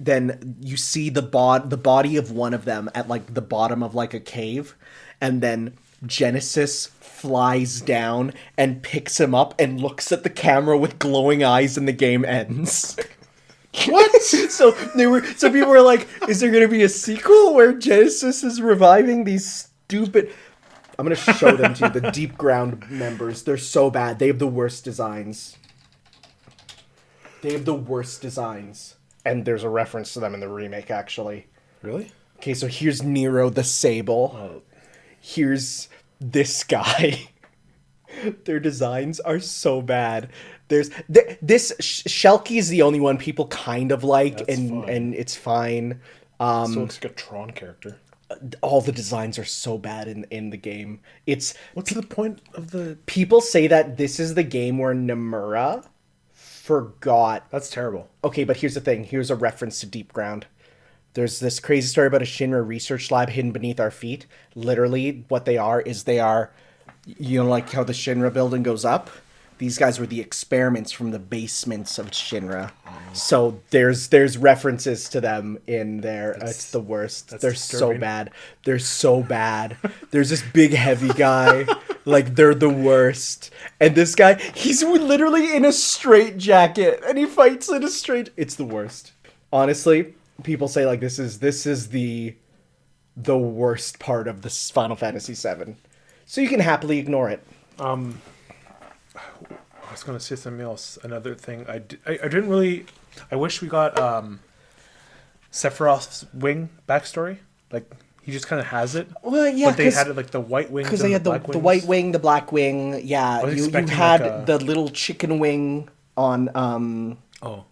Speaker 1: Then you see the body of one of them at, like, the bottom of, like, a cave, and then Genesis flies down and picks him up and looks at the camera with glowing eyes, and the game ends. What? So people were like, is there going to be a sequel where Genesis is reviving these stupid... I'm going to show them to you, the Deep Ground members. They're so bad. They have the worst designs. And there's a reference to them in the remake, actually.
Speaker 2: Really?
Speaker 1: Okay, so here's Nero the Sable.
Speaker 2: Oh.
Speaker 1: Here's this guy. Their designs are so bad. Shelky is the only one people kind of like,
Speaker 2: That's fine.
Speaker 1: and it's fine.
Speaker 2: So it looks like a Tron character.
Speaker 1: All the designs are so bad in the game.
Speaker 2: What's the point of the...
Speaker 1: People say that this is the game where Nomura forgot.
Speaker 2: That's terrible.
Speaker 1: Okay, but here's the thing. Here's a reference to Deep Ground. There's this crazy story about a Shinra research lab hidden beneath our feet. Literally, what they are, you know, like how the Shinra building goes up? These guys were the experiments from the basements of Shinra. So there's references to them in there. It's the worst. They're
Speaker 2: disturbing.
Speaker 1: so bad. They're so bad. There's this big heavy guy. Like, they're the worst. And this guy, he's literally in a straitjacket. And he fights in a straight... It's the worst. Honestly, people say, like, this is the worst part of this Final Fantasy VII. So you can happily ignore it.
Speaker 2: I was going to say something else. Another thing. I didn't really... I wish we got Sephiroth's wing backstory. Like, he just kind of has it.
Speaker 1: Well, yeah,
Speaker 2: but they had it, like, the white wings
Speaker 1: because they had the white wing, the black wing. Yeah, you had
Speaker 2: like
Speaker 1: the little chicken wing on
Speaker 2: Oh.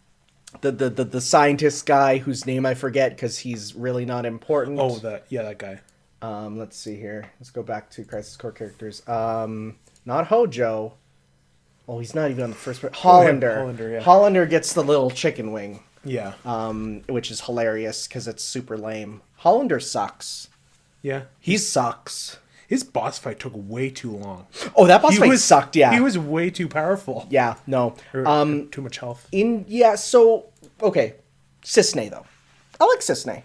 Speaker 1: the scientist guy whose name I forget because he's really not important.
Speaker 2: Oh, that guy.
Speaker 1: Let's see here. Let's go back to Crisis Core characters. Not Hojo. Oh, he's not even on the first part. Hollander.
Speaker 2: Hollander, yeah.
Speaker 1: Hollander gets the little chicken wing.
Speaker 2: Yeah.
Speaker 1: Which is hilarious because it's super lame. Hollander sucks.
Speaker 2: Yeah.
Speaker 1: He sucks.
Speaker 2: His boss fight took way too long.
Speaker 1: Oh, that boss fight sucked, yeah.
Speaker 2: He was way too powerful.
Speaker 1: Yeah, no.
Speaker 2: Or too much health.
Speaker 1: So, okay. Cissnei, though. I like Cissnei.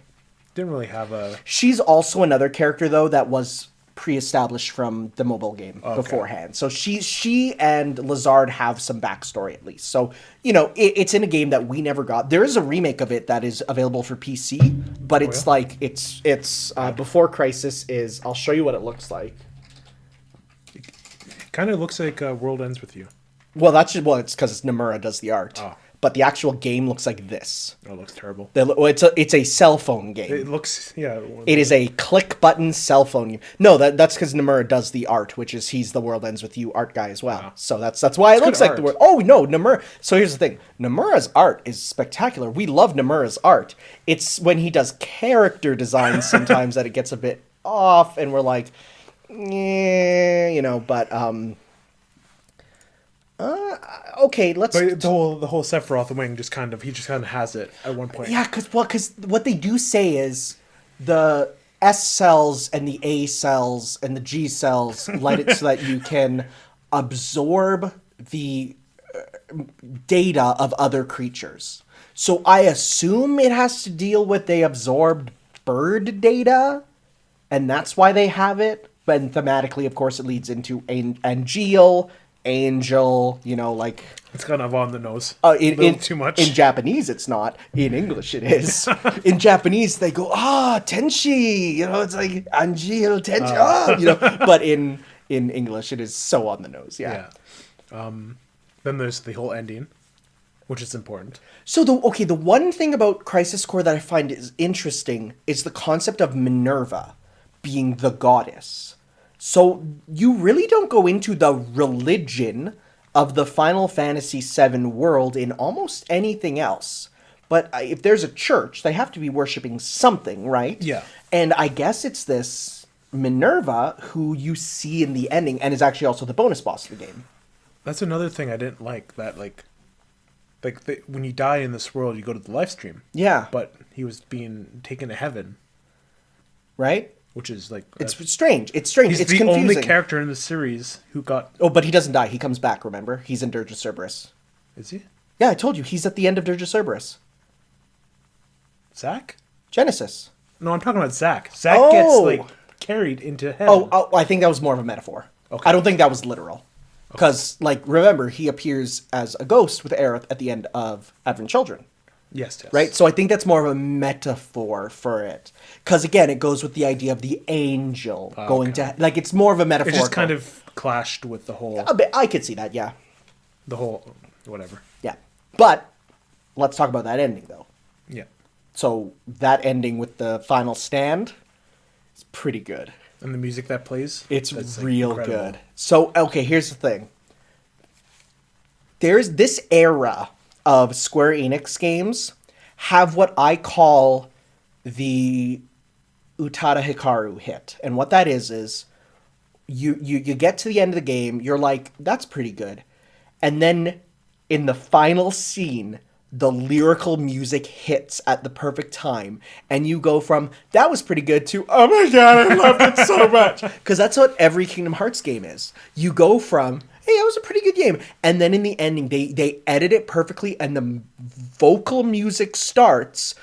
Speaker 2: Didn't really have a...
Speaker 1: She's also another character, though, that was pre-established from the mobile game beforehand. So she and Lazard have some backstory, at least. So, you know, it's in a game that we never got. There is a remake of it that is available for PC, but it's like, it's before Crisis is... I'll show you what it looks like.
Speaker 2: It kind of looks like World Ends With You.
Speaker 1: Well, it's because Nomura does the art.
Speaker 2: Oh.
Speaker 1: But the actual game looks like this.
Speaker 2: Oh, it looks terrible.
Speaker 1: It's a cell phone game.
Speaker 2: It looks, yeah.
Speaker 1: It is a click button cell phone game. No, that's because Nomura does the art, which is he's the World Ends With You art guy as well.
Speaker 2: Wow.
Speaker 1: So that's why it looks like
Speaker 2: art.
Speaker 1: the word. Oh no, Nomura. So here's the thing: Nomura's art is spectacular. We love Nomura's art. It's when he does character designs sometimes that it gets a bit off, and we're like, yeah, you know. But okay, let's.
Speaker 2: But the whole Sephiroth wing just kind of has it at one point.
Speaker 1: Yeah, because what they do say is the S cells and the A cells and the G cells let it so that you can absorb the data of other creatures. So I assume it has to deal with they absorbed bird data, and that's why they have it. But thematically, of course, it leads into Angel. Angel, you know, like...
Speaker 2: It's kind of on the nose. Too much.
Speaker 1: In Japanese, it's not. In English, it is. In Japanese, they go, Tenshi! You know, it's like, Angel, Tenshi, you know. But in English, it is so on the nose, yeah.
Speaker 2: Then there's the whole ending, which is important.
Speaker 1: So, the one thing about Crisis Core that I find is interesting is the concept of Minerva being the goddess. So you really don't go into the religion of the Final Fantasy VII world in almost anything else. But if there's a church, they have to be worshiping something, right?
Speaker 2: Yeah.
Speaker 1: And I guess it's this Minerva who you see in the ending and is actually also the bonus boss of the game.
Speaker 2: That's another thing I didn't like. That when you die in this world, you go to the live stream.
Speaker 1: Yeah.
Speaker 2: But he was being taken to heaven.
Speaker 1: Right?
Speaker 2: Which is like...
Speaker 1: It's strange. It's strange.
Speaker 2: He's
Speaker 1: it's
Speaker 2: the
Speaker 1: confusing.
Speaker 2: only character in the series who got...
Speaker 1: Oh, but he doesn't die. He comes back, remember? He's in Dirge of Cerberus.
Speaker 2: Is he?
Speaker 1: Yeah, I told you. He's at the end of Dirge of Cerberus.
Speaker 2: Zack?
Speaker 1: Genesis.
Speaker 2: No, I'm talking about Zack. Zack gets, carried into heaven.
Speaker 1: Oh, I think that was more of a metaphor.
Speaker 2: Okay.
Speaker 1: I don't think that was literal. Because, remember, he appears as a ghost with Aerith at the end of Advent Children.
Speaker 2: Yes.
Speaker 1: Right? So I think that's more of a metaphor for it. Because, again, it goes with the idea of the angel going to... it's more of a metaphor.
Speaker 2: It just kind of clashed with the whole...
Speaker 1: A bit, I could see that, yeah.
Speaker 2: The whole... Whatever.
Speaker 1: Yeah. But, let's talk about that ending, though.
Speaker 2: Yeah.
Speaker 1: So, that ending with the final stand is pretty good.
Speaker 2: And the music that plays?
Speaker 1: It's real
Speaker 2: incredible.
Speaker 1: good. So, okay, here's the thing. there's this era of Square Enix games have what I call the Utada Hikaru hit. And what that is you get to the end of the game, you're like, that's pretty good. And then in the final scene, the lyrical music hits at the perfect time. And you go from, that was pretty good, to, oh my god, I loved it so much. Because that's what every Kingdom Hearts game is. You go from, hey, that was a pretty good game. And then in the ending, they edit it perfectly, and the vocal music starts,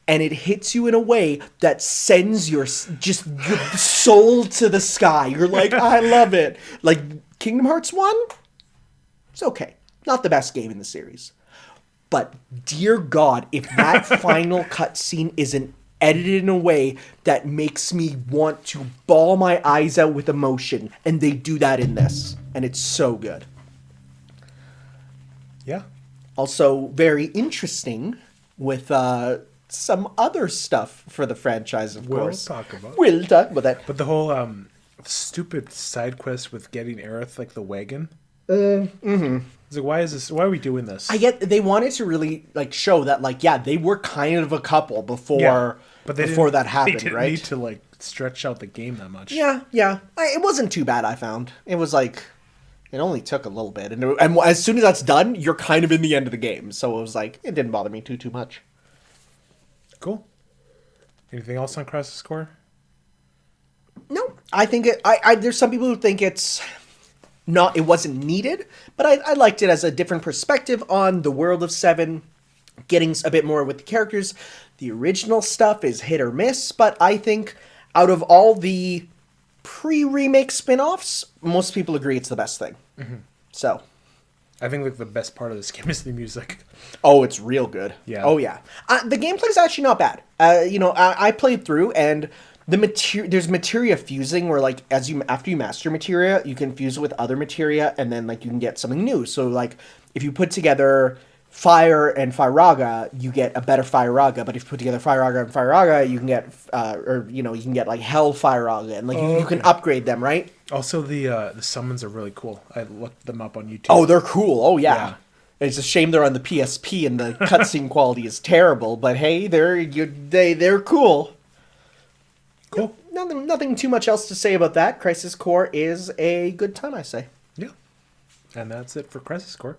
Speaker 1: and it hits you in a way that sends your soul to the sky. You're like, I love it. Like, Kingdom Hearts 1? It's okay. Not the best game in the series. But, dear God, if that final cutscene isn't edited in a way that makes me want to bawl my eyes out with emotion, and they do that in this. And it's so good.
Speaker 2: Yeah.
Speaker 1: Also, very interesting with some other stuff for the franchise, of course. We'll talk about that.
Speaker 2: But the whole stupid side quest with getting Aerith, like the wagon. It's like, why are we doing this?
Speaker 1: I get they wanted to really like show that, like, yeah, they were kind of a couple before that happened,
Speaker 2: they didn't
Speaker 1: right?
Speaker 2: Need to like stretch out the game that much.
Speaker 1: Yeah. It wasn't too bad, I found. It was like, it only took a little bit, and as soon as that's done, you're kind of in the end of the game. So it was like, it didn't bother me too much.
Speaker 2: Cool. Anything else on Crisis Core?
Speaker 1: No, I think there's some people who think it wasn't needed, but I liked it as a different perspective on the world of 7, getting a bit more with the characters. The original stuff is hit or miss, but I think out of all the pre-remake spin-offs, most people agree it's the best thing. Mm-hmm. So,
Speaker 2: I think like the best part of this game is the music.
Speaker 1: Oh, it's real good.
Speaker 2: Yeah.
Speaker 1: Oh, yeah. The gameplay's actually not bad. I played through, and there's materia fusing where, like, after you master materia, you can fuse it with other materia, and then, like, you can get something new. So, like, if you put together Fire and Firaga, you get a better Firaga. But if you put together Firaga and Firaga, you can get, you can get, like, Hell Firaga, and, like, you can upgrade them, right?
Speaker 2: Also, the summons are really cool. I looked them up on YouTube.
Speaker 1: Oh, they're cool. Oh, yeah. It's a shame they're on the PSP and the cutscene quality is terrible, but hey, they're cool.
Speaker 2: Cool.
Speaker 1: Nothing too much else to say about that. Crisis Core is a good time, I say.
Speaker 2: Yeah. And that's it for Crisis Core.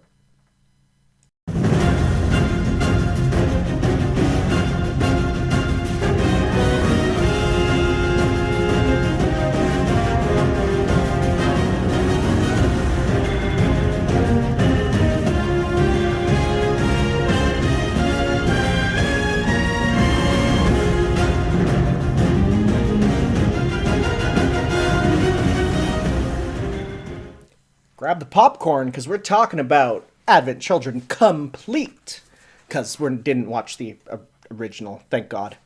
Speaker 1: Grab the popcorn, because we're talking about Advent Children Complete. Because we didn't watch the original, thank God.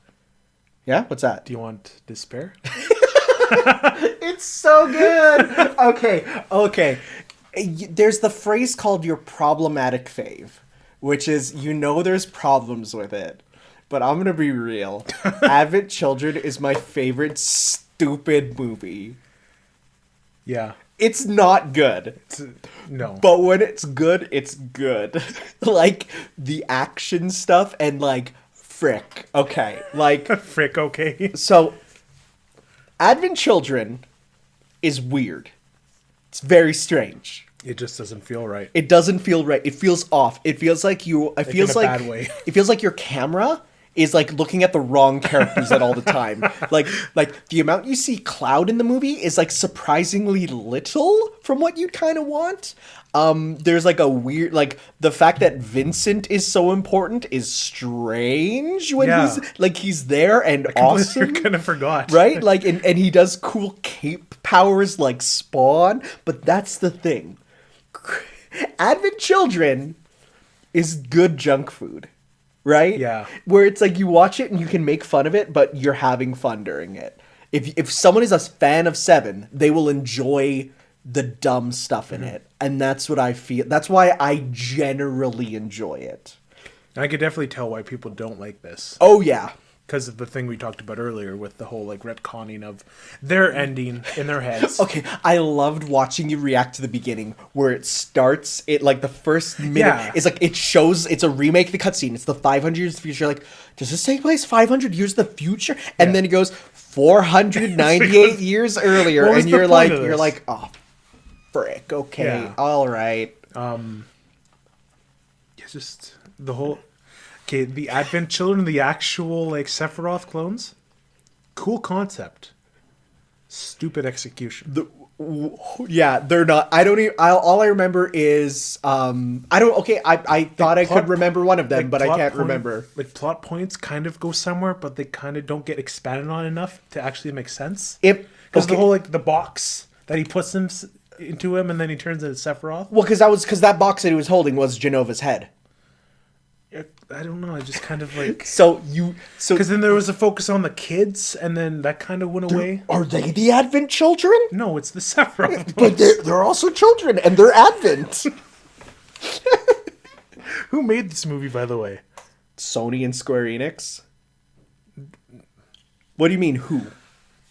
Speaker 1: Yeah? What's that?
Speaker 2: Do you want Despair?
Speaker 1: It's so good! Okay. There's the phrase called your problematic fave, which is, there's problems with it. But I'm going to be real. Advent Children is my favorite stupid movie.
Speaker 2: Yeah.
Speaker 1: It's not good.
Speaker 2: No.
Speaker 1: But when it's good, it's good. Like, the action stuff and, like, frick. Okay. Like...
Speaker 2: frick, okay.
Speaker 1: So, Advent Children is weird. It's very strange.
Speaker 2: It just doesn't feel right.
Speaker 1: It doesn't feel right. It feels off. It feels like you... It feels
Speaker 2: in a
Speaker 1: like...
Speaker 2: bad way.
Speaker 1: It feels like your camera is, like, looking at the wrong characters at all the time. Like, the amount you see Cloud in the movie is, like, surprisingly little from what you'd kind of want. There's, like, a weird... Like, the fact that Vincent is so important is strange when he's there and awesome.
Speaker 2: I kind of forgot.
Speaker 1: Right? Like, and he does cool cape powers like Spawn. But that's the thing. Advent Children is good junk food. Right?
Speaker 2: Yeah.
Speaker 1: Where it's like you watch it and you can make fun of it, but you're having fun during it. If someone is a fan of 7, they will enjoy the dumb stuff in it. And that's what I feel. That's why I generally enjoy it.
Speaker 2: I could definitely tell why people don't like this.
Speaker 1: Oh, yeah.
Speaker 2: because of the thing we talked about earlier with the whole like retconning of their ending in their heads.
Speaker 1: Okay, I loved watching you react to the beginning where it starts. It like the first minute
Speaker 2: Yeah.
Speaker 1: is like it shows it's a remake of the cutscene. It's the 500 years of the future. Like, does this take place 500 years of the future? And then it goes 498 years earlier,
Speaker 2: What was
Speaker 1: and
Speaker 2: the
Speaker 1: you're
Speaker 2: point
Speaker 1: like,
Speaker 2: of this?
Speaker 1: oh, frick. Okay,
Speaker 2: Yeah.
Speaker 1: all right.
Speaker 2: It's just the whole. Okay, the Advent Children, the actual like Sephiroth clones, cool concept. Stupid execution.
Speaker 1: Yeah, they're not. I don't even. All I remember is I don't. Okay, I thought I could remember one of them,
Speaker 2: like,
Speaker 1: but I
Speaker 2: plot
Speaker 1: can't
Speaker 2: point-
Speaker 1: remember.
Speaker 2: Like plot points kind of go somewhere, but they kind of don't get expanded on enough to actually make sense. Because the whole like the box that he puts into him, and then he turns into Sephiroth.
Speaker 1: Well, because that box that he was holding was Genova's head.
Speaker 2: I don't know. I just kind of like
Speaker 1: So
Speaker 2: because then there was a focus on the kids, and then that kind of went away.
Speaker 1: are they the Advent children?
Speaker 2: No, it's the Sephiroth.
Speaker 1: But they're also children, and they're Advent.
Speaker 2: Who made this movie, by the way?
Speaker 1: Sony and Square Enix. What do you mean, who?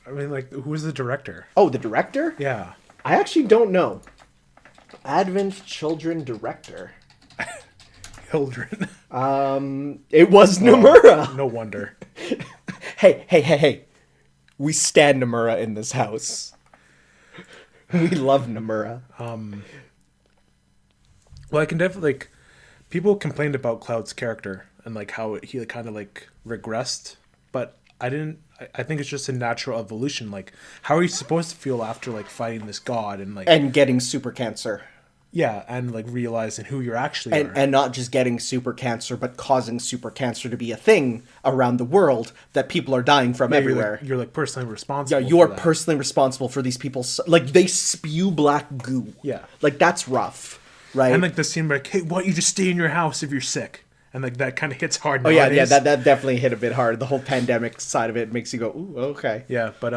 Speaker 2: I mean, like, who was the director?
Speaker 1: Oh, the director?
Speaker 2: Yeah.
Speaker 1: I actually don't know. Advent Children director.
Speaker 2: Children.
Speaker 1: It was Nomura.
Speaker 2: No wonder.
Speaker 1: Hey. We stand Nomura in this house. We love Nomura.
Speaker 2: Well, I can definitely, like, people complained about Cloud's character and, like, how he kind of, like, regressed. But I think it's just a natural evolution. Like, how are you supposed to feel after, like, fighting this god and, like...
Speaker 1: And getting super cancer.
Speaker 2: Yeah, and, like, realizing who you actually are.
Speaker 1: And not just getting super cancer, but causing super cancer to be a thing around the world that people are dying from everywhere.
Speaker 2: You're like personally responsible.
Speaker 1: Yeah, you are
Speaker 2: for that.
Speaker 1: personally responsible for these people. Like, they spew black goo.
Speaker 2: Yeah.
Speaker 1: Like, that's rough, right?
Speaker 2: And, like, the scene where, like, hey, why don't you just stay in your house if you're sick? And, like, that kind of hits hard
Speaker 1: Oh, yeah,
Speaker 2: nowadays.
Speaker 1: that definitely hit a bit hard. The whole pandemic side of it makes you go, ooh, okay.
Speaker 2: Yeah, but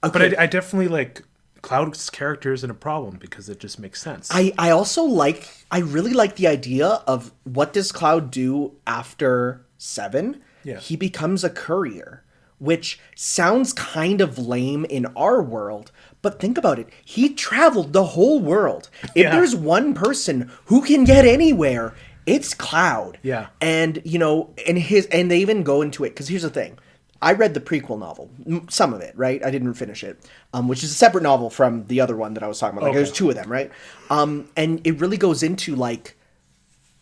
Speaker 1: Okay.
Speaker 2: I definitely, like, Cloud's character isn't a problem because it just makes sense.
Speaker 1: I really like the idea of what does Cloud do after 7?
Speaker 2: Yeah.
Speaker 1: He becomes a courier, which sounds kind of lame in our world, but think about it. He traveled the whole world. If
Speaker 2: Yeah.
Speaker 1: there's one person who can get anywhere, it's Cloud.
Speaker 2: Yeah.
Speaker 1: And, you know, and they even go into it, because here's the thing. I read the prequel novel, some of it, right? I didn't finish it, which is a separate novel from the other one that I was talking about. Like,
Speaker 2: Okay.
Speaker 1: there's 2 of them, right? And it really goes into, like,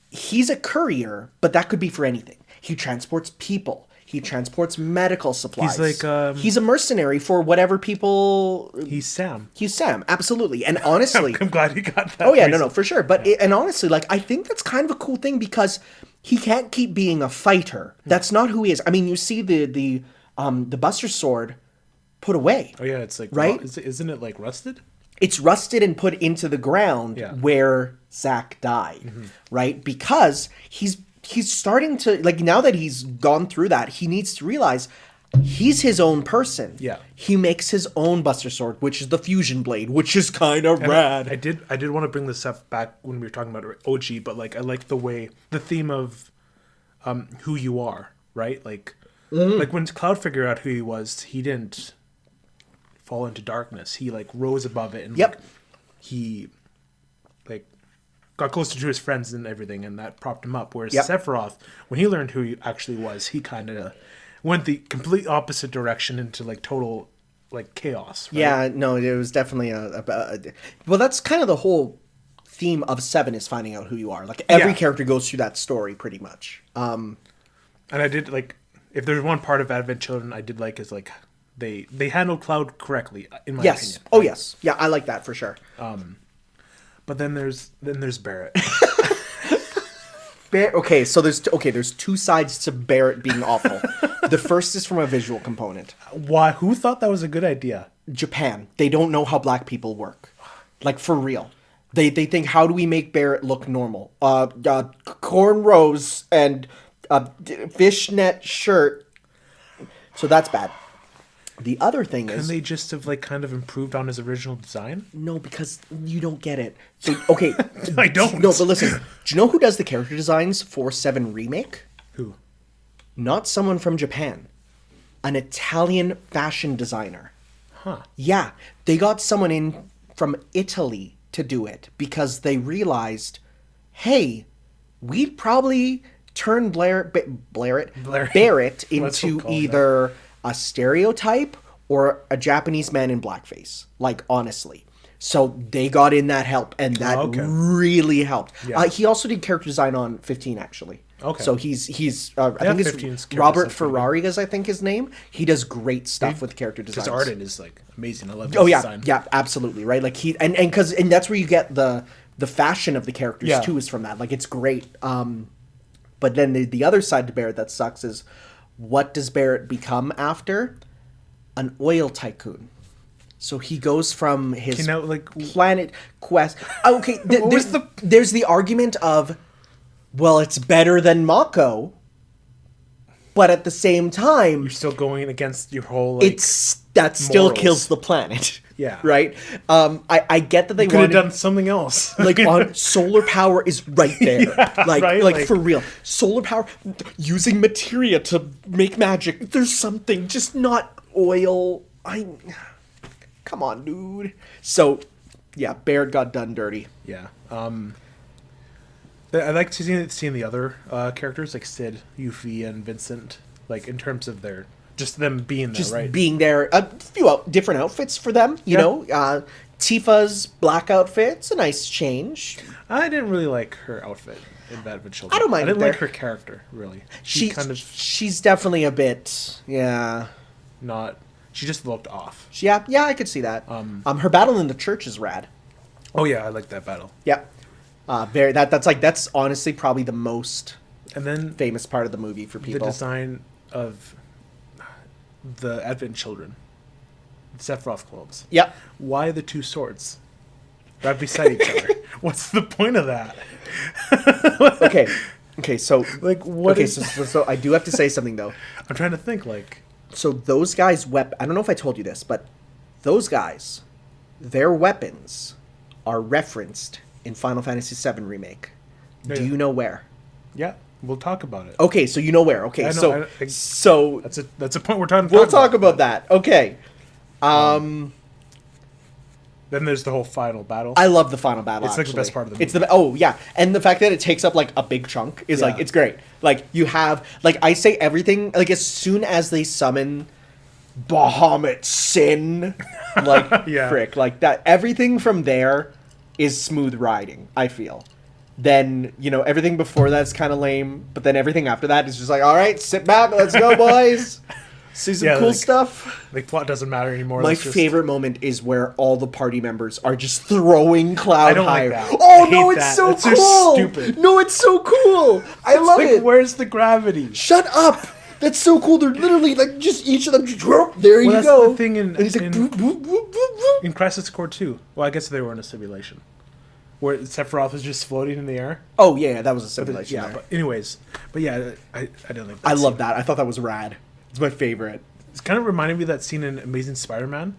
Speaker 1: he's a courier, but that could be for anything. He transports people. He transports medical supplies.
Speaker 2: He's like,
Speaker 1: he's a mercenary for whatever people...
Speaker 2: He's Sam.
Speaker 1: He's Sam, absolutely. And honestly...
Speaker 2: I'm glad he got that.
Speaker 1: Oh, yeah,
Speaker 2: reason.
Speaker 1: no, for sure. But and honestly, like, I think that's kind of a cool thing because he can't keep being a fighter. That's not who he is. I mean, you see the Buster Sword put away.
Speaker 2: Oh yeah, it's like
Speaker 1: Right?
Speaker 2: Isn't it like rusted?
Speaker 1: It's rusted and put into the ground
Speaker 2: Yeah.
Speaker 1: where Zack died, right? Because he's starting to, like, now that he's gone through that, he needs to realize he's his own person.
Speaker 2: Yeah.
Speaker 1: He makes his own Buster Sword, which is the fusion blade, which is kind of rad.
Speaker 2: I did want to bring this up back when we were talking about OG, but like I like the theme of who you are, right? Like like when Cloud figured out who he was, he didn't fall into darkness. He like rose above it and
Speaker 1: Yep.
Speaker 2: like, he like got closer to his friends and everything, and that propped him up. Whereas
Speaker 1: Yep.
Speaker 2: Sephiroth, when he learned who he actually was, he kind of went the complete opposite direction into like total like chaos. Right?
Speaker 1: Yeah, no, it was definitely well, that's kind of the whole theme of 7 is finding out who you are. Like, every
Speaker 2: Yeah.
Speaker 1: character goes through that story pretty much.
Speaker 2: And I did like, if there's one part of Advent Children I did like is like they handled Cloud correctly in my
Speaker 1: Yes.
Speaker 2: opinion.
Speaker 1: Oh, yes. Yeah, I like that for sure.
Speaker 2: But then there's Barrett.
Speaker 1: Okay, so there's 2 sides to Barrett being awful. The first is from a visual component.
Speaker 2: Why? Who thought that was a good idea?
Speaker 1: Japan, they don't know how black people work. Like, for real. They think, how do we make Barrett look normal? Cornrows and a fishnet shirt. So that's bad. The other thing
Speaker 2: Couldn't
Speaker 1: is...
Speaker 2: they just have like kind of improved on his original design?
Speaker 1: No, because you don't get it. So, okay.
Speaker 2: I don't.
Speaker 1: No, but listen. Do you know who does the character designs for 7 Remake?
Speaker 2: Who?
Speaker 1: not someone from Japan, an Italian fashion designer.
Speaker 2: Huh.
Speaker 1: Yeah, they got someone in from Italy to do it because they realized, hey, we'd probably turn Barrett into either a stereotype or a Japanese man in blackface. Like, honestly. So they got in that help, and that really helped.
Speaker 2: Yeah.
Speaker 1: He also did character design on 15, actually.
Speaker 2: Okay.
Speaker 1: So he's I think it's Robert Ferrari is, I think, his name. He does great stuff with character design.
Speaker 2: His art is like amazing. I love his design.
Speaker 1: Yeah, absolutely, right? Like he and that's where you get the fashion of the characters too, is from that. Like, it's great. But then the other side to Barrett that sucks is, what does Barrett become after? An oil tycoon. So he goes from his planet quest. Okay, there's the argument of, well, it's better than Mako, but at the same time,
Speaker 2: you're still going against your whole.
Speaker 1: Still kills the planet.
Speaker 2: Yeah.
Speaker 1: Right. I get that they
Speaker 2: could have done something else.
Speaker 1: Like, on solar power is right there. Like for real, solar power using materia to make magic. There's something, just not oil. Come on, dude. So, yeah, Barrett got done dirty.
Speaker 2: Yeah. I like seeing the other characters, like Sid, Yuffie, and Vincent, like, in terms of them being there, right?
Speaker 1: Being there. A few different outfits for them, you know. Tifa's black outfit's a nice change.
Speaker 2: I didn't really like her outfit in Bad with Children.
Speaker 1: I don't mind.
Speaker 2: I didn't like her character, really.
Speaker 1: She's definitely a bit,
Speaker 2: She just looked off.
Speaker 1: Yeah, I could see that. Her battle in the church is rad.
Speaker 2: Oh yeah, I like that battle.
Speaker 1: Yeah. That's honestly probably the most famous part of the movie for people.
Speaker 2: The design of the Advent Children, the Sephiroth clones.
Speaker 1: Yep.
Speaker 2: Why the two swords right beside each other? What's the point of that?
Speaker 1: Okay. So
Speaker 2: like, what?
Speaker 1: Okay, so I do have to say something though.
Speaker 2: I'm trying to think. Like,
Speaker 1: so those guys' I don't know if I told you this, but those guys, their weapons are referenced in Final Fantasy VII Remake. Do you know where?
Speaker 2: Yeah, we'll talk about it.
Speaker 1: Okay, so you know where. Okay, so
Speaker 2: that's a point we're talking.
Speaker 1: We'll talk about that. Okay.
Speaker 2: Then there's the whole final battle.
Speaker 1: I love the final battle.
Speaker 2: It's like the best part of the
Speaker 1: movie. And the fact that it takes up like a big chunk is like, it's great. Like, you have, like, I say everything, like, as soon as they summon Bahamut Sin, like, frick, like that, everything from there is smooth riding, I feel. Then, everything before that's kind of lame, but then everything after that is just like, all right, sit back, let's go, boys. See some cool stuff.
Speaker 2: Like, plot doesn't matter anymore.
Speaker 1: My favorite moment is where all the party members are just throwing Cloud higher.
Speaker 2: Like that.
Speaker 1: Oh no, it's so cool!
Speaker 2: So stupid.
Speaker 1: No, it's so cool. I love it.
Speaker 2: Where's the gravity?
Speaker 1: Shut up. That's so cool. They're literally like just each of them. There you go.
Speaker 2: That's the thing in
Speaker 1: in
Speaker 2: Crisis Core 2. Well, I guess they were in a simulation where Sephiroth is just floating in the air.
Speaker 1: Oh yeah, that was a simulation.
Speaker 2: But anyways, I didn't like that.
Speaker 1: I love that. I thought that was rad. It's my favorite.
Speaker 2: It's kind of reminding me of that scene in Amazing Spider-Man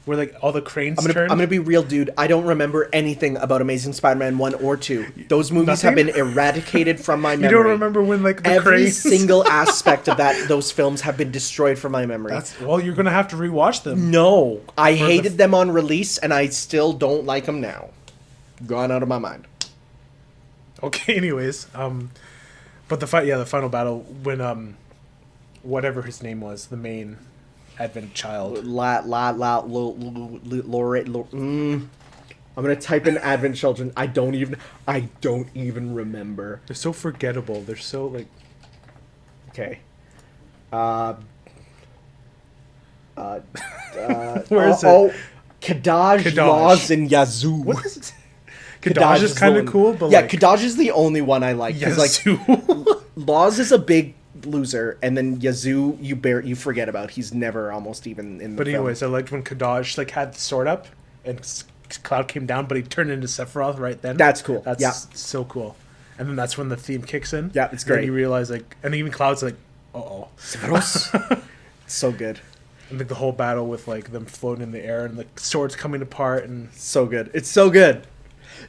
Speaker 2: where like all the cranes turn.
Speaker 1: I'm gonna be real, dude. I don't remember anything about Amazing Spider-Man 1 or 2. Those movies have been eradicated from my memory.
Speaker 2: You don't remember when like the
Speaker 1: every
Speaker 2: cranes...
Speaker 1: single aspect of those films have been destroyed from my memory.
Speaker 2: Well, you're gonna have to rewatch them.
Speaker 1: No, I hated them on release, and I still don't like them now. Gone out of my mind.
Speaker 2: Okay. Anyways, but the final battle when whatever his name was, the main Advent child.
Speaker 1: Lowery. I'm gonna type in Advent children. I don't even remember.
Speaker 2: They're so forgettable. They're so like.
Speaker 1: Okay.
Speaker 2: Where is it?
Speaker 1: Kadaj, Laws, and Yazoo.
Speaker 2: What is it? Kadaj is kind of cool, but
Speaker 1: Kadaj is the only one I like.
Speaker 2: Yazoo.
Speaker 1: Like, Laws is a big loser, and then Yazoo you forget about. He's never almost even in the
Speaker 2: But anyways, I liked when Kadaj like had the sword up and Cloud came down, but he turned into Sephiroth right then.
Speaker 1: That's cool.
Speaker 2: That's so cool. And then that's when the theme kicks in.
Speaker 1: Yeah, it's great.
Speaker 2: And you realize and even Cloud's like,
Speaker 1: Sephiroth. So good.
Speaker 2: And like the whole battle with like them floating in the air and like swords coming apart and
Speaker 1: so good. It's so good.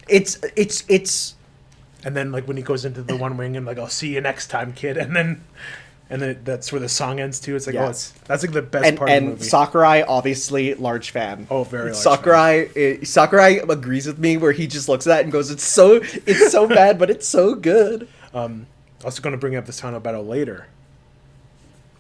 Speaker 1: It's
Speaker 2: and then like when he goes into the one wing and like, I'll see you next time, kid, and then And then that's where the song ends too. It's like,
Speaker 1: Yeah.
Speaker 2: that's like the best part of the
Speaker 1: And
Speaker 2: movie.
Speaker 1: Sakurai, obviously, large fan.
Speaker 2: Oh, very large
Speaker 1: Sakurai agrees with me where he just looks at that and goes, it's so bad, but it's so good.
Speaker 2: Also going to bring up this final battle later.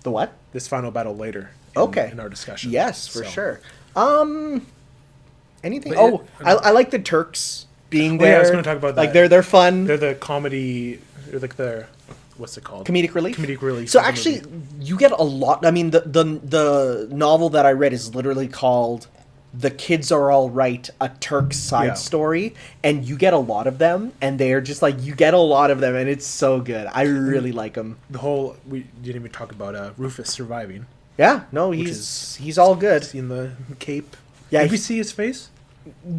Speaker 1: The what?
Speaker 2: This final battle later. In our discussion.
Speaker 1: Yes, for sure. Anything?
Speaker 2: But
Speaker 1: I like the Turks being
Speaker 2: Oh,
Speaker 1: there.
Speaker 2: yeah, I was gonna talk about
Speaker 1: Like
Speaker 2: that.
Speaker 1: they're fun.
Speaker 2: They're the comedy. They're like the what's it called?
Speaker 1: Comedic relief.
Speaker 2: Comedic relief.
Speaker 1: So
Speaker 2: of the
Speaker 1: actually,
Speaker 2: movie.
Speaker 1: you get a lot. I mean, the novel that I read is literally called "The Kids Are All Right," a Turk side story, and you get a lot of them, and they're just like you get a lot of them, and it's so good. I really like them.
Speaker 2: The whole we didn't even talk about Rufus surviving.
Speaker 1: Yeah, no, he's all good.
Speaker 2: Seeing the cape.
Speaker 1: Yeah,
Speaker 2: Did we see his face?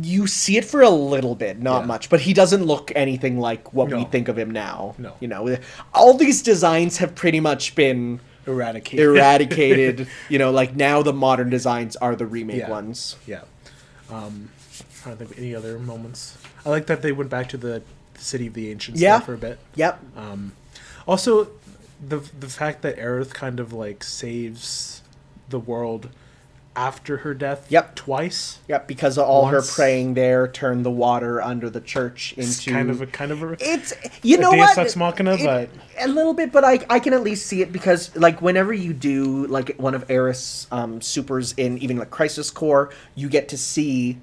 Speaker 1: You see it for a little bit, not much, but he doesn't look anything like what we
Speaker 2: No.
Speaker 1: think of him now.
Speaker 2: No.
Speaker 1: You know, all these designs have pretty much been eradicated. You know, like now the modern designs are the remake ones.
Speaker 2: Yeah. Trying to think of any other moments. I like that they went back to the city of the ancients there for a bit.
Speaker 1: Yep.
Speaker 2: Also, the fact that Aerith kind of like saves the world after her death.
Speaker 1: Yep.
Speaker 2: Twice.
Speaker 1: Yep. Because of all her
Speaker 2: Once.
Speaker 1: praying there turned the water under the church into
Speaker 2: It's kind of a.
Speaker 1: It's you know
Speaker 2: Deus
Speaker 1: what
Speaker 2: Ex Machina, but
Speaker 1: a little bit, but I can at least see it because like whenever you do like one of Aerith's supers in even like Crisis Core, you get to see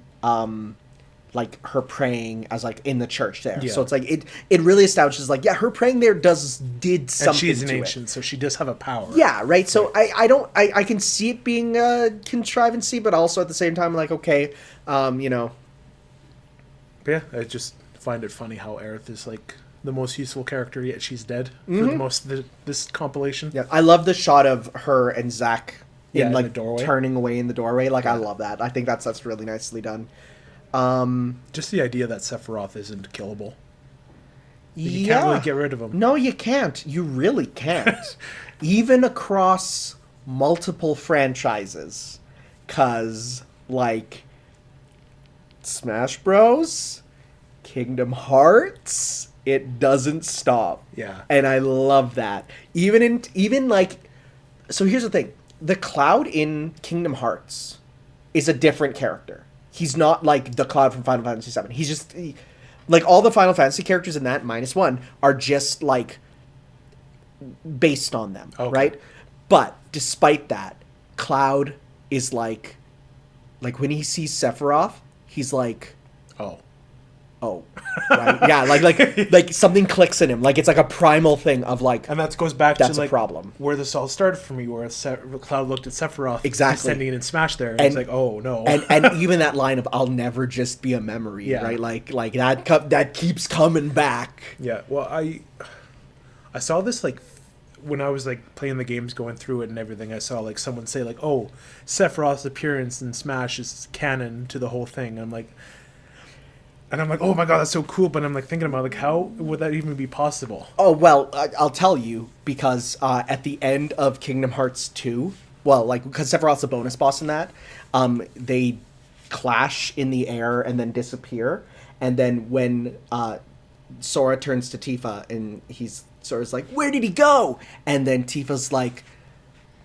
Speaker 1: like her praying as like in the church there.
Speaker 2: Yeah.
Speaker 1: So it's like it really establishes like her praying there did something.
Speaker 2: and she's an
Speaker 1: to
Speaker 2: ancient, so she does have a power.
Speaker 1: Yeah, right. So I can see it being a contrivancy, but also at the same time like okay, you know.
Speaker 2: But yeah, I just find it funny how Aerith is like the most useful character, yet she's dead for the most of this compilation.
Speaker 1: Yeah, I love the shot of her and Zack in
Speaker 2: in
Speaker 1: like
Speaker 2: the doorway.
Speaker 1: turning away in the doorway. Like I love that. I think that's really nicely done.
Speaker 2: Just the idea that Sephiroth isn't killable. You can't really get rid of him.
Speaker 1: No, you can't. You really can't. Even across multiple franchises. 'Cause, like, Smash Bros., Kingdom Hearts, it doesn't stop.
Speaker 2: Yeah.
Speaker 1: And I love that. Even like... So here's the thing. The Cloud in Kingdom Hearts is a different character. He's not like the Cloud from Final Fantasy VII. He's just... Like, all the Final Fantasy characters in that, -1, are just, like, based on them, right? But, despite that, Cloud is, like, when he sees Sephiroth, he's like, oh, right? Yeah, like something clicks in him. Like, it's like a primal thing of, like,
Speaker 2: And that goes back
Speaker 1: that's
Speaker 2: to,
Speaker 1: a
Speaker 2: like,
Speaker 1: problem.
Speaker 2: where this all started for me, where Cloud looked at Sephiroth
Speaker 1: Exactly.
Speaker 2: descending in Smash there, and it's like, oh, no.
Speaker 1: And even that line of, I'll never just be a memory,
Speaker 2: Yeah.
Speaker 1: right? Like that keeps coming back.
Speaker 2: Yeah, well, I saw this, like, when I was, like, playing the games, going through it and everything, I saw, like, someone say, like, oh, Sephiroth's appearance in Smash is canon to the whole thing. I'm like, oh my god, that's so cool, but I'm, like, thinking about, like, how would that even be possible?
Speaker 1: Oh, well, I'll tell you, because at the end of Kingdom Hearts 2, well, like, because Sephiroth's a bonus boss in that, they clash in the air and then disappear, and then when Sora turns to Tifa, and Sora's like, where did he go? And then Tifa's like,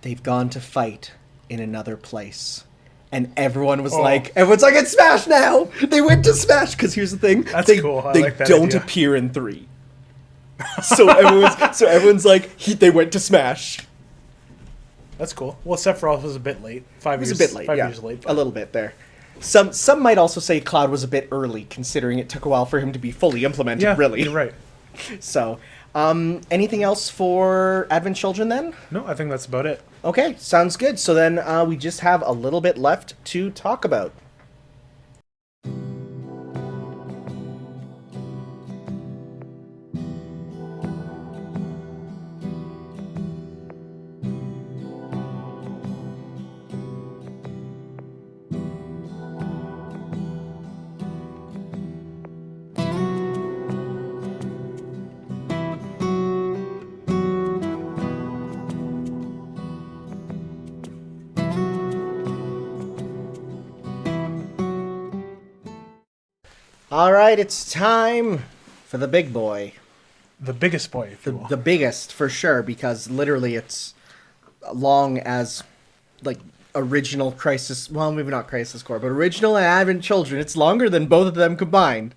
Speaker 1: they've gone to fight in another place. And everyone's like, it's Smash now! They went to Smash! Because here's the thing.
Speaker 2: That's
Speaker 1: they,
Speaker 2: cool. I
Speaker 1: they
Speaker 2: like that
Speaker 1: don't
Speaker 2: idea.
Speaker 1: appear in 3. So everyone's like, they went to Smash.
Speaker 2: That's cool. Well, Sephiroth was a bit late. 5 years.
Speaker 1: It was a bit late,
Speaker 2: 5
Speaker 1: yeah.
Speaker 2: years late.
Speaker 1: A little bit there. Some might also say Cloud was a bit early, considering it took a while for him to be fully implemented,
Speaker 2: Yeah,
Speaker 1: really.
Speaker 2: you're right.
Speaker 1: So, anything else for Advent Children then?
Speaker 2: No, I think that's about it.
Speaker 1: Okay, sounds good. So then we just have a little bit left to talk about. All right, it's time for the big boy.
Speaker 2: the biggest boy, if you will.
Speaker 1: The biggest, for sure, because literally it's long as, like, original Crisis... Well, maybe not Crisis Core, but original and Advent Children. It's longer than both of them combined.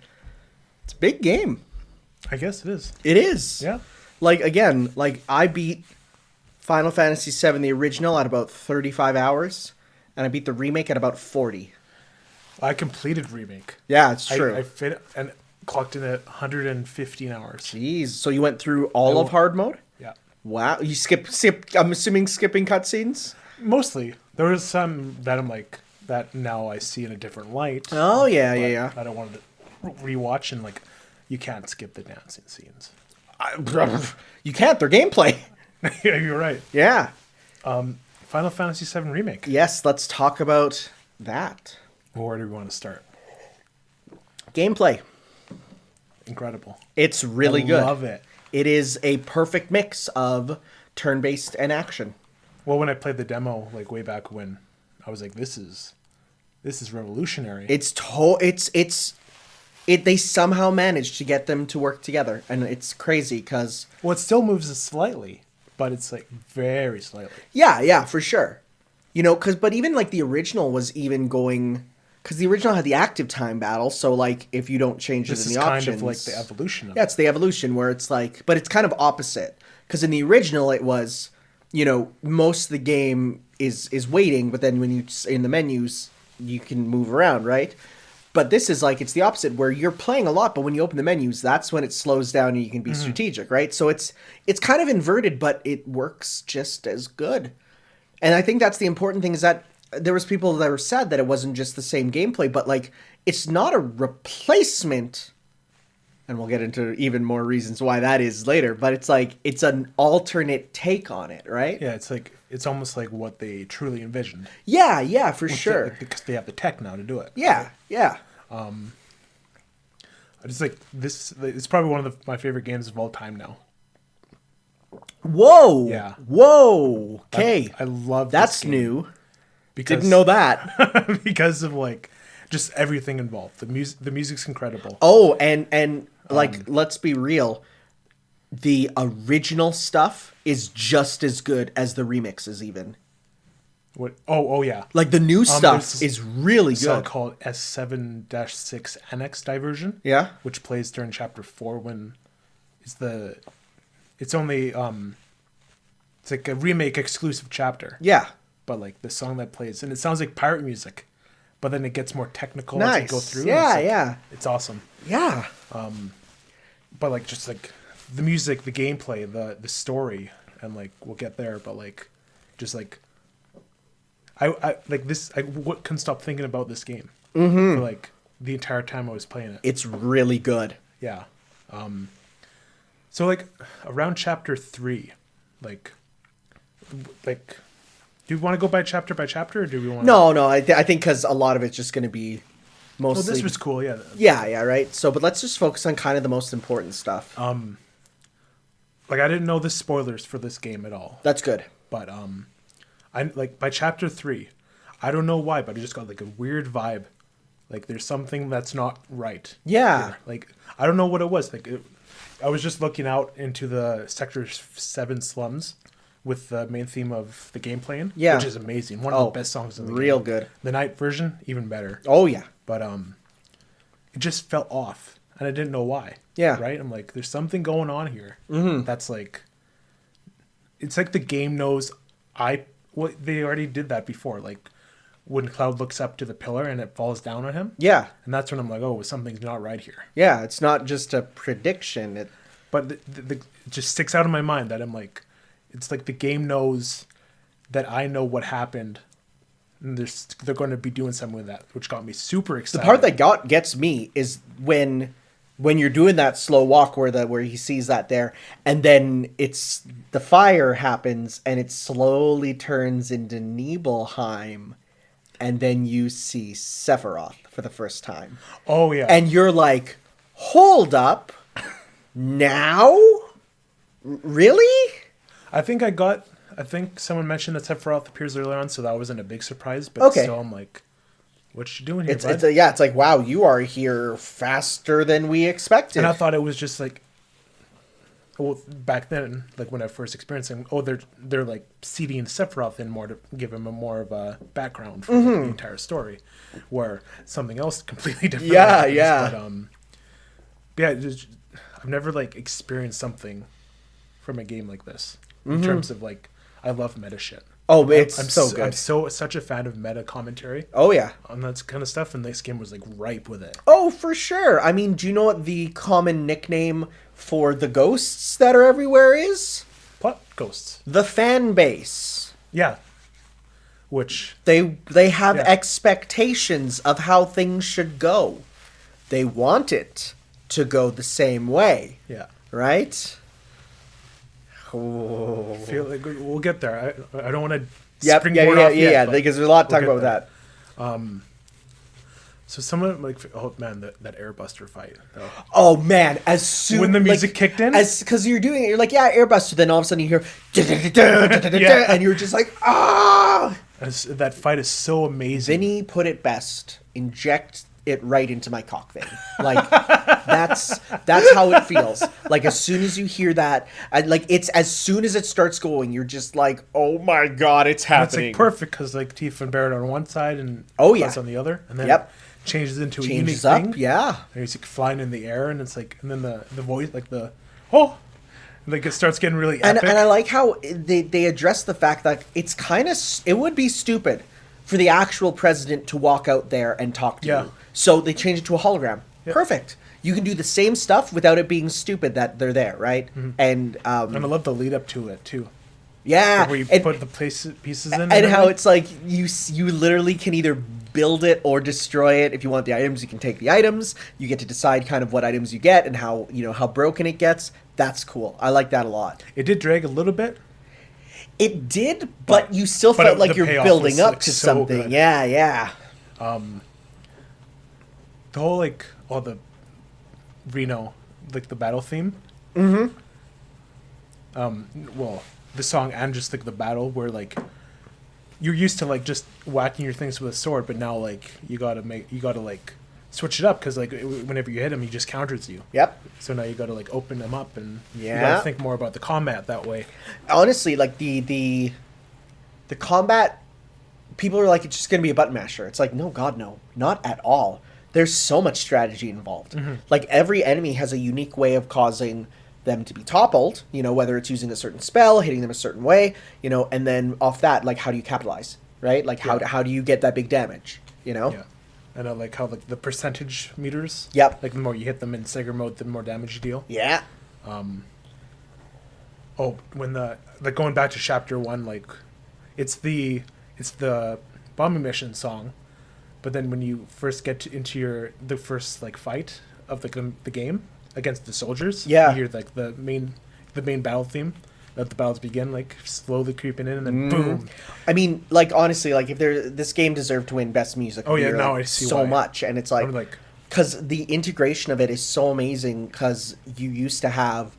Speaker 1: It's a big game.
Speaker 2: I guess it is.
Speaker 1: It is.
Speaker 2: Yeah.
Speaker 1: Like, again, like, I beat Final Fantasy VII, the original, at about 35 hours, and I beat the remake at about 40.
Speaker 2: I completed Remake.
Speaker 1: Yeah, it's true.
Speaker 2: I fit and clocked in at 115 hours.
Speaker 1: Jeez. So you went through all of hard mode?
Speaker 2: Yeah.
Speaker 1: Wow. You skip, I'm assuming skipping cutscenes?
Speaker 2: Mostly. There was some that I'm like, that now I see in a different light.
Speaker 1: Oh, yeah.
Speaker 2: I don't want to rewatch, and like, you can't skip the dancing scenes.
Speaker 1: You can't. They're gameplay.
Speaker 2: Yeah, you're right.
Speaker 1: Yeah.
Speaker 2: Final Fantasy VII Remake.
Speaker 1: Yes, let's talk about that.
Speaker 2: Where do we want to start?
Speaker 1: Gameplay.
Speaker 2: Incredible.
Speaker 1: It's really good.
Speaker 2: I love it.
Speaker 1: It is a perfect mix of turn-based and action.
Speaker 2: Well, when I played the demo, like way back when, I was like, this is revolutionary.
Speaker 1: They somehow managed to get them to work together, and it's crazy because...
Speaker 2: Well, it still moves slightly, but it's like very slightly.
Speaker 1: Yeah, for sure. You know, but even like the original was even going... Because the original had the active time battle, so like if you don't change it in the options...
Speaker 2: This is kind of like the evolution of it.
Speaker 1: Yeah, it's the evolution where it's like... But it's kind of opposite. Because in the original it was, you know, most of the game is waiting, but then when you in the menus, you can move around, right? But this is like, it's the opposite, where you're playing a lot, but when you open the menus, that's when it slows down and you can be strategic, right? So it's kind of inverted, but it works just as good. And I think that's the important thing, is that there was people that were sad that it wasn't just the same gameplay, but like, it's not a replacement, and we'll get into even more reasons why that is later, but it's like, it's an alternate take on it, right?
Speaker 2: Yeah, it's like, it's almost like what they truly envisioned.
Speaker 1: Yeah, for sure.
Speaker 2: Because they have the tech now to do it.
Speaker 1: Yeah.
Speaker 2: I just like this. It's probably one of my favorite games of all time now.
Speaker 1: Whoa!
Speaker 2: Yeah.
Speaker 1: Whoa! Okay.
Speaker 2: I love
Speaker 1: that's
Speaker 2: this game
Speaker 1: new.
Speaker 2: because
Speaker 1: Didn't know that.
Speaker 2: because of like just everything involved. The music's incredible.
Speaker 1: Oh, and like, let's be real. The original stuff is just as good as the remixes, even.
Speaker 2: What? Oh yeah.
Speaker 1: Like, the new stuff is really
Speaker 2: Song
Speaker 1: good.
Speaker 2: called S7-6 Annex Diversion.
Speaker 1: Yeah.
Speaker 2: Which plays during chapter 4 when it's only it's like a remake exclusive chapter.
Speaker 1: Yeah.
Speaker 2: But like the song that plays, and it sounds like pirate music, but then it gets more technical
Speaker 1: Nice.
Speaker 2: as you go through.
Speaker 1: Yeah.
Speaker 2: It's awesome.
Speaker 1: Yeah.
Speaker 2: But like just like the music, the gameplay, the story, and like we'll get there, but like just like I like this. I couldn't stop thinking about this game for like the entire time I was playing it.
Speaker 1: It's really good.
Speaker 2: Yeah. So like around chapter 3, like do you want to go by chapter, or do we want?
Speaker 1: No. I think because a lot of it's just going to be mostly.
Speaker 2: Well, this was cool. Yeah.
Speaker 1: Yeah. Right. So, but let's just focus on kind of the most important stuff.
Speaker 2: Like I didn't know the spoilers for this game at all.
Speaker 1: That's good.
Speaker 2: But I like by chapter 3, I don't know why, but I just got like a weird vibe. Like there's something that's not right.
Speaker 1: Yeah.
Speaker 2: Here. Like I don't know what it was. Like I was just looking out into the Sector 7 slums with the main theme of the game playing.
Speaker 1: Yeah.
Speaker 2: Which is amazing. One of the best songs in the game.
Speaker 1: Real good.
Speaker 2: The night version, even better.
Speaker 1: Oh yeah.
Speaker 2: But it just felt off, and I didn't know why.
Speaker 1: Yeah.
Speaker 2: Right? I'm like, there's something going on here. That's like, it's like the game knows they already did that before. Like when Cloud looks up to the pillar and it falls down on him.
Speaker 1: Yeah.
Speaker 2: And that's when I'm like, oh, something's not right here.
Speaker 1: Yeah, it's not just a prediction.
Speaker 2: But it just sticks out in my mind that I'm like, it's like the game knows that I know what happened. And they're going to be doing something with that, which got me super excited.
Speaker 1: The part that gets me is when you're doing that slow walk where he sees that there, and then the fire happens and it slowly turns into Nibelheim, and then you see Sephiroth for the first time.
Speaker 2: Oh yeah.
Speaker 1: And you're like, hold up, now? Really?
Speaker 2: I think someone mentioned that Sephiroth appears earlier on, so that wasn't a big surprise. But
Speaker 1: okay.
Speaker 2: Still, I'm like, what you doing here, bud?
Speaker 1: It's like, wow, you are here faster than we expected.
Speaker 2: And I thought it was just like, well, back then, like when I first experienced them, they're like seeding Sephiroth in more to give him a more of a background for like, the entire story, where something else completely different. happens. But I've never like experienced something from a game like this in terms of like I love meta shit.
Speaker 1: Oh, it's
Speaker 2: I'm
Speaker 1: so good.
Speaker 2: I'm such a fan of meta commentary.
Speaker 1: Oh yeah,
Speaker 2: on that kind of stuff, and this game was like ripe with it.
Speaker 1: Oh, for sure. I mean, do you know what the common nickname for the ghosts that are everywhere is?
Speaker 2: Plot ghosts.
Speaker 1: The fan base.
Speaker 2: Yeah. Which
Speaker 1: they have expectations of how things should go. They want it to go the same way.
Speaker 2: Yeah.
Speaker 1: Right? Oh.
Speaker 2: I feel like we'll get there. I don't want to
Speaker 1: springboard off yet, because there's a lot to talk about with that.
Speaker 2: So someone like, oh man, that Airbuster fight.
Speaker 1: Oh man, as soon
Speaker 2: when the music kicked in,
Speaker 1: because you're doing it, you're like, yeah, Airbuster. Then all of a sudden you hear, and you're just like, ah!
Speaker 2: That fight is so amazing.
Speaker 1: Vinny put it best. Inject it right into my cock vein. Like that's how it feels. Like as soon as you hear that, it's as soon as it starts going, you're just like, oh my god, it's happening.
Speaker 2: And it's like perfect because like Tifa and Barrett on one side and us on the other, and then changes into a unique thing.
Speaker 1: Yeah,
Speaker 2: and he's like flying in the air, and it's like, and then the voice, like like it starts getting really epic.
Speaker 1: And I like how they address the fact that it's kind of, it would be stupid for the actual president to walk out there and talk to you. So they change it to a hologram. Yep. Perfect. You can do the same stuff without it being stupid that they're there, right? Mm-hmm. And I
Speaker 2: love the lead up to it too.
Speaker 1: Yeah,
Speaker 2: like where you put the pieces in,
Speaker 1: and how it's like you literally can either build it or destroy it. If you want the items, you can take the items. You get to decide kind of what items you get and how how broken it gets. That's cool. I like that a lot.
Speaker 2: It did drag a little bit.
Speaker 1: It did, but you still felt like you're building up to so something. Good. Yeah.
Speaker 2: The whole all the Reno, like the battle theme.
Speaker 1: Mm-hmm.
Speaker 2: Well, the song and just like the battle where like you're used to like just whacking your things with a sword, but now like you gotta like switch it up because like whenever you hit him, he just counters you.
Speaker 1: Yep.
Speaker 2: So now you gotta like open them up and you gotta think more about the combat that way.
Speaker 1: Honestly, like the combat, people are like, it's just gonna be a button masher. It's like, no, God, no, not at all. There's so much strategy involved. Mm-hmm. Like every enemy has a unique way of causing them to be toppled, whether it's using a certain spell, hitting them a certain way, and then off that, like, how do you capitalize, right? Like, how do you get that big damage,
Speaker 2: Yeah. And I like how, like, the percentage meters,
Speaker 1: yep.
Speaker 2: Like, the more you hit them in Sega mode, the more damage you deal.
Speaker 1: Yeah.
Speaker 2: When going back to Chapter 1, like, it's the bombing mission song, but then when you first get into the first, like, fight of the game, against the soldiers, you hear like the main battle theme. Let the battles begin, like slowly creeping in, and then boom.
Speaker 1: I mean, like honestly, like if this game deserved to win best music.
Speaker 2: Oh yeah, now
Speaker 1: like,
Speaker 2: I see
Speaker 1: so
Speaker 2: why.
Speaker 1: much, and it's like because the integration of it is so amazing. Because you used to have,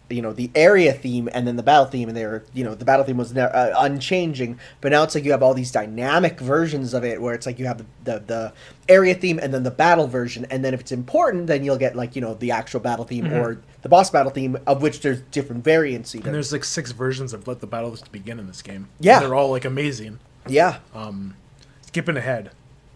Speaker 1: the area theme and then the battle theme, and the battle theme was unchanging. But now it's like you have all these dynamic versions of it, where it's like you have the area theme and then the battle version, and then if it's important, then you'll get like the actual battle theme or the boss battle theme, of which there's different variants. Even.
Speaker 2: And there's like 6 versions of Let the Battles Begin in this game.
Speaker 1: Yeah,
Speaker 2: and they're all like amazing.
Speaker 1: Yeah.
Speaker 2: Skipping ahead,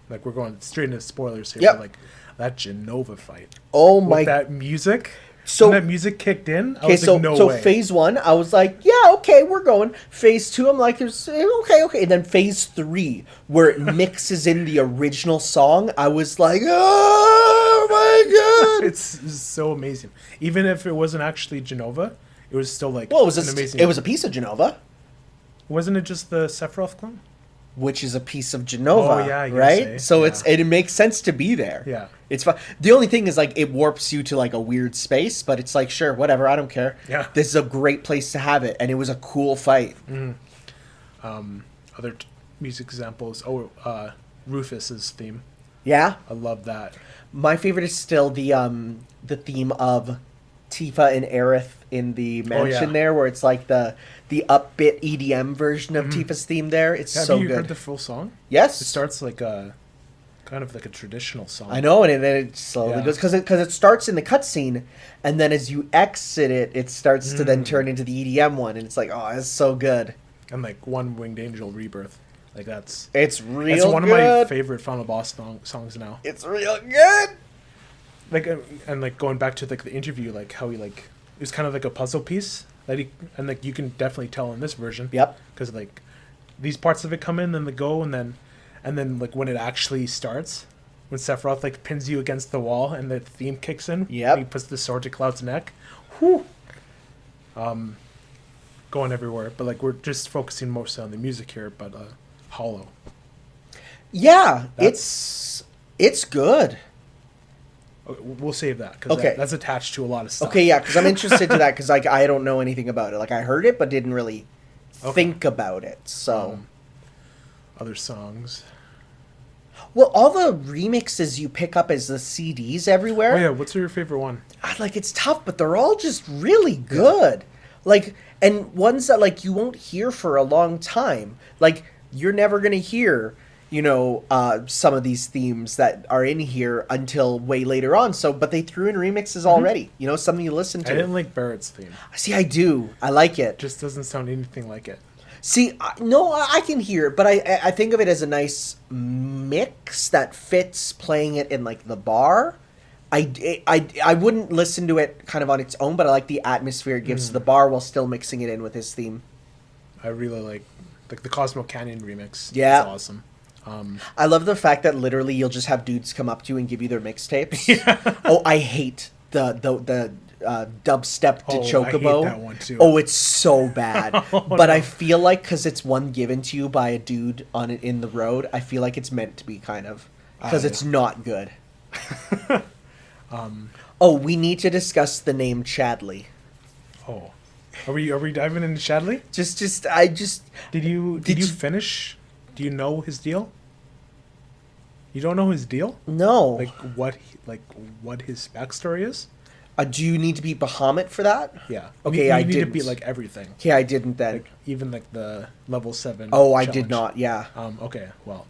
Speaker 2: like we're going straight into spoilers here.
Speaker 1: Yep.
Speaker 2: But, like that Genova fight.
Speaker 1: Oh my!
Speaker 2: With that music.
Speaker 1: So
Speaker 2: when that music kicked in, I was like, no way.
Speaker 1: So phase 1, I was like, yeah, okay, we're going. Phase 2, I'm like, there's okay. And then phase 3, where it mixes in the original song, I was like, oh my god,
Speaker 2: it's so amazing. Even if it wasn't actually Genova, it was still like
Speaker 1: amazing. It was a piece of Genova.
Speaker 2: Wasn't it just the Sephiroth clone?
Speaker 1: Which is a piece of Genova,
Speaker 2: right?
Speaker 1: Say. So it makes sense to be there.
Speaker 2: Yeah.
Speaker 1: It's fun. The only thing is, like, it warps you to, like, a weird space, but it's like, sure, whatever, I don't care.
Speaker 2: Yeah.
Speaker 1: This is a great place to have it, and it was a cool fight.
Speaker 2: Mm-hmm. Other music examples. Rufus's theme.
Speaker 1: Yeah?
Speaker 2: I love that.
Speaker 1: My favorite is still the theme of Tifa and Aerith in the mansion there, where it's like the upbeat EDM version of Tifa's theme there. It's so good.
Speaker 2: Have you heard the full song?
Speaker 1: Yes.
Speaker 2: It starts like kind of like a traditional song.
Speaker 1: I know, and then it slowly
Speaker 2: Yeah.
Speaker 1: goes because it starts in the cutscene, and then as you exit it, it starts to then turn into the EDM one, and it's like, oh, it's so good.
Speaker 2: And like One Winged Angel Rebirth, like
Speaker 1: It's
Speaker 2: it's
Speaker 1: real
Speaker 2: one
Speaker 1: good.
Speaker 2: of my favorite Final Boss songs now.
Speaker 1: It's real good.
Speaker 2: Like and like going back to like the interview, like how he like it was kind of like a puzzle piece that he and like you can definitely tell in this version.
Speaker 1: Yep.
Speaker 2: Because like these parts of it come in, then they go, and then like when it actually starts, when Sephiroth like pins you against the wall and the theme kicks in.
Speaker 1: Yep.
Speaker 2: He puts the sword to Cloud's neck. Whew. Going everywhere, but like we're just focusing mostly on the music here. But Hollow.
Speaker 1: Yeah, it's good.
Speaker 2: We'll save that because
Speaker 1: Okay.
Speaker 2: that's attached to a lot of stuff.
Speaker 1: Okay, yeah, because I'm interested to that because like I don't know anything about it. Like I heard it, but didn't really think about it. So,
Speaker 2: Other songs.
Speaker 1: well, all the remixes you pick up as the CDs everywhere.
Speaker 2: Oh yeah, what's your favorite one?
Speaker 1: Like it's tough, but they're all just really good. Like, and ones that like you won't hear for a long time. Like you're never gonna hear, some of these themes that are in here until way later on. So, but they threw in remixes already. Something you listen to.
Speaker 2: I didn't like Barrett's theme.
Speaker 1: See, I do. I like it.
Speaker 2: It just doesn't sound anything like it.
Speaker 1: See, no, I can hear it, but I think of it as a nice mix that fits playing it in like the bar. I wouldn't listen to it kind of on its own, but I like the atmosphere it gives to the bar while still mixing it in with his theme.
Speaker 2: I really like the Cosmo Canyon remix.
Speaker 1: Yeah.
Speaker 2: It's awesome.
Speaker 1: I love the fact that literally you'll just have dudes come up to you and give you their mixtapes. Yeah. Oh, I hate the dubstep to Chocobo.
Speaker 2: I hate that one too.
Speaker 1: Oh, it's so bad. But I feel like because it's one given to you by a dude in the road, I feel like it's meant to be kind of because it's not good. We need to discuss the name Chadley.
Speaker 2: Oh, are we diving into Chadley?
Speaker 1: Did
Speaker 2: Did you finish? Do you know his deal? You don't know his deal?
Speaker 1: No.
Speaker 2: Like what his backstory is?
Speaker 1: Do you need to beat Bahamut for that?
Speaker 2: Yeah.
Speaker 1: Okay,
Speaker 2: you
Speaker 1: I
Speaker 2: need
Speaker 1: didn't.
Speaker 2: to beat like everything.
Speaker 1: Okay, I didn't then.
Speaker 2: Like even like the level 7.
Speaker 1: Oh, I
Speaker 2: challenge.
Speaker 1: did not. Yeah.
Speaker 2: Okay. Well,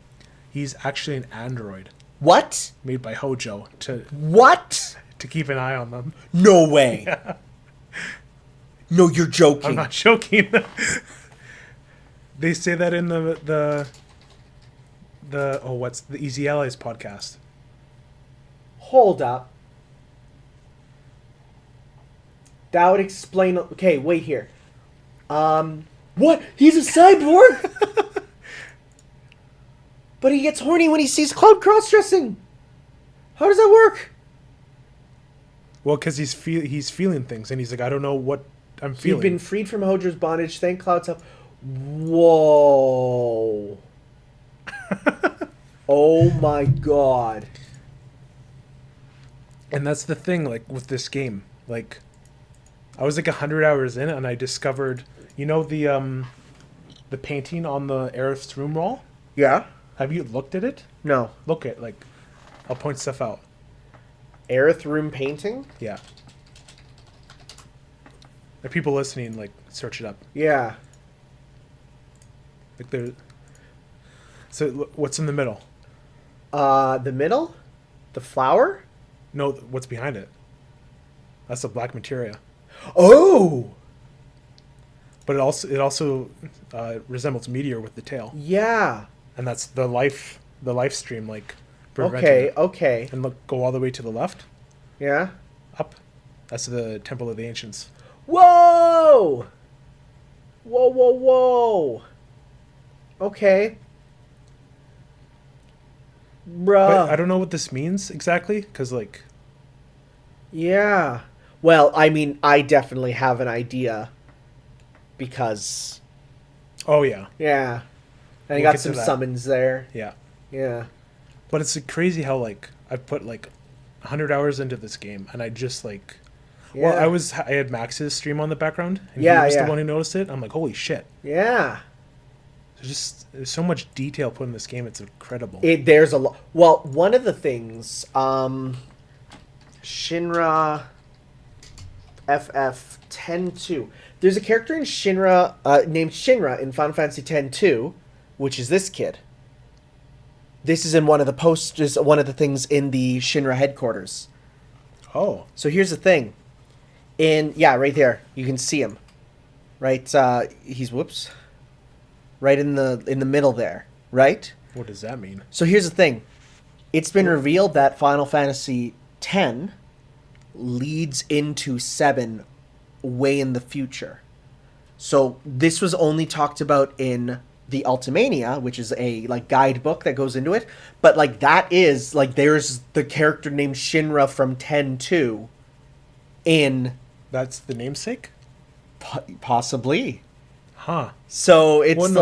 Speaker 2: he's actually an android
Speaker 1: What?
Speaker 2: made by Hojo
Speaker 1: What?
Speaker 2: to keep an eye on them.
Speaker 1: No way.
Speaker 2: Yeah.
Speaker 1: No, you're joking.
Speaker 2: I'm not joking. They say that in the what's the Easy Allies podcast.
Speaker 1: Hold up. That would explain. Okay, wait here. What? He's a cyborg? But he gets horny when he sees Cloud cross-dressing. How does that work?
Speaker 2: Well, because he's feeling things, and he's like, I don't know what I'm feeling.
Speaker 1: You've been freed from Hojo's bondage. Thank Cloud's help. Whoa. Oh my god.
Speaker 2: And that's the thing, like, with this game. Like, I was like 100 hours in, and I discovered, the painting on the Aerith's room wall?
Speaker 1: Yeah?
Speaker 2: Have you looked at it?
Speaker 1: No.
Speaker 2: Look at, like, I'll point stuff out.
Speaker 1: Aerith room painting?
Speaker 2: Yeah. Like, people listening, like, search it up.
Speaker 1: Yeah.
Speaker 2: Like, there. So, what's in the middle?
Speaker 1: The middle? The flower?
Speaker 2: No, what's behind it? That's the black materia.
Speaker 1: Oh!
Speaker 2: But it also resembles Meteor with the tail,
Speaker 1: Yeah.
Speaker 2: and that's the life stream, like, preventing
Speaker 1: Okay,
Speaker 2: it.
Speaker 1: okay.
Speaker 2: And look, go all the way to the left,
Speaker 1: Yeah.
Speaker 2: up. That's the Temple of the Ancients.
Speaker 1: Whoa! Whoa, whoa, whoa. Okay. Bruh.
Speaker 2: But I don't know what this means exactly, because, like,
Speaker 1: Yeah. Well, I mean, I definitely have an idea. Because,
Speaker 2: oh yeah,
Speaker 1: yeah. And I
Speaker 2: We'll
Speaker 1: got
Speaker 2: get to
Speaker 1: some
Speaker 2: that.
Speaker 1: summons there.
Speaker 2: yeah.
Speaker 1: Yeah.
Speaker 2: But it's crazy how, like, I've put like 100 hours into this game, and I just like, well,
Speaker 1: Yeah.
Speaker 2: I had Max's stream on the background, and
Speaker 1: Yeah,
Speaker 2: he was
Speaker 1: yeah.
Speaker 2: the one who noticed it. I'm like, holy shit!
Speaker 1: Yeah.
Speaker 2: There's so much detail put in this game. It's incredible.
Speaker 1: There's a lot. Well, one of the things, Shinra FF10-2. There's a character in Shinra named Shinra in Final Fantasy X-2, which is this kid. This is in one of the posters, one of the things in the Shinra headquarters.
Speaker 2: Oh.
Speaker 1: So here's the thing. Right there, you can see him. Right, he's right in the middle there, right?
Speaker 2: What does that mean?
Speaker 1: So here's the thing. It's been revealed that Final Fantasy X leads into 7 way in the future. So this was only talked about in the Ultimania, which is a like guidebook that goes into it. But like that is like there's the character named Shinra from 10-2 in.
Speaker 2: That's the namesake?
Speaker 1: Possibly.
Speaker 2: Huh.
Speaker 1: So it's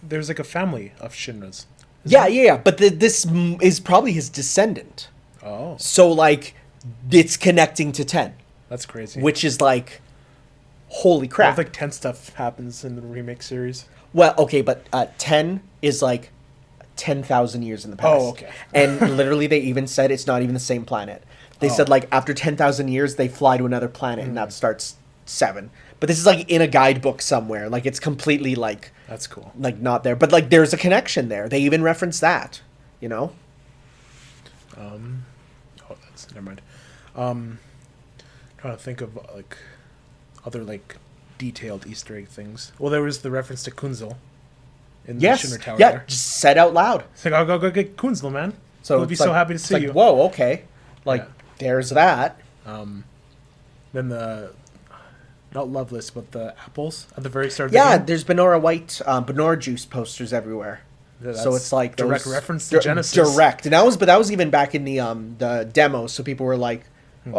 Speaker 2: there's like a family of Shinras.
Speaker 1: Yeah. But this is probably his descendant.
Speaker 2: Oh.
Speaker 1: So like it's connecting to 10.
Speaker 2: That's crazy.
Speaker 1: Which is like, holy crap.
Speaker 2: Like 10 stuff happens in the remake series.
Speaker 1: Well, okay, but 10 is like 10,000 years in the past.
Speaker 2: Oh, okay.
Speaker 1: And literally they even said it's not even the same planet. They said like after 10,000 years they fly to another planet and that starts 7. But this is like in a guidebook somewhere. Like it's completely like...
Speaker 2: That's cool.
Speaker 1: Like not there. But like there's a connection there. They even reference that, you know?
Speaker 2: Never mind. Trying to think of like other like detailed Easter egg things. Well, there was the reference to Kunzel in the Shinra Tower.
Speaker 1: Yeah,
Speaker 2: there.
Speaker 1: just said out loud.
Speaker 2: It's like, I'll go get Kunzel, man.
Speaker 1: So
Speaker 2: we'll be so happy to see you.
Speaker 1: Whoa, okay. Like, there's that.
Speaker 2: Then not Loveless, but the apples at the very start of the game.
Speaker 1: There's Benora White, Benora Juice posters everywhere. So it's like
Speaker 2: direct reference to Genesis.
Speaker 1: Direct, and that was even back in the demo. So people were like, we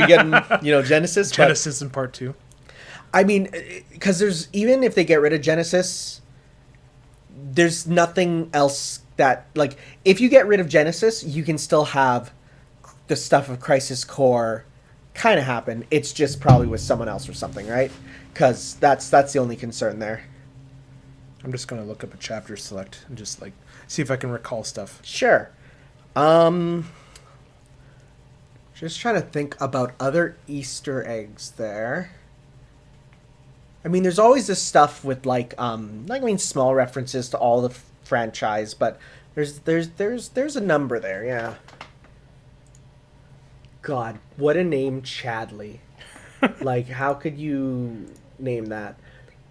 Speaker 1: getting Genesis.
Speaker 2: Genesis in part 2.
Speaker 1: I mean, because there's even if they get rid of Genesis, there's nothing else that like if you get rid of Genesis, you can still have the stuff of Crisis Core kind of happen. It's just probably with someone else or something, right? Because that's the only concern there.
Speaker 2: I'm just gonna look up a chapter select and just like see if I can recall stuff.
Speaker 1: Sure. Just trying to think about other Easter eggs there. I mean, there's always this stuff with like small references to all the franchise, but there's a number there, yeah. God, what a name, Chadley. Like, how could you name that?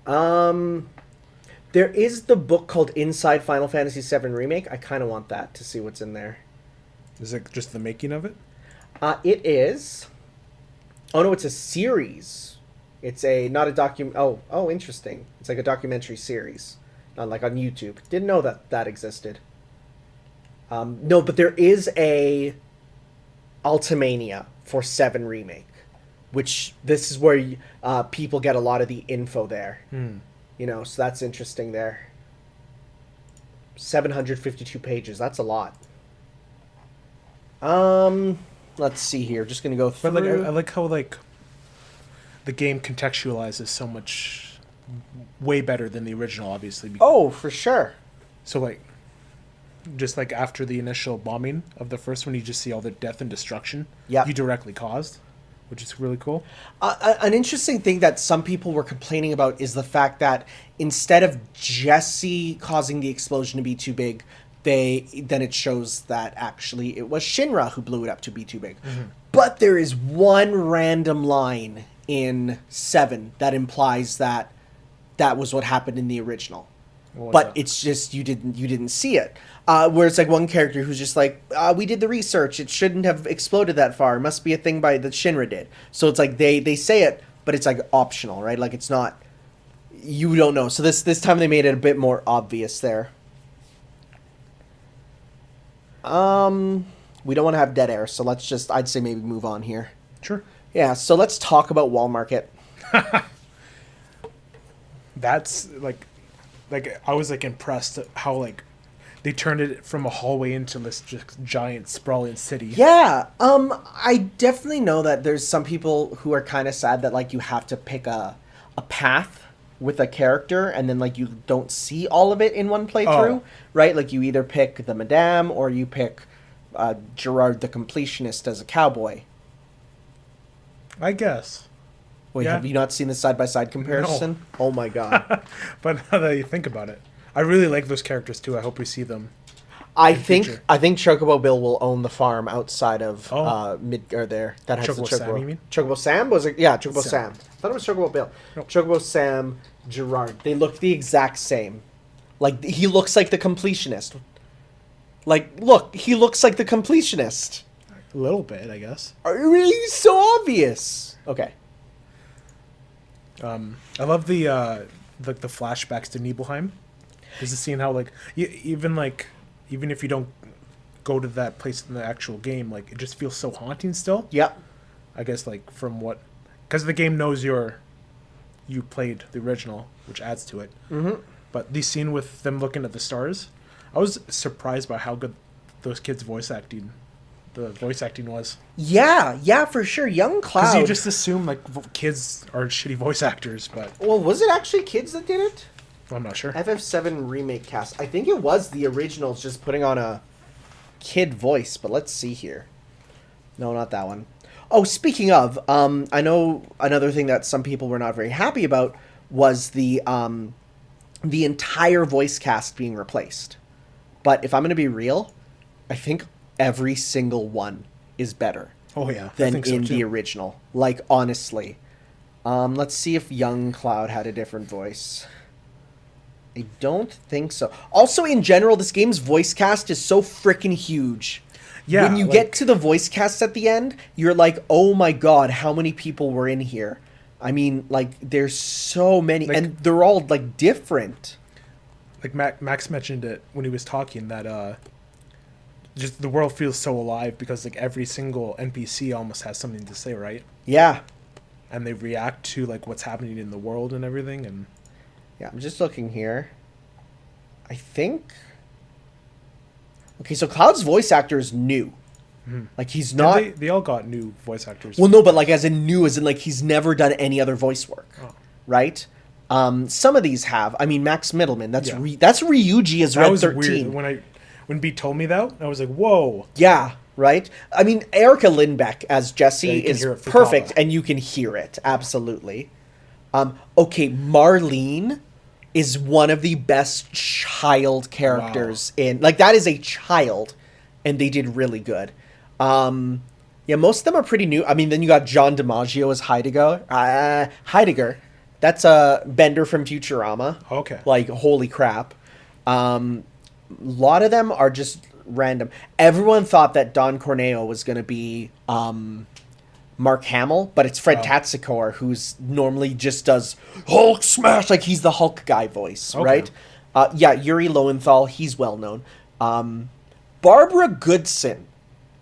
Speaker 1: There is the book called Inside Final Fantasy VII Remake. I kind of want that to see what's in there.
Speaker 2: Is it just the making of it?
Speaker 1: It is. Oh, no, it's a series. It's not a document. Oh, interesting. It's like a documentary series. Like on YouTube. Didn't know that existed. No, but there is a Ultimania for 7 Remake. Which, this is where people get a lot of the info there. So that's interesting there. 752 pages. That's a lot. Let's see here. Just gonna go through.
Speaker 2: But I like how like the game contextualizes so much way better than the original, obviously.
Speaker 1: Oh, for sure.
Speaker 2: So like, just like after the initial bombing of the first one, you just see all the death and destruction you directly caused, which is really cool.
Speaker 1: An interesting thing that some people were complaining about is the fact that instead of Jesse causing the explosion to be too big, then it shows that actually it was Shinra who blew it up to be too big. Mm-hmm. But there is one random line in 7 that implies that was what happened in the original. But it's just you didn't see it. Where it's like one character who's just like, we did the research. It shouldn't have exploded that far. It must be a thing that Shinra did. So it's like they say it, but it's like optional, right? Like it's not. You don't know. So this time they made it a bit more obvious there. We don't want to have dead air, so let's just I'd say maybe move on here.
Speaker 2: Sure.
Speaker 1: Yeah. So let's talk about Wall Market.
Speaker 2: That's like I was like impressed at how like they turned it from a hallway into this just giant sprawling city.
Speaker 1: Yeah. I definitely know that there's some people who are kind of sad that like you have to pick a path with a character and then like you don't see all of it in one playthrough, right? Like you either pick the Madame or you pick Gerard the Completionist as a cowboy.
Speaker 2: I guess.
Speaker 1: Wait, have you not seen the side-by-side comparison? No. Oh my god.
Speaker 2: But now that you think about it, I really like those characters too. I hope we see them
Speaker 1: I think Chocobo Bill will own the farm outside of there. That has
Speaker 2: Chocobo
Speaker 1: the Chocobo.
Speaker 2: Sam, you mean?
Speaker 1: Chocobo Sam was it? Yeah, Chocobo
Speaker 2: Sam.
Speaker 1: Sam. I thought it was Chocobo Bill.
Speaker 2: Nope.
Speaker 1: Chocobo Sam, Gerard. They look the exact same. Like he looks like the completionist. Like, look, he looks like the completionist.
Speaker 2: A little bit, I guess.
Speaker 1: Really, so obvious. Okay.
Speaker 2: I love the flashbacks to Nibelheim. Just to seeing how even if you don't go to that place in the actual game, like it just feels so haunting still.
Speaker 1: Yep.
Speaker 2: I guess because the game knows you played the original, which adds to it.
Speaker 1: Mm-hmm.
Speaker 2: But the scene with them looking at the stars, I was surprised by how good the voice acting was.
Speaker 1: Yeah, for sure. Young Cloud.
Speaker 2: Because you just assume kids are shitty voice actors, but
Speaker 1: well, was it actually kids that did it?
Speaker 2: I'm not sure.
Speaker 1: FF7 Remake cast. I think it was the originals just putting on a kid voice, but let's see here. No, not that one. Oh, speaking of, I know another thing that some people were not very happy about was the entire voice cast being replaced. But if I'm going to be real, I think every single one is better.
Speaker 2: Oh yeah,
Speaker 1: than in the original. Like honestly, let's see if Young Cloud had a different voice. I don't think so. Also, in general, this game's voice cast is so freaking huge.
Speaker 2: Yeah.
Speaker 1: When you get to the voice casts at the end, you're like, oh my god, how many people were in here? I mean, there's so many, and they're all, different.
Speaker 2: Like, Max mentioned it when he was talking, that, just the world feels so alive because, every single NPC almost has something to say, right?
Speaker 1: Yeah.
Speaker 2: And they react to, what's happening in the world and everything, and...
Speaker 1: Yeah, I'm just looking here. I think... Okay, so Cloud's voice actor is new. Mm-hmm. He's not...
Speaker 2: They all got new voice actors.
Speaker 1: Well, no, but, as in new, as in, he's never done any other voice work. Oh. Right? Some of these have. I mean, Max Middleman, that's Ryuji as Red 13.
Speaker 2: Weird. When B told me that, I was like, whoa.
Speaker 1: Yeah, right? I mean, Erica Lindbeck as Jessie is perfect, and you can hear it, absolutely. Okay, Marlene is one of the best child characters in... that is a child, and they did really good. Yeah, most of them are pretty new. I mean, then you got John DiMaggio as Heidegger. Heidegger. That's a Bender from Futurama.
Speaker 2: Okay.
Speaker 1: Holy crap. A lot of them are just random. Everyone thought that Don Corneo was going to be... Mark Hamill, but it's Fred Tatsicor, who's normally just does Hulk smash, he's the Hulk guy voice, right? Yeah, Yuri Lowenthal, he's well known. Barbara Goodson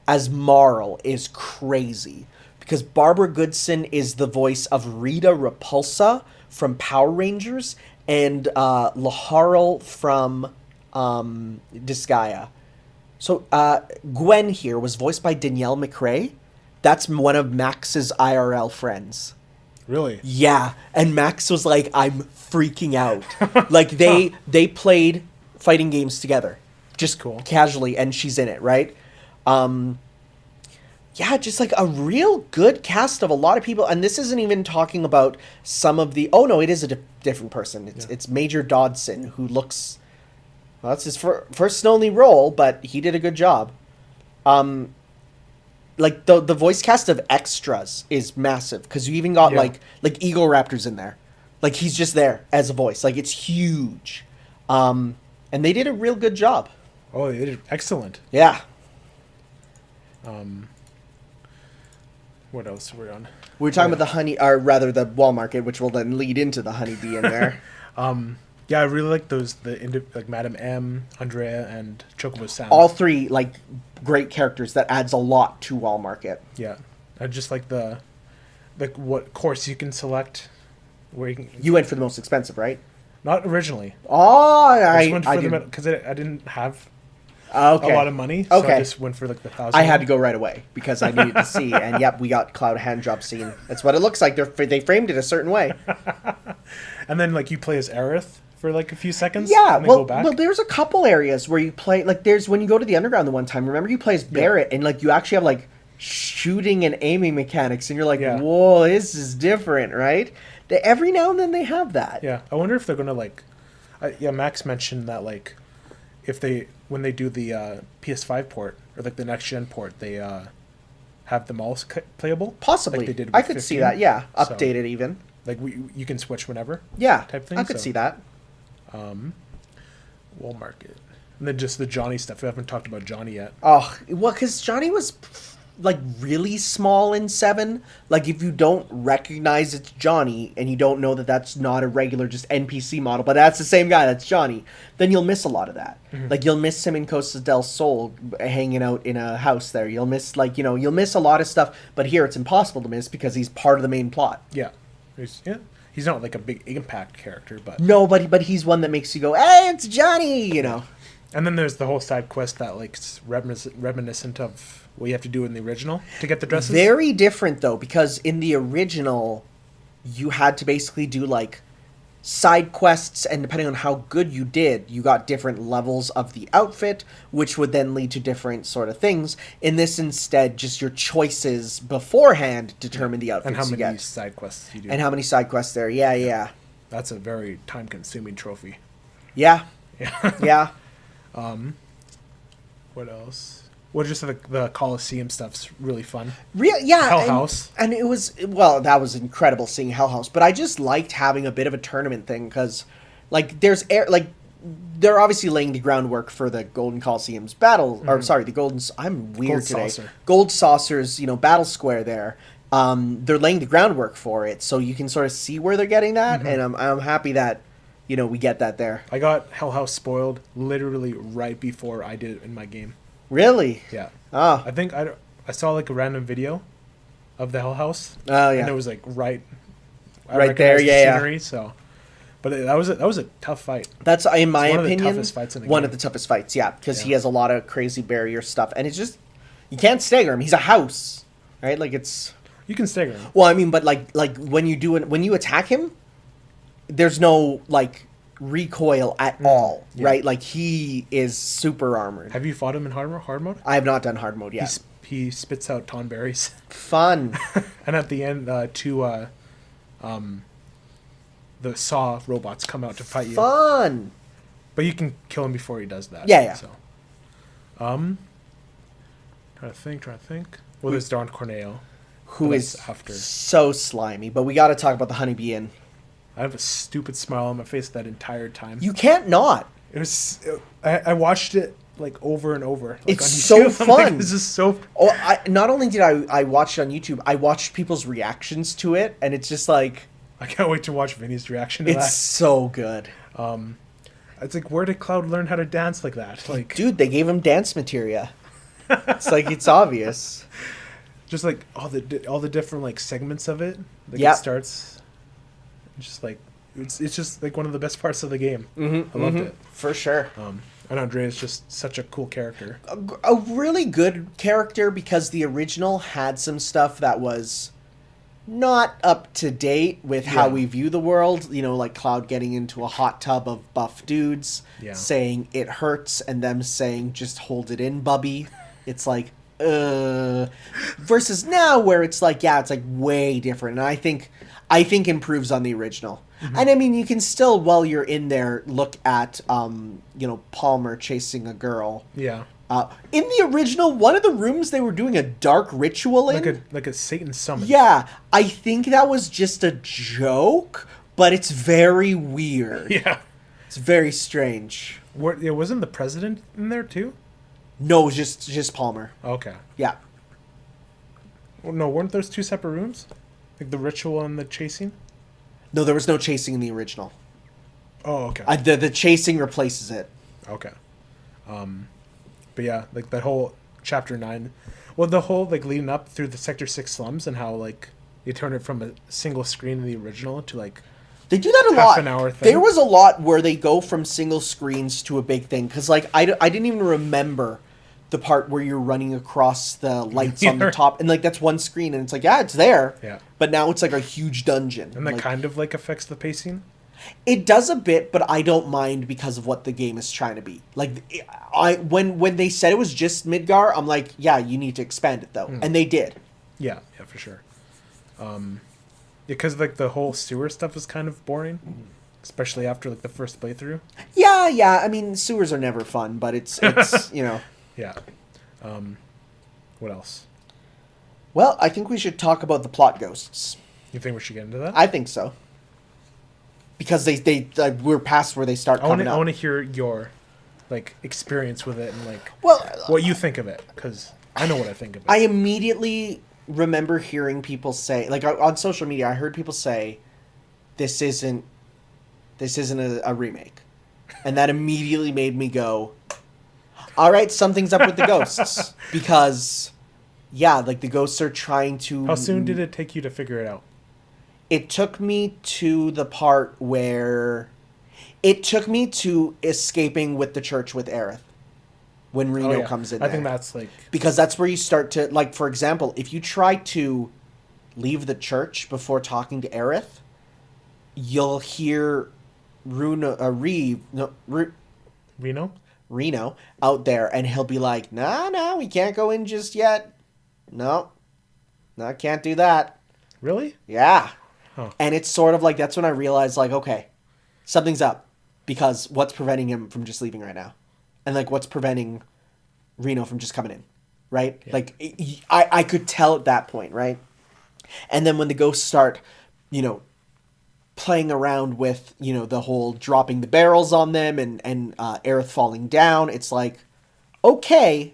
Speaker 1: as Marl is crazy, because Barbara Goodson is the voice of Rita Repulsa from Power Rangers and Laharl from Disgaea. So Gwen here was voiced by Danielle McRae. That's one of Max's IRL friends.
Speaker 2: Really?
Speaker 1: Yeah. And Max was like, I'm freaking out. They played fighting games together. Just
Speaker 2: cool.
Speaker 1: Casually, and she's in it, right? Yeah, just a real good cast of a lot of people. And this isn't even talking about some of the... Oh, no, it is a different person. It's Major Dodson, who looks... Well, that's his first and only role, but he did a good job. The voice cast of extras is massive, because you even got Eagle Raptor's in there. He's just there as a voice. It's huge. And they did a real good job.
Speaker 2: Oh, they did excellent.
Speaker 1: Yeah.
Speaker 2: What else were we on?
Speaker 1: We were talking about the honey, or rather the wall market, which will then lead into the honeybee in there.
Speaker 2: Yeah, I really like those, Madame M, Andrea, and Chocobo Sam.
Speaker 1: All three, great characters that adds a lot to wall market.
Speaker 2: Yeah. I just like what course you can select.
Speaker 1: You went for the most expensive, right?
Speaker 2: Not originally.
Speaker 1: Oh,
Speaker 2: I just went for because I didn't have a lot of money, so I just went for the 1,000.
Speaker 1: I had to go right away because I needed to see, and yep, we got Cloud hand job scene. That's what it looks like. They framed it a certain way.
Speaker 2: And then you play as Aerith for a few seconds.
Speaker 1: Yeah,
Speaker 2: and then go back.
Speaker 1: Well, there's a couple areas where you play. There's when you go to the underground the one time. Remember, you play as Barrett, and you actually have shooting and aiming mechanics, and you're like, whoa, this is different, right? Every now and then they have that.
Speaker 2: Yeah, I wonder if they're gonna Max mentioned that when they do the PS5 port or like the next gen port, they have them all playable.
Speaker 1: Possibly.
Speaker 2: Like they did with
Speaker 1: I could see
Speaker 2: 15.
Speaker 1: that. Yeah,
Speaker 2: So,
Speaker 1: updated even.
Speaker 2: like you can switch whenever.
Speaker 1: Yeah,
Speaker 2: type thing.
Speaker 1: I could see that.
Speaker 2: We'll mark it. And then just the Johnny stuff. We haven't talked about Johnny yet.
Speaker 1: Oh, well, because Johnny was like really small in 7. Like if you don't recognize it's Johnny and you don't know that that's not a regular just NPC model, but that's the same guy, that's Johnny, then you'll miss a lot of that. Like you'll miss him in Costa del Sol hanging out in a house there. You'll miss you'll miss a lot of stuff, but here it's impossible to miss because he's part of the main plot.
Speaker 2: Yeah. He's not like a big impact character, but
Speaker 1: No, but he's one that makes you go, hey, it's Johnny, you know.
Speaker 2: And then there's the whole side quest that like reminiscent of what you have to do in the original to get the dresses.
Speaker 1: Very different though, because in the original, you had to basically do like side quests, and depending on how good you did, you got different levels of the outfit, which would then lead to different sort of things. In this, instead, just your choices beforehand determine the outfits
Speaker 2: and how
Speaker 1: you
Speaker 2: many
Speaker 1: get.
Speaker 2: side quests you do.
Speaker 1: And how many side quests there. Yeah.
Speaker 2: That's a very time-consuming trophy.
Speaker 1: Yeah.
Speaker 2: Yeah.
Speaker 1: Yeah.
Speaker 2: What else? Well, just the Coliseum stuff's really fun.
Speaker 1: Yeah.
Speaker 2: Hell House.
Speaker 1: And it was, well, that was incredible seeing Hell House, but I just liked having a bit of a tournament thing because, like, they're obviously laying the groundwork for the Golden Coliseum's battle, or sorry, the Golden, I'm weird
Speaker 2: Gold
Speaker 1: today.
Speaker 2: Saucer.
Speaker 1: Gold Saucer's, battle square there. They're laying the groundwork for it, so you can sort of see where they're getting that, and I'm happy that, we get that there.
Speaker 2: I got Hell House spoiled literally right before I did it in my game.
Speaker 1: Really?
Speaker 2: Yeah.
Speaker 1: Oh.
Speaker 2: I think I saw like a random video of the Hell House.
Speaker 1: Oh, yeah.
Speaker 2: And it was like right
Speaker 1: Right there,
Speaker 2: recognized the
Speaker 1: yeah.
Speaker 2: scenery, so. But that was a tough fight.
Speaker 1: That's, in my
Speaker 2: one of the
Speaker 1: opinion,
Speaker 2: toughest fights in the
Speaker 1: one
Speaker 2: game.
Speaker 1: of the toughest fights, yeah, because he
Speaker 2: Yeah.
Speaker 1: has a lot of crazy barrier stuff, and it's just, you can't stagger him. He's a house, right? Like, it's...
Speaker 2: You can stagger him.
Speaker 1: Well, I mean, but like when you attack him, there's no like recoil at all,
Speaker 2: yeah.
Speaker 1: right? Like he is super armored.
Speaker 2: Have you fought him in hard mode?
Speaker 1: I have not done hard mode yet.
Speaker 2: He spits out tonberries.
Speaker 1: Fun.
Speaker 2: And at the end, the saw robots come out to fight you.
Speaker 1: Fun.
Speaker 2: But you can kill him before he does that.
Speaker 1: Yeah.
Speaker 2: So, trying to think. Well, there's Don Corneo,
Speaker 1: Who
Speaker 2: but
Speaker 1: is
Speaker 2: that's after.
Speaker 1: so slimy, but we got to talk about the Honeybee Inn.
Speaker 2: I have a stupid smile on my face that entire time.
Speaker 1: You can't not.
Speaker 2: It was. I watched it like over and over. Like,
Speaker 1: It's
Speaker 2: on YouTube.
Speaker 1: so
Speaker 2: I'm like,
Speaker 1: fun.
Speaker 2: this is so.
Speaker 1: Oh, not only did I watch it on YouTube, I watched people's reactions to it, and it's just like
Speaker 2: I can't wait to watch Vinny's reaction to
Speaker 1: it's so good.
Speaker 2: that. It's like, where did Cloud learn how to dance like that? Like,
Speaker 1: Dude, they gave him dance materia. It's like it's obvious.
Speaker 2: just like all the different like segments of it. Like
Speaker 1: Yep.
Speaker 2: It starts. Just like it's just like one of the best parts of the game. I loved it.
Speaker 1: For sure.
Speaker 2: And Andre is just such a cool character.
Speaker 1: A really good character because the original had some stuff that was not up to date with how
Speaker 2: Yeah.
Speaker 1: we view the world. Like Cloud getting into a hot tub of buff dudes,
Speaker 2: Yeah.
Speaker 1: saying it hurts, and them saying just hold it in, bubby. It's like, versus now where it's like, yeah, it's like way different. And I think improves on the original. And I mean, you can still, while you're in there, look at, Palmer chasing a girl.
Speaker 2: Yeah.
Speaker 1: In the original, one of the rooms they were doing a dark ritual in.
Speaker 2: Like a Satan summon.
Speaker 1: Yeah, I think that was just a joke, but it's very weird.
Speaker 2: Yeah.
Speaker 1: It's very strange.
Speaker 2: Wasn't the president in there too?
Speaker 1: No, it was just Palmer.
Speaker 2: Okay.
Speaker 1: Yeah.
Speaker 2: Well, no, weren't those two separate rooms? Like the ritual and the chasing?
Speaker 1: No, there was no chasing in the original.
Speaker 2: Oh, okay.
Speaker 1: The chasing replaces it.
Speaker 2: Okay. But yeah, like that whole chapter 9. Well, the whole like leading up through the Sector 6 slums and how like you turn it from a single screen in the original to like
Speaker 1: They do that a
Speaker 2: half
Speaker 1: lot.
Speaker 2: an hour thing.
Speaker 1: There was a lot where they go from single screens to a big thing. Because, like, I didn't even remember the part where you're running across the lights on the top. And, like, that's one screen. And it's like, yeah, it's there.
Speaker 2: Yeah.
Speaker 1: But now it's like a huge dungeon.
Speaker 2: And that
Speaker 1: like,
Speaker 2: kind of like affects the pacing.
Speaker 1: It does a bit, but I don't mind because of what the game is trying to be. Like, when they said it was just Midgar, I'm like, yeah, you need to expand it, though. And they did.
Speaker 2: Yeah, for sure. Because like the whole sewer stuff is kind of boring. especially after like the first playthrough.
Speaker 1: Yeah. I mean, sewers are never fun, but it's you know.
Speaker 2: Yeah. What else?
Speaker 1: Well, I think we should talk about the plot ghosts.
Speaker 2: You think we should get into that?
Speaker 1: I think so. Because we're past where they start coming up.
Speaker 2: I want to hear your like experience with it and like
Speaker 1: Well,
Speaker 2: what you think of it, because I know what I think of it.
Speaker 1: I immediately remember hearing people say, like on social media, I heard people say, "This isn't a remake," and that immediately made me go, "All right, something's up with the ghosts," because yeah, like the ghosts are trying to.
Speaker 2: How soon did it take you to figure it out?
Speaker 1: It took me to the part where it took me to escaping with the church with Aerith. When Reno comes in
Speaker 2: I think that's like...
Speaker 1: Because that's where you start to... Like, for example, if you try to leave the church before talking to Aerith, you'll hear Reno out there, and he'll be like, no, we can't go in just yet. No, I can't do that.
Speaker 2: Really?
Speaker 1: Yeah.
Speaker 2: Huh.
Speaker 1: And it's sort of like, that's when I realized, like, okay, something's up. Because what's preventing him from just leaving right now? And, like, what's preventing Reno from just coming in? Right? Yeah. Like, I could tell at that point, right? And then when the ghosts start, you know, playing around with, you know, the whole dropping the barrels on them and Aerith falling down, it's like, okay,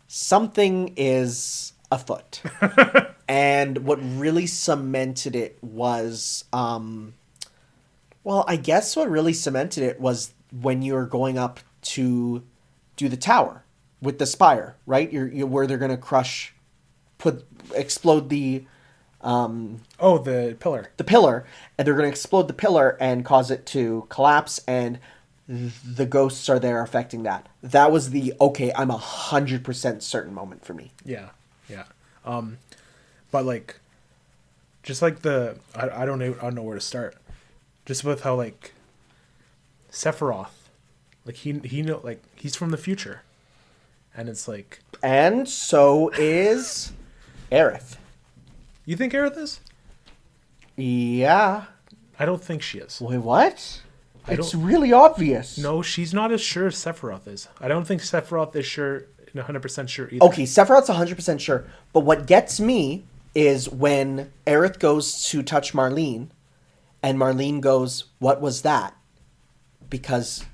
Speaker 1: something is afoot. And what really cemented it was, well, I guess what really cemented it was when you're going up to do the tower with the spire, right? You're where they're gonna explode the
Speaker 2: the pillar.
Speaker 1: The pillar, and they're gonna explode the pillar and cause it to collapse, and the ghosts are there affecting that. That was the okay, I'm 100% certain moment for me.
Speaker 2: Yeah. But like, just like I don't know where to start. Just with how like Sephiroth, like he know, like he's from the future, and it's like,
Speaker 1: and so is Aerith.
Speaker 2: You think Aerith is?
Speaker 1: Yeah.
Speaker 2: I don't think she is.
Speaker 1: Wait, what? It's really obvious.
Speaker 2: No, she's not as sure as Sephiroth is. I don't think Sephiroth is 100% sure either.
Speaker 1: Okay, Sephiroth's 100% sure, but what gets me is when Aerith goes to touch Marlene, and Marlene goes, "What was that?" Because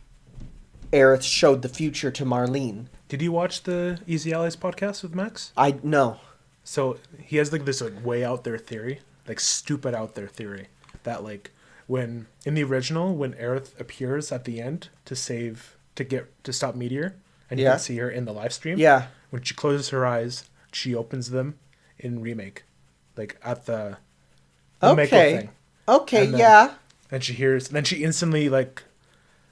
Speaker 1: Aerith showed the future to Marlene.
Speaker 2: Did you watch the Easy Allies podcast with Max?
Speaker 1: No.
Speaker 2: So he has like this like way out there theory, like stupid out there theory, that like when in the original, when Aerith appears at the end to stop Meteor, and you can see her in the live stream.
Speaker 1: Yeah.
Speaker 2: When she closes her eyes, she opens them in Remake, like at the Mako thing.
Speaker 1: Okay,
Speaker 2: and then,
Speaker 1: yeah.
Speaker 2: And she hears, then she instantly like,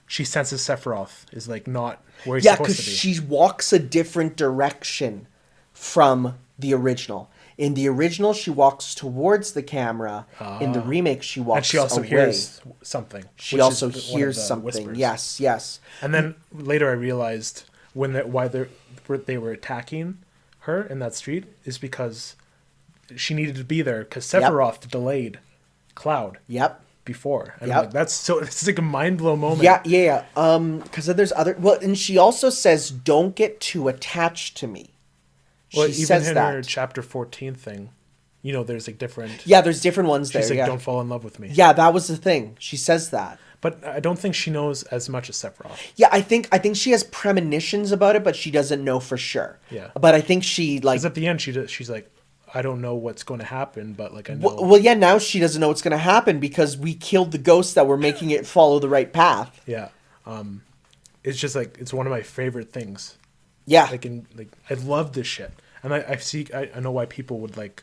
Speaker 2: she senses Sephiroth is like not where he's supposed to be.
Speaker 1: Yeah, because she walks a different direction from the original. In the original, she walks towards the camera. In the remake, she walks away.
Speaker 2: And she also hears something.
Speaker 1: She also hears something. Whispers. Yes.
Speaker 2: And then later I realized why they were attacking her in that street is because she needed to be there because Sephiroth delayed Cloud. Before. And I'm like, it's like a mind blow moment.
Speaker 1: Yeah. Because there's and she also says, "Don't get too attached to me."
Speaker 2: Well, she even in her chapter 14 thing, you know, there's like different...
Speaker 1: Yeah, there's different ones there.
Speaker 2: She's like, "Don't fall in love with me."
Speaker 1: Yeah, that was the thing. She says that.
Speaker 2: But I don't think she knows as much as Sephiroth.
Speaker 1: Yeah, I think she has premonitions about it, but she doesn't know for sure.
Speaker 2: Yeah.
Speaker 1: But I think she, like...
Speaker 2: Because at the end, she's like, "I don't know what's going to happen, but like I know."
Speaker 1: Well, yeah, now she doesn't know what's going to happen because we killed the ghosts that were making it follow the right path.
Speaker 2: Yeah. It's just like, it's one of my favorite things.
Speaker 1: Yeah.
Speaker 2: I love this shit. And I know why people would like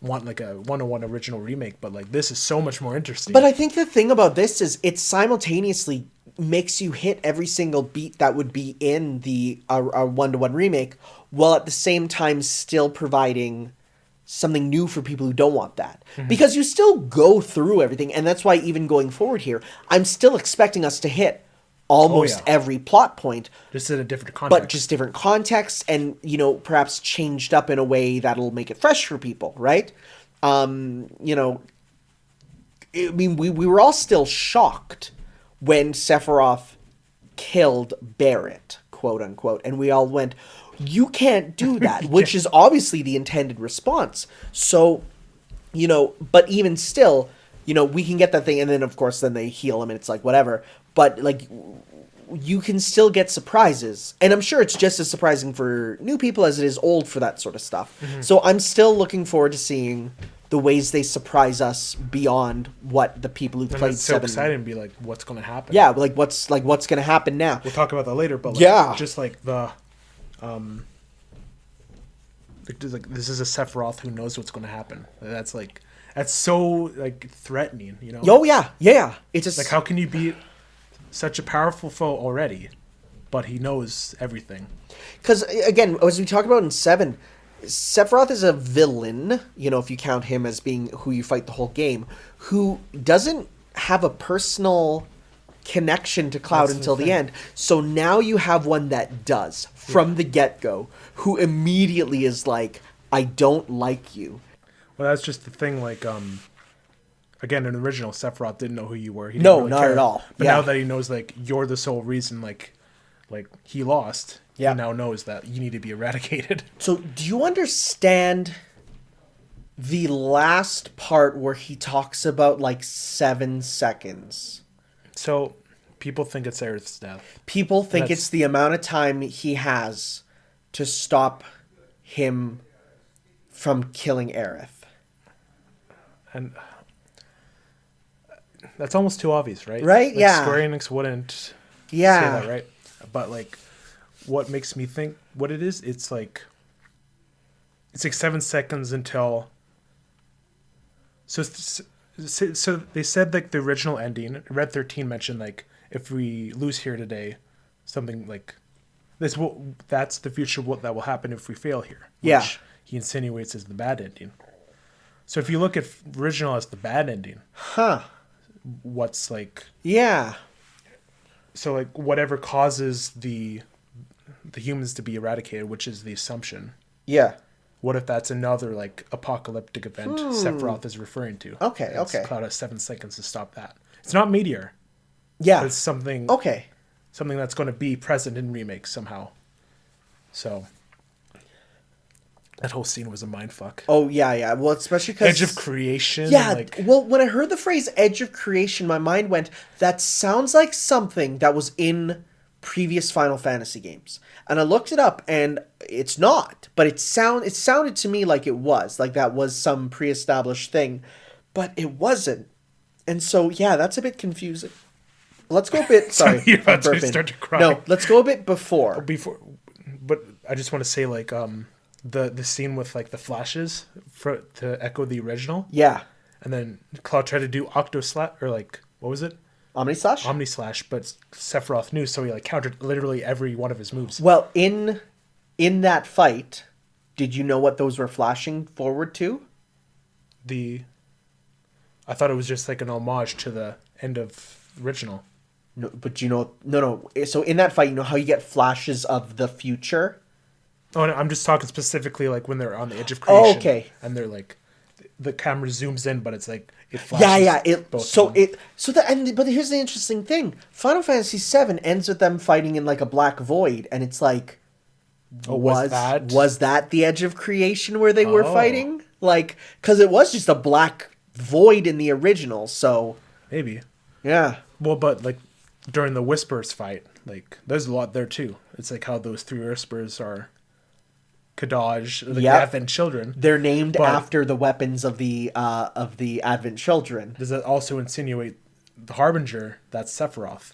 Speaker 2: want like a 101 original remake, but like this is so much more interesting.
Speaker 1: But I think the thing about this is it simultaneously makes you hit every single beat that would be in the 1-to-1 remake, while at the same time still providing something new for people who don't want that. Mm-hmm. Because you still go through everything, and that's why even going forward here, I'm still expecting us to hit almost every plot point.
Speaker 2: Just in a different context.
Speaker 1: But just different contexts and, you know, perhaps changed up in a way that'll make it fresh for people, right? You know, I mean, we were all still shocked when Sephiroth killed Barrett, quote unquote, and we all went, "You can't do that," which is obviously the intended response. So, but even still, we can get that thing, and then of course, then they heal him, and it's like whatever. But like, you can still get surprises, and I'm sure it's just as surprising for new people as it is old for that sort of stuff. So I'm still looking forward to seeing the ways they surprise us beyond what the people who played
Speaker 2: it's so
Speaker 1: 7.
Speaker 2: exciting and be like, what's going to happen?
Speaker 1: Yeah, what's going to happen now?
Speaker 2: We'll talk about that later, but just like the this is a Sephiroth who knows what's going to happen. That's so like threatening,
Speaker 1: Oh yeah. It's just
Speaker 2: like, how can you beat such a powerful foe already, but he knows everything?
Speaker 1: Because again, as we talked about in 7, Sephiroth is a villain, if you count him as being who you fight the whole game, who doesn't have a personal connection to Cloud until the end. So now you have one that does from the get-go, who immediately is like, I don't like you.
Speaker 2: Well, that's just the thing, like, again, in the original, Sephiroth didn't know who you were. He didn't
Speaker 1: No,
Speaker 2: really
Speaker 1: not
Speaker 2: care.
Speaker 1: at all.
Speaker 2: But
Speaker 1: Yeah.
Speaker 2: now that he knows, like, you're the sole reason, like he lost,
Speaker 1: Yeah.
Speaker 2: he now knows that you need to be eradicated.
Speaker 1: So do you understand the last part where he talks about, 7 seconds?
Speaker 2: So, people think it's Aerith's death.
Speaker 1: People think
Speaker 2: That's-
Speaker 1: it's the amount of time he has to stop him from killing Aerith.
Speaker 2: And that's almost too obvious, right?
Speaker 1: Right?
Speaker 2: Like,
Speaker 1: Yeah.
Speaker 2: Square Enix wouldn't
Speaker 1: Yeah.
Speaker 2: say that, right? But, what makes me think what it is, it's like 7 seconds until... So they said, the original ending, Red 13 mentioned, if we lose here today, something like... That's the future that will happen if we fail here.
Speaker 1: Yeah.
Speaker 2: Which he insinuates is the bad ending. So if you look at original as the bad ending, what's
Speaker 1: Yeah.
Speaker 2: so whatever causes the humans to be eradicated, which is the assumption.
Speaker 1: Yeah.
Speaker 2: What if that's another apocalyptic event Sephiroth is referring to?
Speaker 1: Okay, okay.
Speaker 2: Cloud has 7 seconds to stop that. It's not Meteor.
Speaker 1: Yeah.
Speaker 2: But it's something
Speaker 1: Okay.
Speaker 2: something that's going to be present in Remake somehow. So that whole scene was a mindfuck.
Speaker 1: Oh, yeah. Well, especially because...
Speaker 2: Edge of creation.
Speaker 1: Yeah, well, when I heard the phrase edge of creation, my mind went, that sounds like something that was in previous Final Fantasy games. And I looked it up, and it's not. But it sounded to me like it was. Like that was some pre-established thing. But it wasn't. And so, yeah, that's a bit confusing. Let's go a bit... Sorry,
Speaker 2: You're about
Speaker 1: I'm
Speaker 2: to
Speaker 1: burping.
Speaker 2: start to cry.
Speaker 1: No, let's go a bit before.
Speaker 2: But I just want to say, the scene with the flashes to echo the original,
Speaker 1: Yeah.
Speaker 2: and then Cloud tried to do Octo Slash, or what was it?
Speaker 1: Omni Slash?
Speaker 2: Omni Slash, but Sephiroth knew, so he countered literally every one of his moves.
Speaker 1: Well, in that fight, did you know what those were flashing forward to?
Speaker 2: I thought it was just an homage to the end of original.
Speaker 1: No, but no. So in that fight, you know how you get flashes of the future?
Speaker 2: Oh, and I'm just talking specifically when they're on the edge of creation.
Speaker 1: Oh, okay.
Speaker 2: And they're the camera zooms in, but it's it flashes.
Speaker 1: Yeah.
Speaker 2: both of them.
Speaker 1: But here's the interesting thing: Final Fantasy VII ends with them fighting in a black void, and it's was that the edge of creation where they were fighting? Because it was just a black void in the original. So
Speaker 2: Maybe.
Speaker 1: yeah.
Speaker 2: Well, but during the Whispers fight, there's a lot there too. It's how those 3 Whispers are Kadaj, the
Speaker 1: Yep.
Speaker 2: Advent children.
Speaker 1: They're named
Speaker 2: But-
Speaker 1: after the weapons of the Advent Children.
Speaker 2: Does that also insinuate the Harbinger? That's Sephiroth.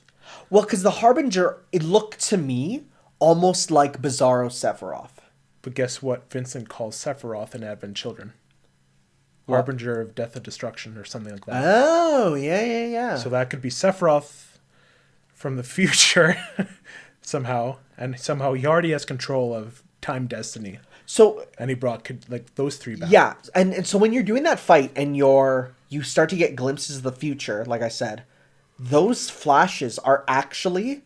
Speaker 1: Well, because the Harbinger, it looked to me almost like Bizarro Sephiroth.
Speaker 2: But guess what? Vincent calls Sephiroth an Advent children.
Speaker 1: What?
Speaker 2: Harbinger of death and destruction, or something like that.
Speaker 1: Oh, yeah.
Speaker 2: So that could be Sephiroth from the future somehow, and somehow he already has control of time destiny.
Speaker 1: So
Speaker 2: And he brought those 3 back.
Speaker 1: yeah, and so when you're doing that fight and you start to get glimpses of the future, like I said, those flashes are actually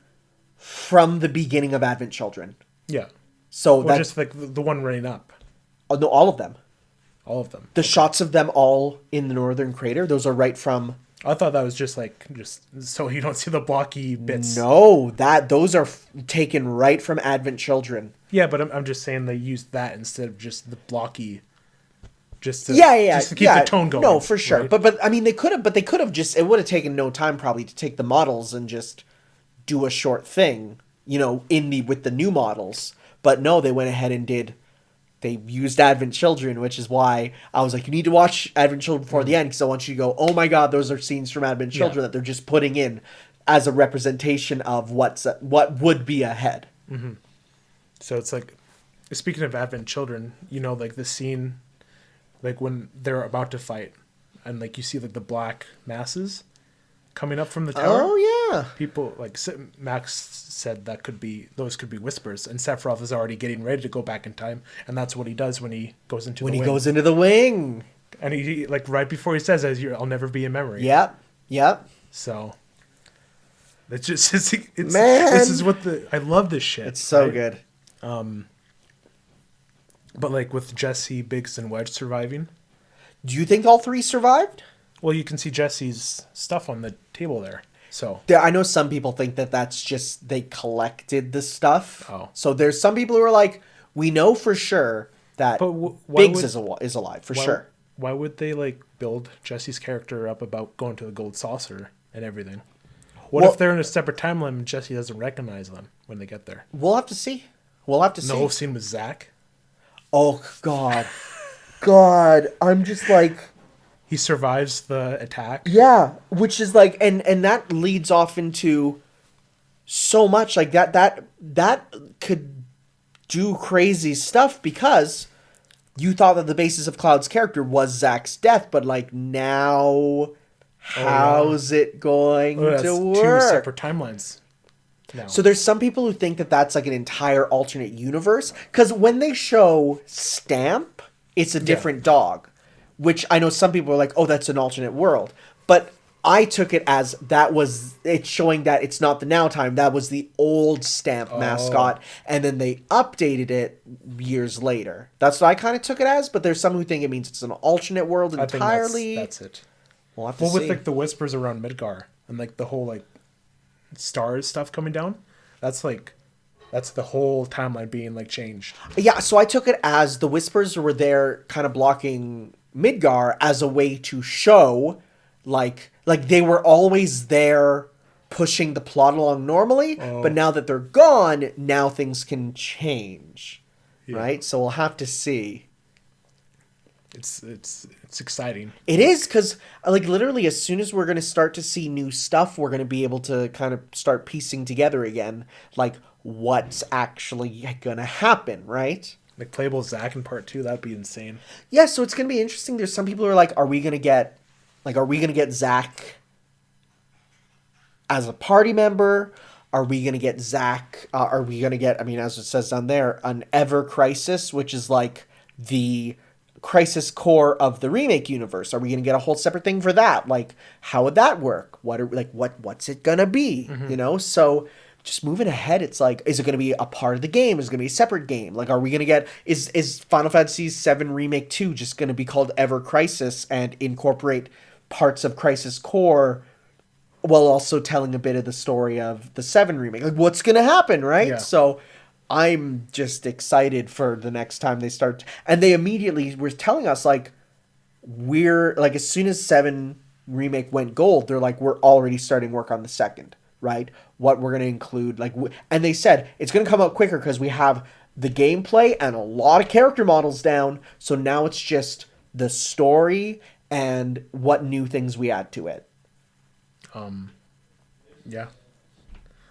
Speaker 1: from the beginning of Advent Children.
Speaker 2: Yeah.
Speaker 1: So
Speaker 2: Or
Speaker 1: that's
Speaker 2: just the one running up.
Speaker 1: no, all of them.
Speaker 2: All of them.
Speaker 1: The shots of them all in the northern crater, those are right from
Speaker 2: I thought that was just so you don't see the blocky bits.
Speaker 1: No, those are taken right from Advent Children.
Speaker 2: Yeah, but I'm just saying they used that instead of just the blocky. Just to keep the tone going.
Speaker 1: No, for sure.
Speaker 2: Right?
Speaker 1: But I mean, they could have just. It would have taken no time probably to take the models and just do a short thing, with the new models. But no, they went ahead and did. They used Advent Children, which is why I was like, you need to watch Advent Children before the end, because I want you to go, oh my god, those are scenes from Advent Children that they're just putting in as a representation of what would be ahead.
Speaker 2: Mm-hmm. So it's like, speaking of Advent Children, the scene, when they're about to fight, and you see the black masses coming up from the tower.
Speaker 1: Oh yeah.
Speaker 2: People Max said those could be whispers, and Sephiroth is already getting ready to go back in time, and that's what he does when he goes into
Speaker 1: goes into the wing,
Speaker 2: and he right before he says, "I'll never be in memory."
Speaker 1: Yep.
Speaker 2: So it's just it's
Speaker 1: man.
Speaker 2: This is what I love this shit.
Speaker 1: It's so good.
Speaker 2: But with Jesse, Biggs, and Wedge surviving,
Speaker 1: do you think all three survived?
Speaker 2: Well, you can see Jesse's stuff on the table there. So
Speaker 1: I know some people think that that's just they collected the stuff.
Speaker 2: Oh.
Speaker 1: So there's some people who are like, we know for sure that Biggs is alive for sure.
Speaker 2: Why would they build Jesse's character up about going to the gold saucer and everything? What if they're in a separate timeline and Jesse doesn't recognize them when they get there?
Speaker 1: We'll have to see.
Speaker 2: The whole scene with Zack.
Speaker 1: Oh God, God! I'm just like.
Speaker 2: He survives the attack.
Speaker 1: Yeah, which is and that leads off into so much that could do crazy stuff, because you thought that the basis of Cloud's character was Zack's death, but now how's it going to work?
Speaker 2: 2 separate timelines. No.
Speaker 1: So there's some people who think that that's an entire alternate universe, because when they show Stamp, it's a different dog. Which I know some people are like, oh, that's an alternate world. But I took it as it's showing that it's not the now time. That was the old Stamp mascot. And then they updated it years later. That's what I kind of took it as. But there's some who think it means it's an alternate world entirely.
Speaker 2: I think that's it.
Speaker 1: We'll have to see.
Speaker 2: With the whispers around Midgar and the whole stars stuff coming down, that's the whole timeline being changed.
Speaker 1: Yeah, so I took it as the whispers were there kind of blocking Midgar as a way to show they were always there pushing the plot along normally, but now that they're gone, now things can change. Right? So we'll have to see.
Speaker 2: It's exciting.
Speaker 1: It is, because literally as soon as we're going to start to see new stuff, we're going to be able to kind of start piecing together again what's actually going to happen, right?
Speaker 2: Playable Zack in part 2, that'd be insane.
Speaker 1: Yeah, so it's gonna be interesting. There's some people who are like, are we gonna get Zack as a party member? Are we gonna get Zack? Are we gonna get? I mean, as it says down there, an Ever Crisis, which is the Crisis core of the remake universe. Are we gonna get a whole separate thing for that? How would that work? What's it gonna be?
Speaker 2: Mm-hmm.
Speaker 1: So. Just moving ahead, it's is it going to be a part of the game? Is it going to be a separate game? Are we going to get... Is Final Fantasy VII Remake 2 just going to be called Ever Crisis and incorporate parts of Crisis Core while also telling a bit of the story of the 7 Remake? What's going to happen, right?
Speaker 2: Yeah.
Speaker 1: So I'm just excited for the next time they start... And they immediately were telling us, we're... as soon as 7 Remake went gold, they're we're already starting work on the second. Right? What we're going to include, and they said it's going to come out quicker because we have the gameplay and a lot of character models down. So now it's just the story and what new things we add to it.
Speaker 2: Yeah.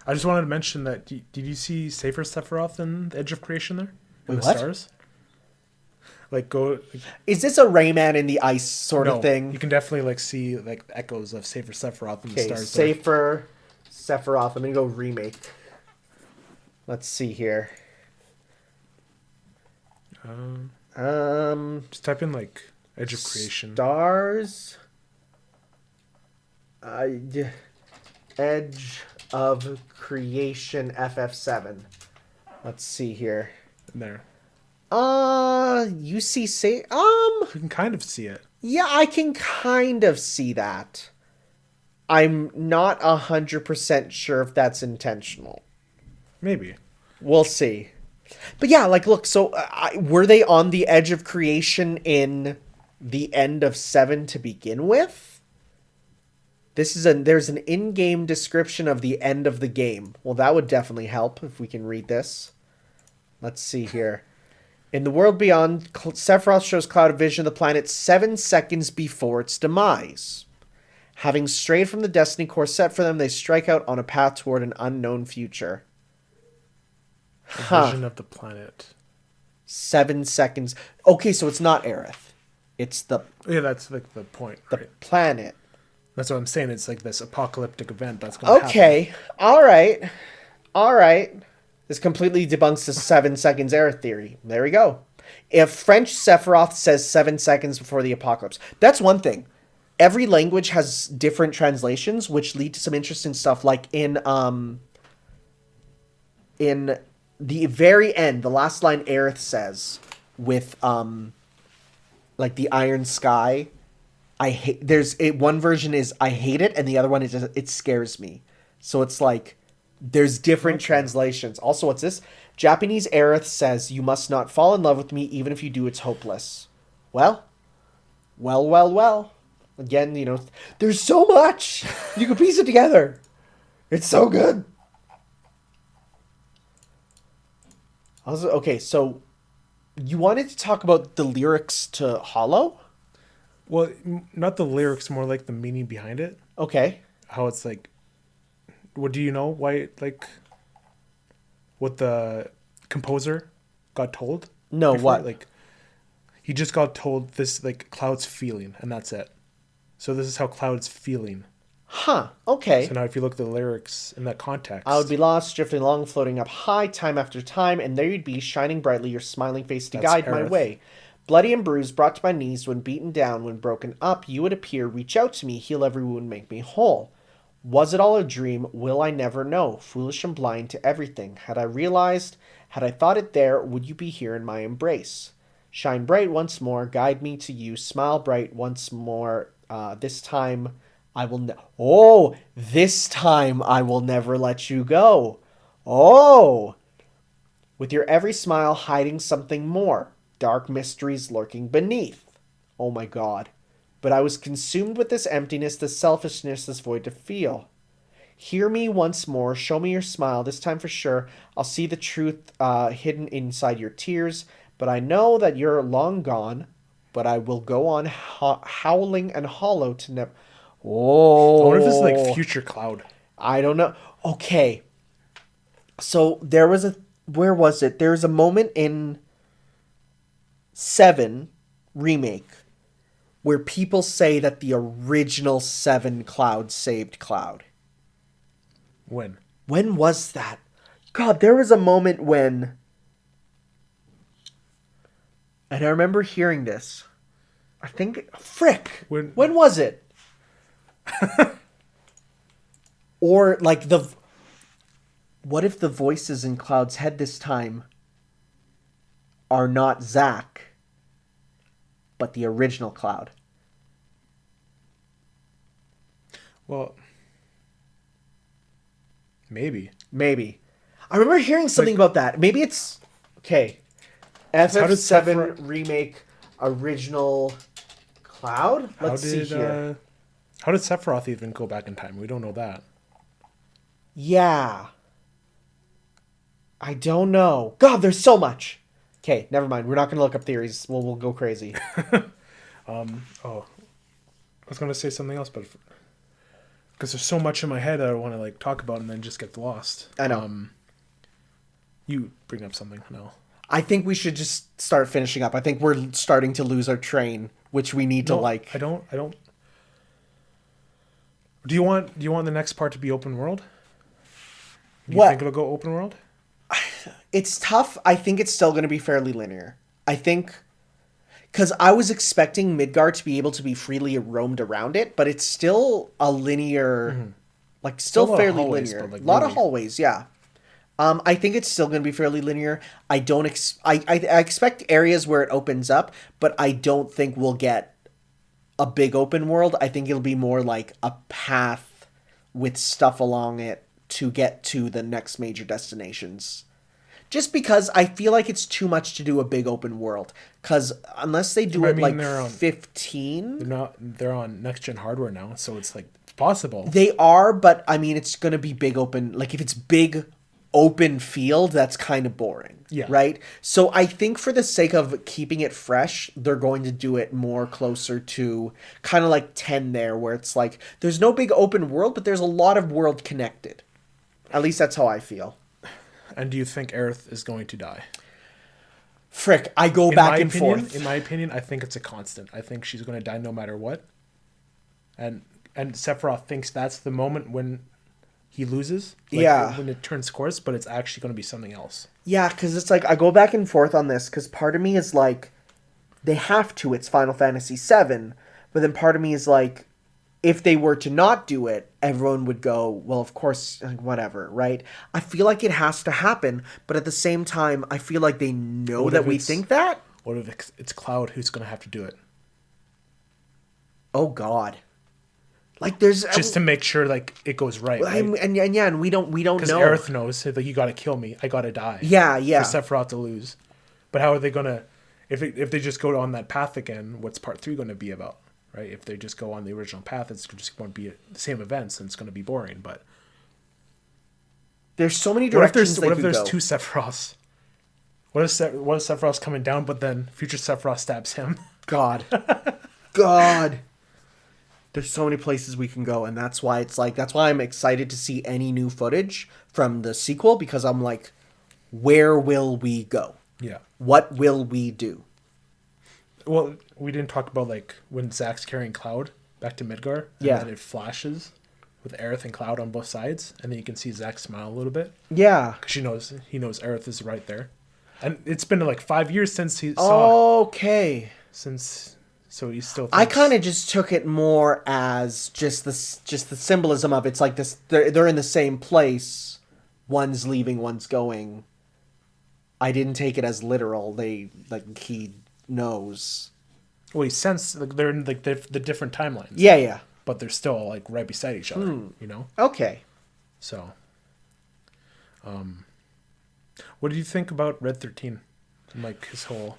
Speaker 2: I just wanted to mention that. Did you see Safer Sephiroth in the Edge of Creation there? In
Speaker 1: Wait,
Speaker 2: the
Speaker 1: what?
Speaker 2: stars?
Speaker 1: Is this a Rayman in the ice sort of thing?
Speaker 2: You can definitely see echoes of Safer Sephiroth in the stars.
Speaker 1: Safer Sephiroth. I'm gonna go remake. Let's see here.
Speaker 2: Just type in Edge of Creation.
Speaker 1: Stars. Edge of Creation FF7. Let's see here.
Speaker 2: There.
Speaker 1: You see
Speaker 2: You can kind of see it.
Speaker 1: Yeah, I can kind of see that. I'm not 100% sure if that's intentional.
Speaker 2: Maybe.
Speaker 1: We'll see. But yeah, like, look, so were they on the edge of creation in the end of 7 to begin with? There's an in-game description of the end of the game. Well, that would definitely help if we can read this. Let's see here. In the world beyond, Sephiroth shows Cloud a vision of the planet 7 seconds before its demise. Having strayed from the destiny course set for them, they strike out on a path toward an unknown future.
Speaker 2: A vision of the planet.
Speaker 1: 7 seconds. Okay, so it's not Aerith. It's the
Speaker 2: Yeah, that's like the point.
Speaker 1: the
Speaker 2: Right?
Speaker 1: planet.
Speaker 2: That's what I'm saying. It's like this apocalyptic event that's going to happen.
Speaker 1: Okay. All right. This completely debunks the 7 seconds Aerith theory. There we go. If French Sephiroth says 7 seconds before the apocalypse, that's one thing. Every language has different translations, which lead to some interesting stuff. Like in the very end, the last line Aerith says with like the iron sky. One version is I hate it, and the other one is it scares me. So it's like there's different translations. Also, what's this? Japanese Aerith says, "You must not fall in love with me, even if you do, it's hopeless." Well. Again, you know, there's so much. You can piece it together. It's so good. Also, okay, so you wanted to talk about the lyrics to Hollow?
Speaker 2: Well, not the lyrics, more like the meaning behind it.
Speaker 1: Okay.
Speaker 2: How it's like, what do you know? Why, like, what the composer got told?
Speaker 1: No,
Speaker 2: before?
Speaker 1: what?
Speaker 2: Like, he just got told this, like, Cloud's feeling, and that's it. So this is how Cloud's feeling.
Speaker 1: Huh, okay.
Speaker 2: So now if you look at the lyrics in that context.
Speaker 1: I would be lost, drifting along, floating up high, time after time, and there you'd be, shining brightly, your smiling face to
Speaker 2: That's
Speaker 1: guide my
Speaker 2: Aerith.
Speaker 1: way. Bloody and bruised, brought to my knees, when beaten down, when broken up, you would appear, reach out to me, heal every wound, make me whole. Was it all a dream? Will I never know? Foolish and blind to everything. Had I realized, had I thought it there, would you be here in my embrace? Shine bright once more, guide me to you, smile bright once more. This time I will this time I will never let you go. Oh! With your every smile hiding something more. Dark mysteries lurking beneath. Oh my god. But I was consumed with this emptiness, this selfishness, this void to feel. Hear me once more, show me your smile, this time for sure. I'll see the truth hidden inside your tears, but I know that you're long gone, but I will go on howling and hollow to never... Oh.
Speaker 2: I wonder if this is like future Cloud.
Speaker 1: I don't know. Okay. So there was where was it? There was a moment in 7 Remake where people say that the original 7 Cloud saved Cloud.
Speaker 2: When?
Speaker 1: When was that? God, there was a moment when... And I remember hearing this. I think... Frick!
Speaker 2: When
Speaker 1: was it? Or, like, what if the voices in Cloud's head this time are not Zack, but the original Cloud?
Speaker 2: Well, maybe.
Speaker 1: I remember hearing something about that. Maybe it's... Okay. FF7 Remake original Cloud? Let's see here.
Speaker 2: How did Sephiroth even go back in time? We don't know that.
Speaker 1: Yeah. I don't know. God, there's so much. Okay, never mind. We're not going to look up theories. We'll go crazy.
Speaker 2: I was going to say something else, but because there's so much in my head that I want to like talk about and then just get lost.
Speaker 1: I know.
Speaker 2: You bring up something now.
Speaker 1: I think we should just start finishing up. I think we're starting to lose our train, which we need to like.
Speaker 2: I don't. Do you want the next part to be open world? Do you think it'll go open world?
Speaker 1: It's tough. I think it's still going to be fairly linear. I think because I was expecting Midgard to be able to be freely roamed around it, but it's still a linear, like still fairly linear. A lot of hallways, yeah. I think it's still going to be fairly linear. I don't. I expect areas where it opens up, but I don't think we'll get a big open world. I think it'll be more like a path with stuff along it to get to the next major destinations. Just because I feel like it's too much to do a big open world. Because unless they do it like 15...
Speaker 2: They're on next-gen hardware now, so it's like it's possible.
Speaker 1: They are, but I mean, it's going to be big open. Like, if it's big open field, that's kind of boring.
Speaker 2: Yeah.
Speaker 1: Right? So I think for the sake of keeping it fresh, they're going to do it more closer to kind of like 10 there, where it's like, there's no big open world, but there's a lot of world connected. At least that's how I feel.
Speaker 2: And do you think Aerith is going to die?
Speaker 1: Frick, I go back and forth.
Speaker 2: In my opinion, I think it's a constant. I think she's going to die no matter what. And Sephiroth thinks that's the moment when he loses. Like,
Speaker 1: yeah.
Speaker 2: When it turns course, but it's actually going to be something else.
Speaker 1: Yeah, because it's like, I go back and forth on this, because part of me is like, they have to, it's Final Fantasy VII. But then part of me is like, if they were to not do it, everyone would go, well, of course, like, whatever, right? I feel like it has to happen, but at the same time, I feel like they know that we think that.
Speaker 2: What if it's Cloud who's going to have to do it?
Speaker 1: Oh, God. Like, there's...
Speaker 2: Just to make sure, like, it goes right, right?
Speaker 1: And we don't know.
Speaker 2: Because Aerith knows, like, you got to kill me. I got to die.
Speaker 1: Yeah.
Speaker 2: For Sephiroth to lose. But how are they going to... If they just go on that path again, what's part 3 going to be about? Right? If they just go on the original path, it's just going to be the same events, and it's going to be boring. But
Speaker 1: there's so many directions.
Speaker 2: What if there's two Sephiroths? What if Sephiroth's coming down, but then future Sephiroth stabs him?
Speaker 1: God. There's so many places we can go, and that's why I'm excited to see any new footage from the sequel, because I'm like, where will we go?
Speaker 2: Yeah.
Speaker 1: What will we do?
Speaker 2: Well, we didn't talk about, like, when Zack's carrying Cloud back to Midgar. And then it flashes with Aerith and Cloud on both sides. And then you can see Zack smile a little bit.
Speaker 1: Yeah.
Speaker 2: Because he knows Aerith is right there. And it's been, like, 5 years since he saw...
Speaker 1: Okay.
Speaker 2: So he still thinks...
Speaker 1: I kind of just took it more as just the symbolism of it's like this. They're in the same place. One's leaving, one's going. I didn't take it as literal. He knows.
Speaker 2: Well, he sensed like they're in like the different timelines.
Speaker 1: Yeah.
Speaker 2: But they're still like right beside each other. You know.
Speaker 1: Okay.
Speaker 2: So, what do you think about Red 13? Like his whole.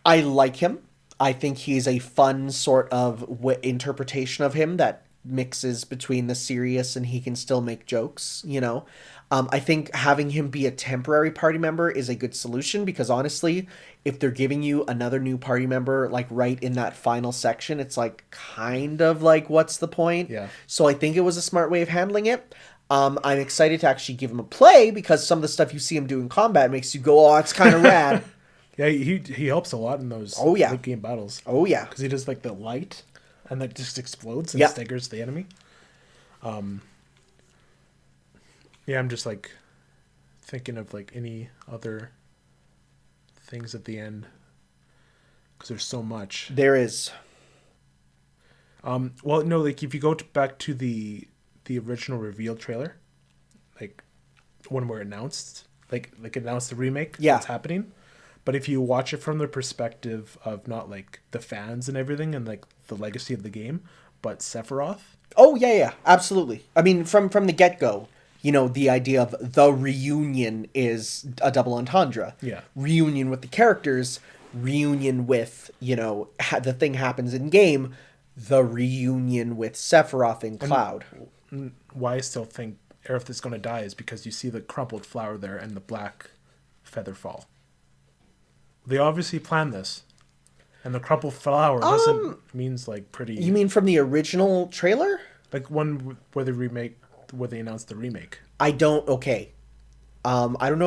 Speaker 1: I like him. I think he's a fun sort of interpretation of him that mixes between the serious and he can still make jokes. You know. I think having him be a temporary party member is a good solution, because honestly, if they're giving you another new party member, like right in that final section, it's like kind of like, what's the point?
Speaker 2: Yeah.
Speaker 1: So I think it was a smart way of handling it. I'm excited to actually give him a play, because some of the stuff you see him do in combat makes you go, oh, it's kind of rad.
Speaker 2: Yeah, he helps a lot in those late game battles.
Speaker 1: Oh, yeah.
Speaker 2: Because he does like the light and that just explodes and staggers the enemy. Yeah, I'm just like thinking of like any other things at the end, because there's so much.
Speaker 1: There is.
Speaker 2: Well, no, like if you go back to the original reveal trailer, like when we're announced, like announced the remake, that's happening. But if you watch it from the perspective of not like the fans and everything and like the legacy of the game, but Sephiroth.
Speaker 1: Oh yeah, absolutely. I mean, from the get-go. You know, the idea of the reunion is a double entendre.
Speaker 2: Yeah.
Speaker 1: Reunion with the characters, reunion with, you know, the thing happens in game, the reunion with Sephiroth and Cloud.
Speaker 2: And why I still think Aerith is going to die is because you see the crumpled flower there and the black feather fall. They obviously planned this. And the crumpled flower means like pretty...
Speaker 1: You mean from the original trailer?
Speaker 2: Like one where they announced the remake.
Speaker 1: I don't know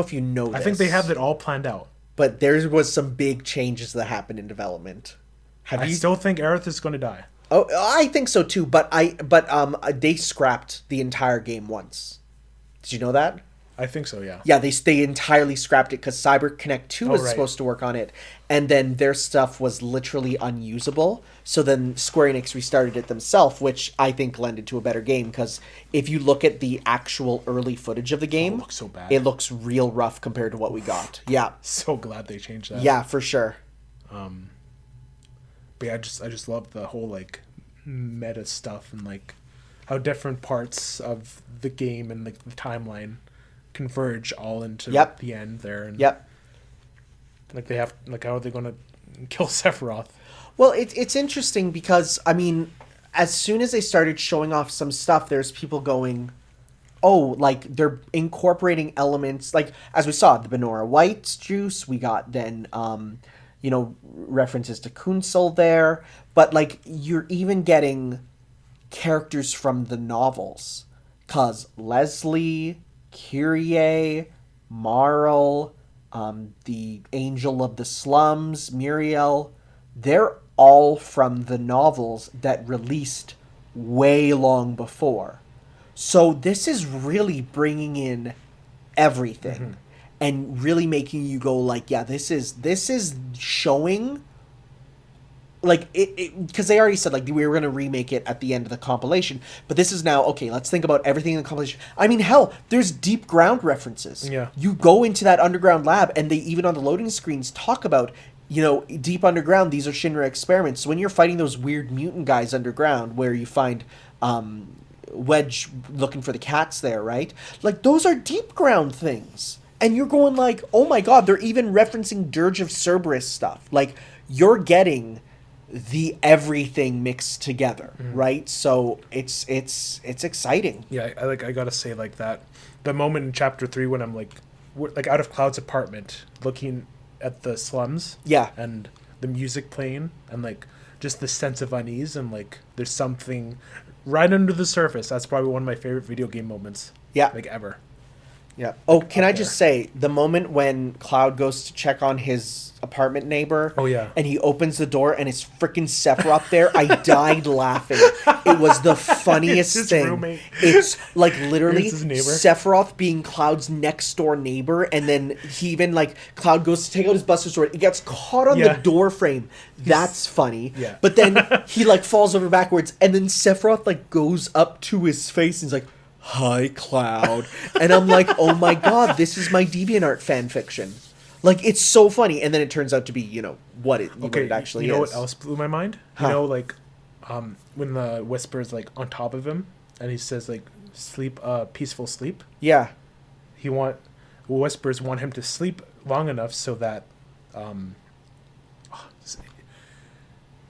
Speaker 1: if you know this.
Speaker 2: I think they have it all planned out.
Speaker 1: But there was some big changes that happened in development.
Speaker 2: I still think Aerith is going to die.
Speaker 1: Oh, I think so too, but they scrapped the entire game once. Did you know that?
Speaker 2: I think so, yeah.
Speaker 1: Yeah, they entirely scrapped it because Cyber Connect 2 was supposed to work on it, and then their stuff was literally unusable. So then Square Enix restarted it themselves, which I think lended to a better game, because if you look at the actual early footage of the game,
Speaker 2: it looks so bad.
Speaker 1: It looks real rough compared to what we got. Yeah.
Speaker 2: So glad they changed that.
Speaker 1: Yeah, for sure.
Speaker 2: But yeah, I just love the whole like meta stuff and like how different parts of the game and the timeline converge all into
Speaker 1: Yep.
Speaker 2: the end there. And
Speaker 1: Yep.
Speaker 2: like they have, like, how are they going to kill Sephiroth?
Speaker 1: Well, it's interesting because, I mean, as soon as they started showing off some stuff, there's people going, oh, like, they're incorporating elements, like, as we saw, the Benora White juice, we got then, you know, references to Kunsel there, but, like, you're even getting characters from the novels, because Leslie, Kyrie, Marl, the Angel of the Slums, Muriel, they're all from the novels that released way long before. So this is really bringing in everything and really making you go like, yeah, this is showing, like, it because they already said, like, we were going to remake it at the end of the compilation, but this is now, okay, let's think about everything in the compilation. I mean, hell, there's deep ground references.
Speaker 2: Yeah.
Speaker 1: You go into that underground lab, and they even on the loading screens talk about, you know, deep underground, these are Shinra experiments. So when you're fighting those weird mutant guys underground, where you find Wedge looking for the cats there, right? Like, those are deep ground things. And you're going like, oh my god, they're even referencing Dirge of Cerberus stuff. Like, you're getting the everything mixed together, right? So it's exciting.
Speaker 2: Yeah, I gotta say, like, that the moment in chapter 3 when I'm like out of Cloud's apartment looking at the slums,
Speaker 1: Yeah.
Speaker 2: and the music playing, and like just the sense of unease, and like there's something right under the surface. That's probably one of my favorite video game moments,
Speaker 1: Yeah.
Speaker 2: like, ever.
Speaker 1: Yeah. Oh, can
Speaker 2: up
Speaker 1: I just say, the moment when Cloud goes to check on his apartment neighbor,
Speaker 2: Oh, yeah.
Speaker 1: and he opens the door and it's freaking Sephiroth there, I died laughing. It was the funniest
Speaker 2: It's his
Speaker 1: thing.
Speaker 2: roommate.
Speaker 1: It's like literally
Speaker 2: It's his neighbor.
Speaker 1: Sephiroth being Cloud's next door neighbor, and then he even, like, Cloud goes to take out his Buster Sword. It gets caught on
Speaker 2: Yeah.
Speaker 1: the door frame. That's funny.
Speaker 2: Yeah.
Speaker 1: But then he, like, falls over backwards, and then Sephiroth, like, goes up to his face and he's like, "Hi, Cloud." And I'm like, oh my god, this is my DeviantArt fan fiction. Like, it's so funny. And then it turns out to be, you know, what it actually is.
Speaker 2: You know what else blew my mind?
Speaker 1: Huh.
Speaker 2: You know, like, when the Whisper's like on top of him, and he says, like, sleep, peaceful sleep.
Speaker 1: Yeah.
Speaker 2: Whispers want him to sleep long enough so that,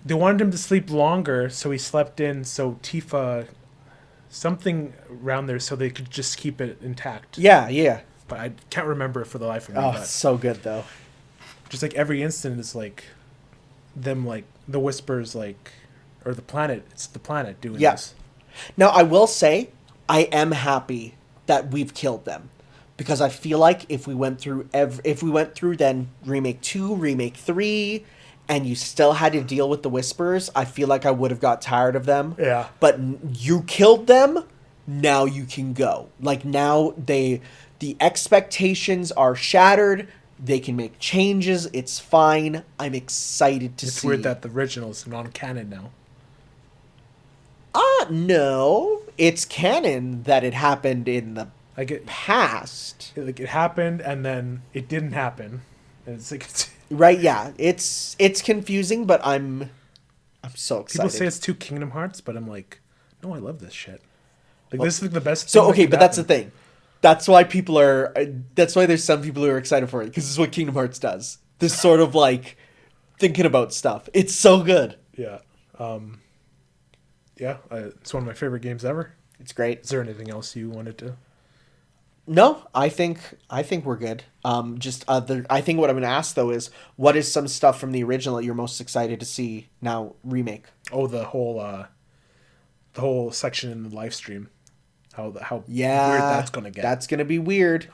Speaker 2: they wanted him to sleep longer, so he slept in, so Tifa, something around there, so they could just keep it intact.
Speaker 1: Yeah, yeah.
Speaker 2: But I can't remember for the life of me.
Speaker 1: Oh,
Speaker 2: But
Speaker 1: it's so good, though.
Speaker 2: just like every instant is like them, like the Whispers, like, or the planet. It's the planet doing
Speaker 1: Yeah.
Speaker 2: this.
Speaker 1: Now, I will say, I am happy that we've killed them. Because I feel like if we went through then Remake 2, Remake 3, and you still had to deal with the Whispers, I feel like I would have got tired of them.
Speaker 2: Yeah.
Speaker 1: But you killed them, now you can go. Like, now the expectations are shattered, they can make changes, it's fine. I'm excited to see.
Speaker 2: It's weird that the original is non-canon now.
Speaker 1: No. It's canon that it happened in the
Speaker 2: Like it
Speaker 1: past.
Speaker 2: happened and then it didn't happen. And it's like
Speaker 1: Right, yeah. It's confusing, but I'm so excited.
Speaker 2: people say it's too Kingdom Hearts, but I'm like, no, I love this shit. Like, this is like the best.
Speaker 1: So
Speaker 2: thing that
Speaker 1: okay,
Speaker 2: could
Speaker 1: but that's the
Speaker 2: happen.
Speaker 1: thing. That's why people are. That's why there's some people who are excited for it, because this is what Kingdom Hearts does. This sort of, like, thinking about stuff. It's so good.
Speaker 2: Yeah. It's one of my favorite games ever.
Speaker 1: It's great.
Speaker 2: Is there anything else you wanted to?
Speaker 1: No, I think we're good. I think what I'm going to ask though is, what is some stuff from the original that you're most excited to see now remake?
Speaker 2: Oh, the whole section in the live stream. How
Speaker 1: Yeah,
Speaker 2: weird that's gonna get.
Speaker 1: That's going to be weird.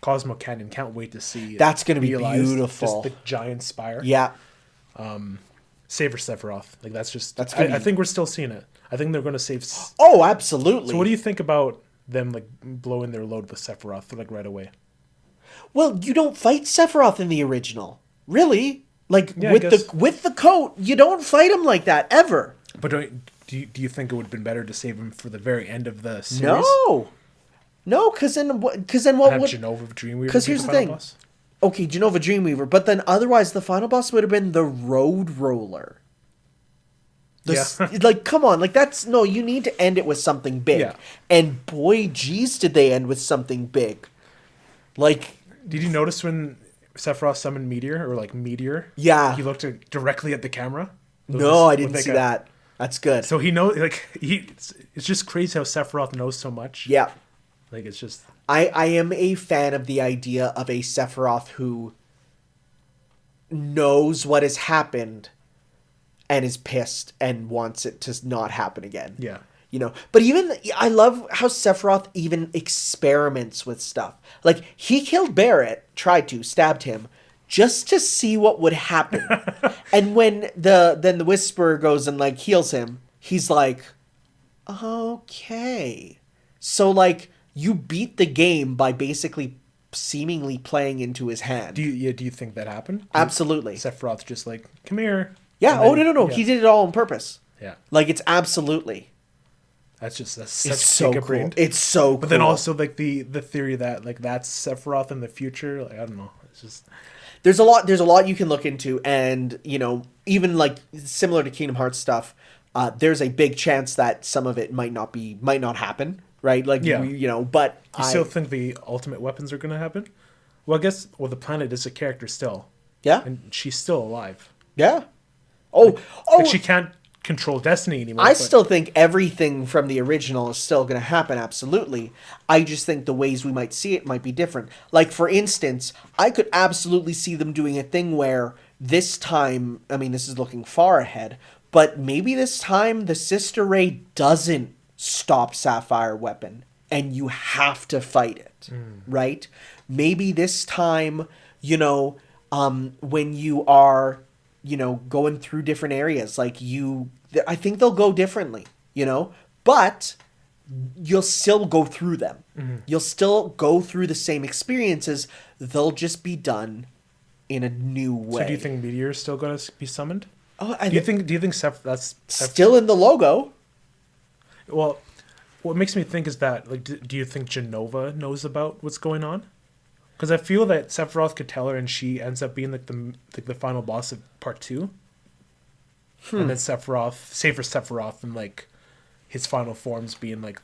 Speaker 2: Cosmo Canyon, can't wait to see.
Speaker 1: That's gonna be
Speaker 2: realized.
Speaker 1: beautiful.
Speaker 2: Just the giant spire.
Speaker 1: Yeah.
Speaker 2: Savor Sephiroth. Like, that's just.
Speaker 1: That's gonna
Speaker 2: I
Speaker 1: be-
Speaker 2: think we're still seeing it. I think they're gonna save.
Speaker 1: Oh, absolutely.
Speaker 2: So what do you think about them, like, blowing their load with Sephiroth, like, right away?
Speaker 1: Well, you don't fight Sephiroth in the original, really. Like,
Speaker 2: Yeah, I
Speaker 1: with
Speaker 2: guess.
Speaker 1: the coat, you don't fight him like that ever.
Speaker 2: But do you think it would have been better to save him for the very end of the series?
Speaker 1: No, because then what
Speaker 2: Have
Speaker 1: would?
Speaker 2: Genova Dreamweaver.
Speaker 1: Because
Speaker 2: be
Speaker 1: here's the
Speaker 2: final
Speaker 1: thing.
Speaker 2: boss?
Speaker 1: Okay, Genova Dreamweaver, but then otherwise the final boss would have been the Road Roller. Like, come on, like that's no. You need to end it with something big.
Speaker 2: Yeah.
Speaker 1: And boy, geez, did they end with something big. Like,
Speaker 2: did you notice when Sephiroth summoned Meteor or like Meteor?
Speaker 1: Yeah.
Speaker 2: He looked directly at the camera.
Speaker 1: No, I didn't see that. That's good.
Speaker 2: So he knows, like it's just crazy how Sephiroth knows so much.
Speaker 1: Yeah.
Speaker 2: Like it's just.
Speaker 1: I am a fan of the idea of a Sephiroth who knows what has happened and is pissed and wants it to not happen again.
Speaker 2: Yeah.
Speaker 1: You know, but even I love how Sephiroth even experiments with stuff. Like he killed Barrett, stabbed him, just to see what would happen. And when the Whisperer goes and like heals him, he's like, okay. So like you beat the game by basically seemingly playing into his hand.
Speaker 2: Do you think that happened?
Speaker 1: Absolutely.
Speaker 2: Sephiroth just like, come here.
Speaker 1: Yeah.
Speaker 2: And then,
Speaker 1: No. Yeah. He did it all on purpose.
Speaker 2: Yeah.
Speaker 1: Like it's absolutely.
Speaker 2: That's such
Speaker 1: It's so cool.
Speaker 2: brained.
Speaker 1: It's so cool.
Speaker 2: But then also like the theory that like that's Sephiroth in the future. Like I don't know. It's just
Speaker 1: there's a lot you can look into, and you know, even like similar to Kingdom Hearts stuff, there's a big chance that some of it might not happen, right? Like you know, but
Speaker 2: you still think the ultimate weapons are gonna happen? Well, I guess the planet is a character still.
Speaker 1: Yeah.
Speaker 2: And she's still alive.
Speaker 1: Yeah.
Speaker 2: Like she can't control destiny anymore.
Speaker 1: I still think everything from the original is still going to happen, absolutely. I just think the ways we might see it might be different. Like, for instance, I could absolutely see them doing a thing where this time, I mean, this is looking far ahead, but maybe this time the Sister Ray doesn't stop Sapphire Weapon and you have to fight it, right? Maybe this time, you know, when you are, you know, going through different areas, like I think they'll go differently, you know, but you'll still go through them. Mm-hmm. You'll still go through the same experiences. They'll just be done in a new way.
Speaker 2: So do you think Meteor is still going to be summoned?
Speaker 1: Oh,
Speaker 2: do you think that's
Speaker 1: still in the logo?
Speaker 2: Well, what makes me think is that, like, do you think Jenova knows about what's going on? Because I feel that Sephiroth could tell her, and she ends up being like the final boss of part 2. And then Sephiroth, and like his final forms being like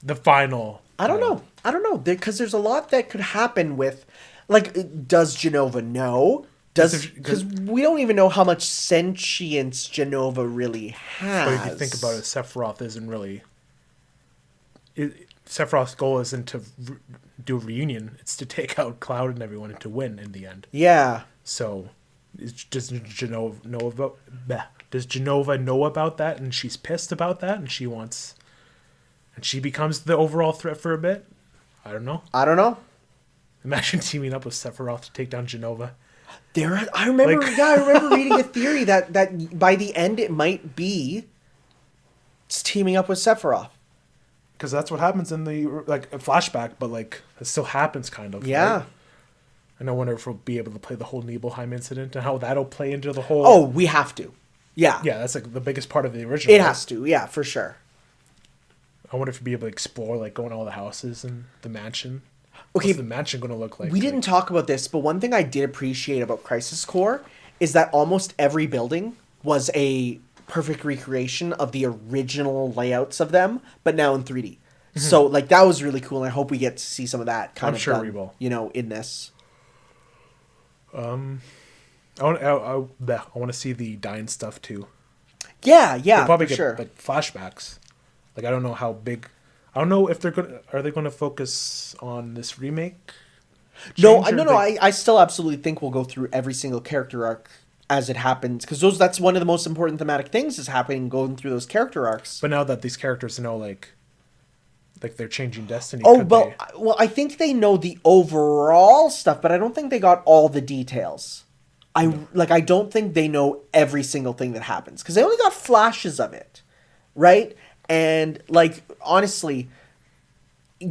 Speaker 2: the final.
Speaker 1: I don't know, because there's a lot that could happen with, like, does Jenova know? Because we don't even know how much sentience Jenova really has.
Speaker 2: But if you think about it, Sephiroth isn't really. Sephiroth's goal isn't to do a reunion; it's to take out Cloud and everyone and to win in the end. Yeah. So, does Jenova know about? Does Jenova know about that, and she's pissed about that, and she becomes the overall threat for a bit? I don't know. Imagine teaming up with Sephiroth to take down Jenova.
Speaker 1: I remember reading a theory that by the end it might be teaming up with Sephiroth.
Speaker 2: Because that's what happens in the a flashback, but like it still happens kind of.
Speaker 1: Yeah.
Speaker 2: Right? And I wonder if we'll be able to play the whole Nibelheim incident and how that'll play into the whole.
Speaker 1: Oh, we have to. Yeah.
Speaker 2: Yeah, that's like the biggest part of the original.
Speaker 1: It has to, yeah, for sure.
Speaker 2: I wonder if we'll be able to explore, like, going to all the houses and the mansion.
Speaker 1: Okay.
Speaker 2: What's the mansion going to look like?
Speaker 1: We didn't talk about this, but one thing I did appreciate about Crisis Core is that almost every building was a perfect recreation of the original layouts of them, but now in 3D. Mm-hmm. So, like, that was really cool, and I hope we get to see some of that kind of done,
Speaker 2: we will.
Speaker 1: You know, in this.
Speaker 2: I want to see the Dying stuff too.
Speaker 1: Yeah,
Speaker 2: They'll probably
Speaker 1: for sure.
Speaker 2: Like flashbacks. Like I don't know how big. I don't know if are they going to focus on this remake?
Speaker 1: No. I still absolutely think we'll go through every single character arc as it happens, because that's one of the most important thematic things is happening, going through those character arcs.
Speaker 2: But now that these characters know, like they're changing destiny.
Speaker 1: Oh, well, I think they know the overall stuff, but I don't think they got all the details. I don't think they know every single thing that happens, because they only got flashes of it, right? And like, honestly,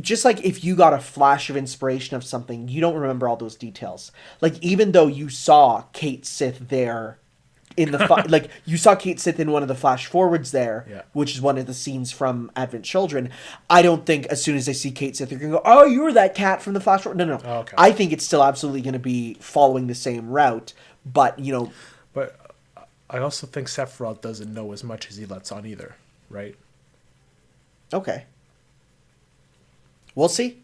Speaker 1: just like if you got a flash of inspiration of something, you don't remember all those details. Like, even though you saw Kate Sith there in the like you saw Kate Sith in one of the flash forwards there, which is one of the scenes from Advent Children. I don't think as soon as they see Kate Sith, they're gonna go, "Oh, you were that cat from the flash forward." No.
Speaker 2: Oh, okay.
Speaker 1: I think it's still absolutely going to be following the same route, but you know.
Speaker 2: But I also think Sephiroth doesn't know as much as he lets on either, right?
Speaker 1: Okay. We'll see.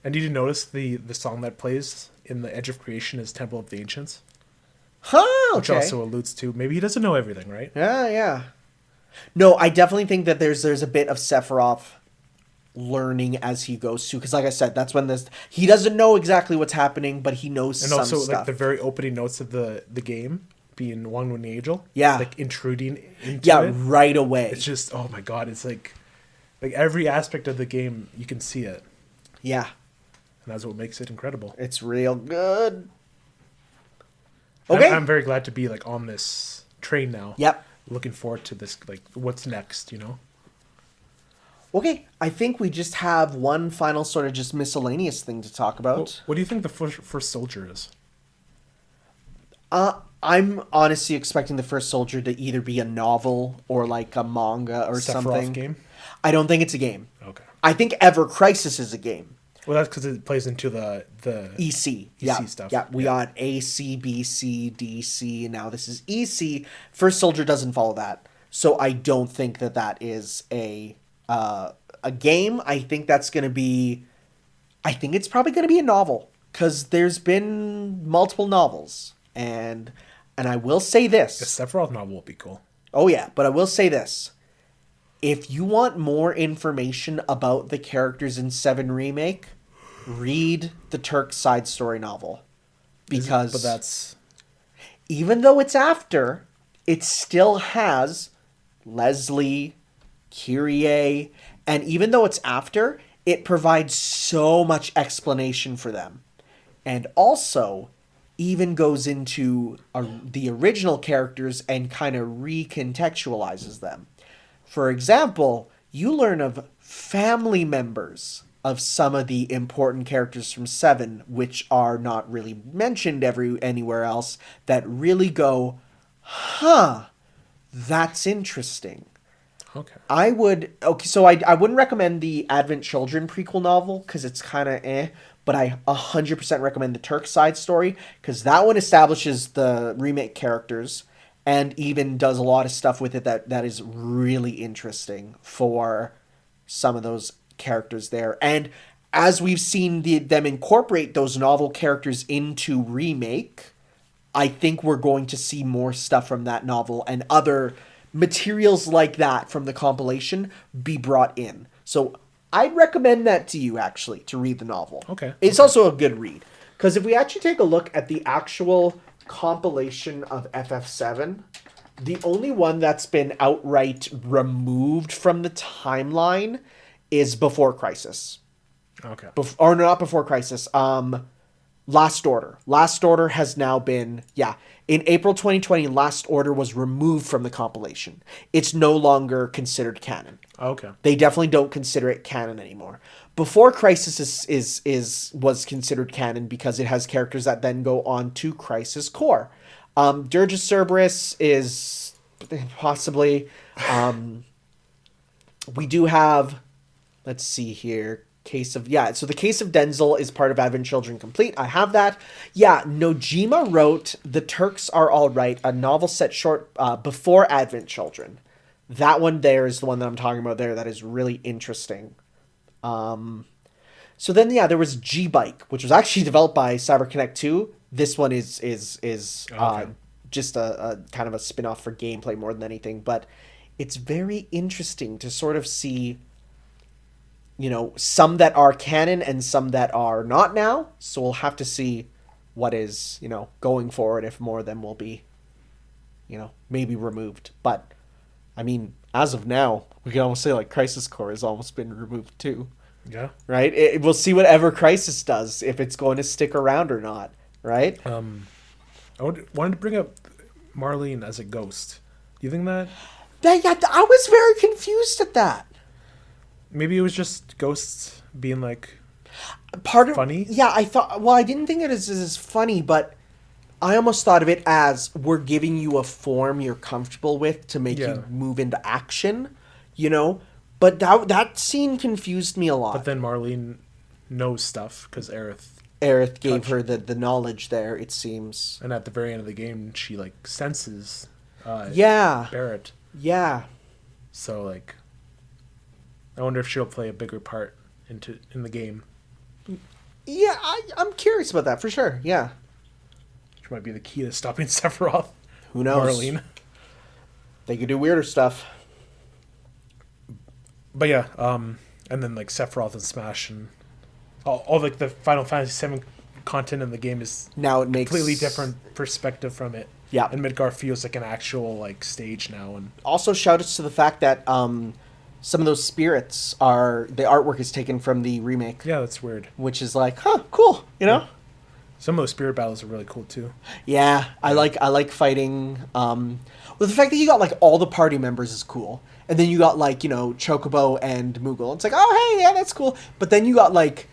Speaker 2: And did you notice the song that plays in the Edge of Creation is Temple of the Ancients?
Speaker 1: Huh, okay.
Speaker 2: Which also alludes to maybe he doesn't know everything, right?
Speaker 1: Yeah. No, I definitely think that there's a bit of Sephiroth learning as he goes too, because like I said, that's when he doesn't know exactly what's happening, but he knows
Speaker 2: and
Speaker 1: some
Speaker 2: also
Speaker 1: stuff.
Speaker 2: like the very opening notes of the game being Huwang and Angel, like intruding into it
Speaker 1: right away.
Speaker 2: It's just, oh my god, it's like every aspect of the game you can see it.
Speaker 1: Yeah,
Speaker 2: and that's what makes it incredible.
Speaker 1: It's real good. Okay,
Speaker 2: I'm very glad to be like on this train now.
Speaker 1: Yep,
Speaker 2: looking forward to this, like what's next, you know.
Speaker 1: Okay, I think we just have one final sort of just miscellaneous thing to talk about.
Speaker 2: What do you think the first soldier is?
Speaker 1: I'm honestly expecting the first soldier to either be a novel or like a manga or
Speaker 2: Sephiroth
Speaker 1: something.
Speaker 2: Game?
Speaker 1: I don't think it's a game.
Speaker 2: Okay.
Speaker 1: I think Ever Crisis is a game.
Speaker 2: Well, that's because it plays into the
Speaker 1: EC
Speaker 2: stuff.
Speaker 1: Yeah, we got A, C, B, C, D, C, and now this is EC. First Soldier doesn't follow that. So I don't think that is a game. I think that's going to be... I think it's probably going to be a novel. Because there's been multiple novels. And I will say this.
Speaker 2: A Sephiroth novel would be cool.
Speaker 1: Oh yeah, but I will say this. If you want more information about the characters in 7 Remake, read the Turk side story novel. Because
Speaker 2: but that's...
Speaker 1: even though it's after, it still has Leslie, Kyrie, and even though it's after, it provides so much explanation for them. And also even goes into the original characters and kind of recontextualizes them. For example, you learn of family members of some of the important characters from 7, which are not really mentioned anywhere else, that really go, huh, that's interesting.
Speaker 2: Okay.
Speaker 1: So I wouldn't recommend the Advent Children prequel novel, because it's kind of but I 100% recommend the Turk side story, because that one establishes the remake characters, and even does a lot of stuff with it that is really interesting for some of those characters there. And as we've seen them incorporate those novel characters into Remake, I think we're going to see more stuff from that novel and other materials like that from the compilation be brought in. So I'd recommend that to you, actually, to read the novel.
Speaker 2: Okay.
Speaker 1: It's also a good read. Because if we actually take a look at the actual compilation of FF7, the only one that's been outright removed from the timeline is Before Crisis.
Speaker 2: Okay.
Speaker 1: Or not Before Crisis. Last Order. Last Order has now been... Yeah. In April 2020, Last Order was removed from the compilation. It's no longer considered canon.
Speaker 2: Okay.
Speaker 1: They definitely don't consider it canon anymore. Before Crisis was considered canon because it has characters that then go on to Crisis Core. Dirge of Cerberus is possibly... we do have... Let's see here. So the Case of Denzel is part of Advent Children Complete. I have that. Yeah, Nojima wrote The Turks Are Alright, a novel set short before Advent Children. That one there is the one that I'm talking about there that is really interesting. So then, there was G-Bike, which was actually developed by CyberConnect 2. This one is just a kind of a spin-off for gameplay more than anything. But it's very interesting to sort of see... some that are canon and some that are not now. So we'll have to see what is, going forward, if more of them will be, maybe removed. But, I mean, as of now, we can almost say, like, Crisis Core has almost been removed, too.
Speaker 2: Yeah.
Speaker 1: Right? We'll see whatever Crisis does, if it's going to stick around or not. Right?
Speaker 2: I wanted to bring up Marlene as a ghost. Do you think that...
Speaker 1: I was very confused at that.
Speaker 2: Maybe it was just ghosts being like funny.
Speaker 1: Yeah, I thought. Well, I didn't think it as funny, but I almost thought of it as we're giving you a form you're comfortable with to make you move into action. But that scene confused me a lot.
Speaker 2: But then Marlene knows stuff because
Speaker 1: Aerith gave her the knowledge there. It seems.
Speaker 2: And at the very end of the game, she like senses
Speaker 1: Yeah.
Speaker 2: Barrett.
Speaker 1: Yeah.
Speaker 2: So like, I wonder if she'll play a bigger part in the game.
Speaker 1: Yeah, I'm curious about that for sure. Yeah.
Speaker 2: Which might be the key to stopping Sephiroth.
Speaker 1: Who knows?
Speaker 2: Marlene.
Speaker 1: They could do weirder stuff.
Speaker 2: But yeah, and then like Sephiroth and Smash and all like the Final Fantasy VII content in the game is
Speaker 1: Now it makes
Speaker 2: completely different perspective from it.
Speaker 1: Yeah.
Speaker 2: And Midgar feels like an actual like stage now. And
Speaker 1: Also, shout outs to the fact that some of those spirits the artwork is taken from the remake.
Speaker 2: yeah, that's weird.
Speaker 1: Which is like, huh, cool, you know?
Speaker 2: Some of those spirit battles are really cool too.
Speaker 1: Yeah, I like fighting. Well, the fact that you got like all the party members is cool, and then you got like Chocobo and Moogle. It's like, oh hey, yeah, that's cool. But then you got like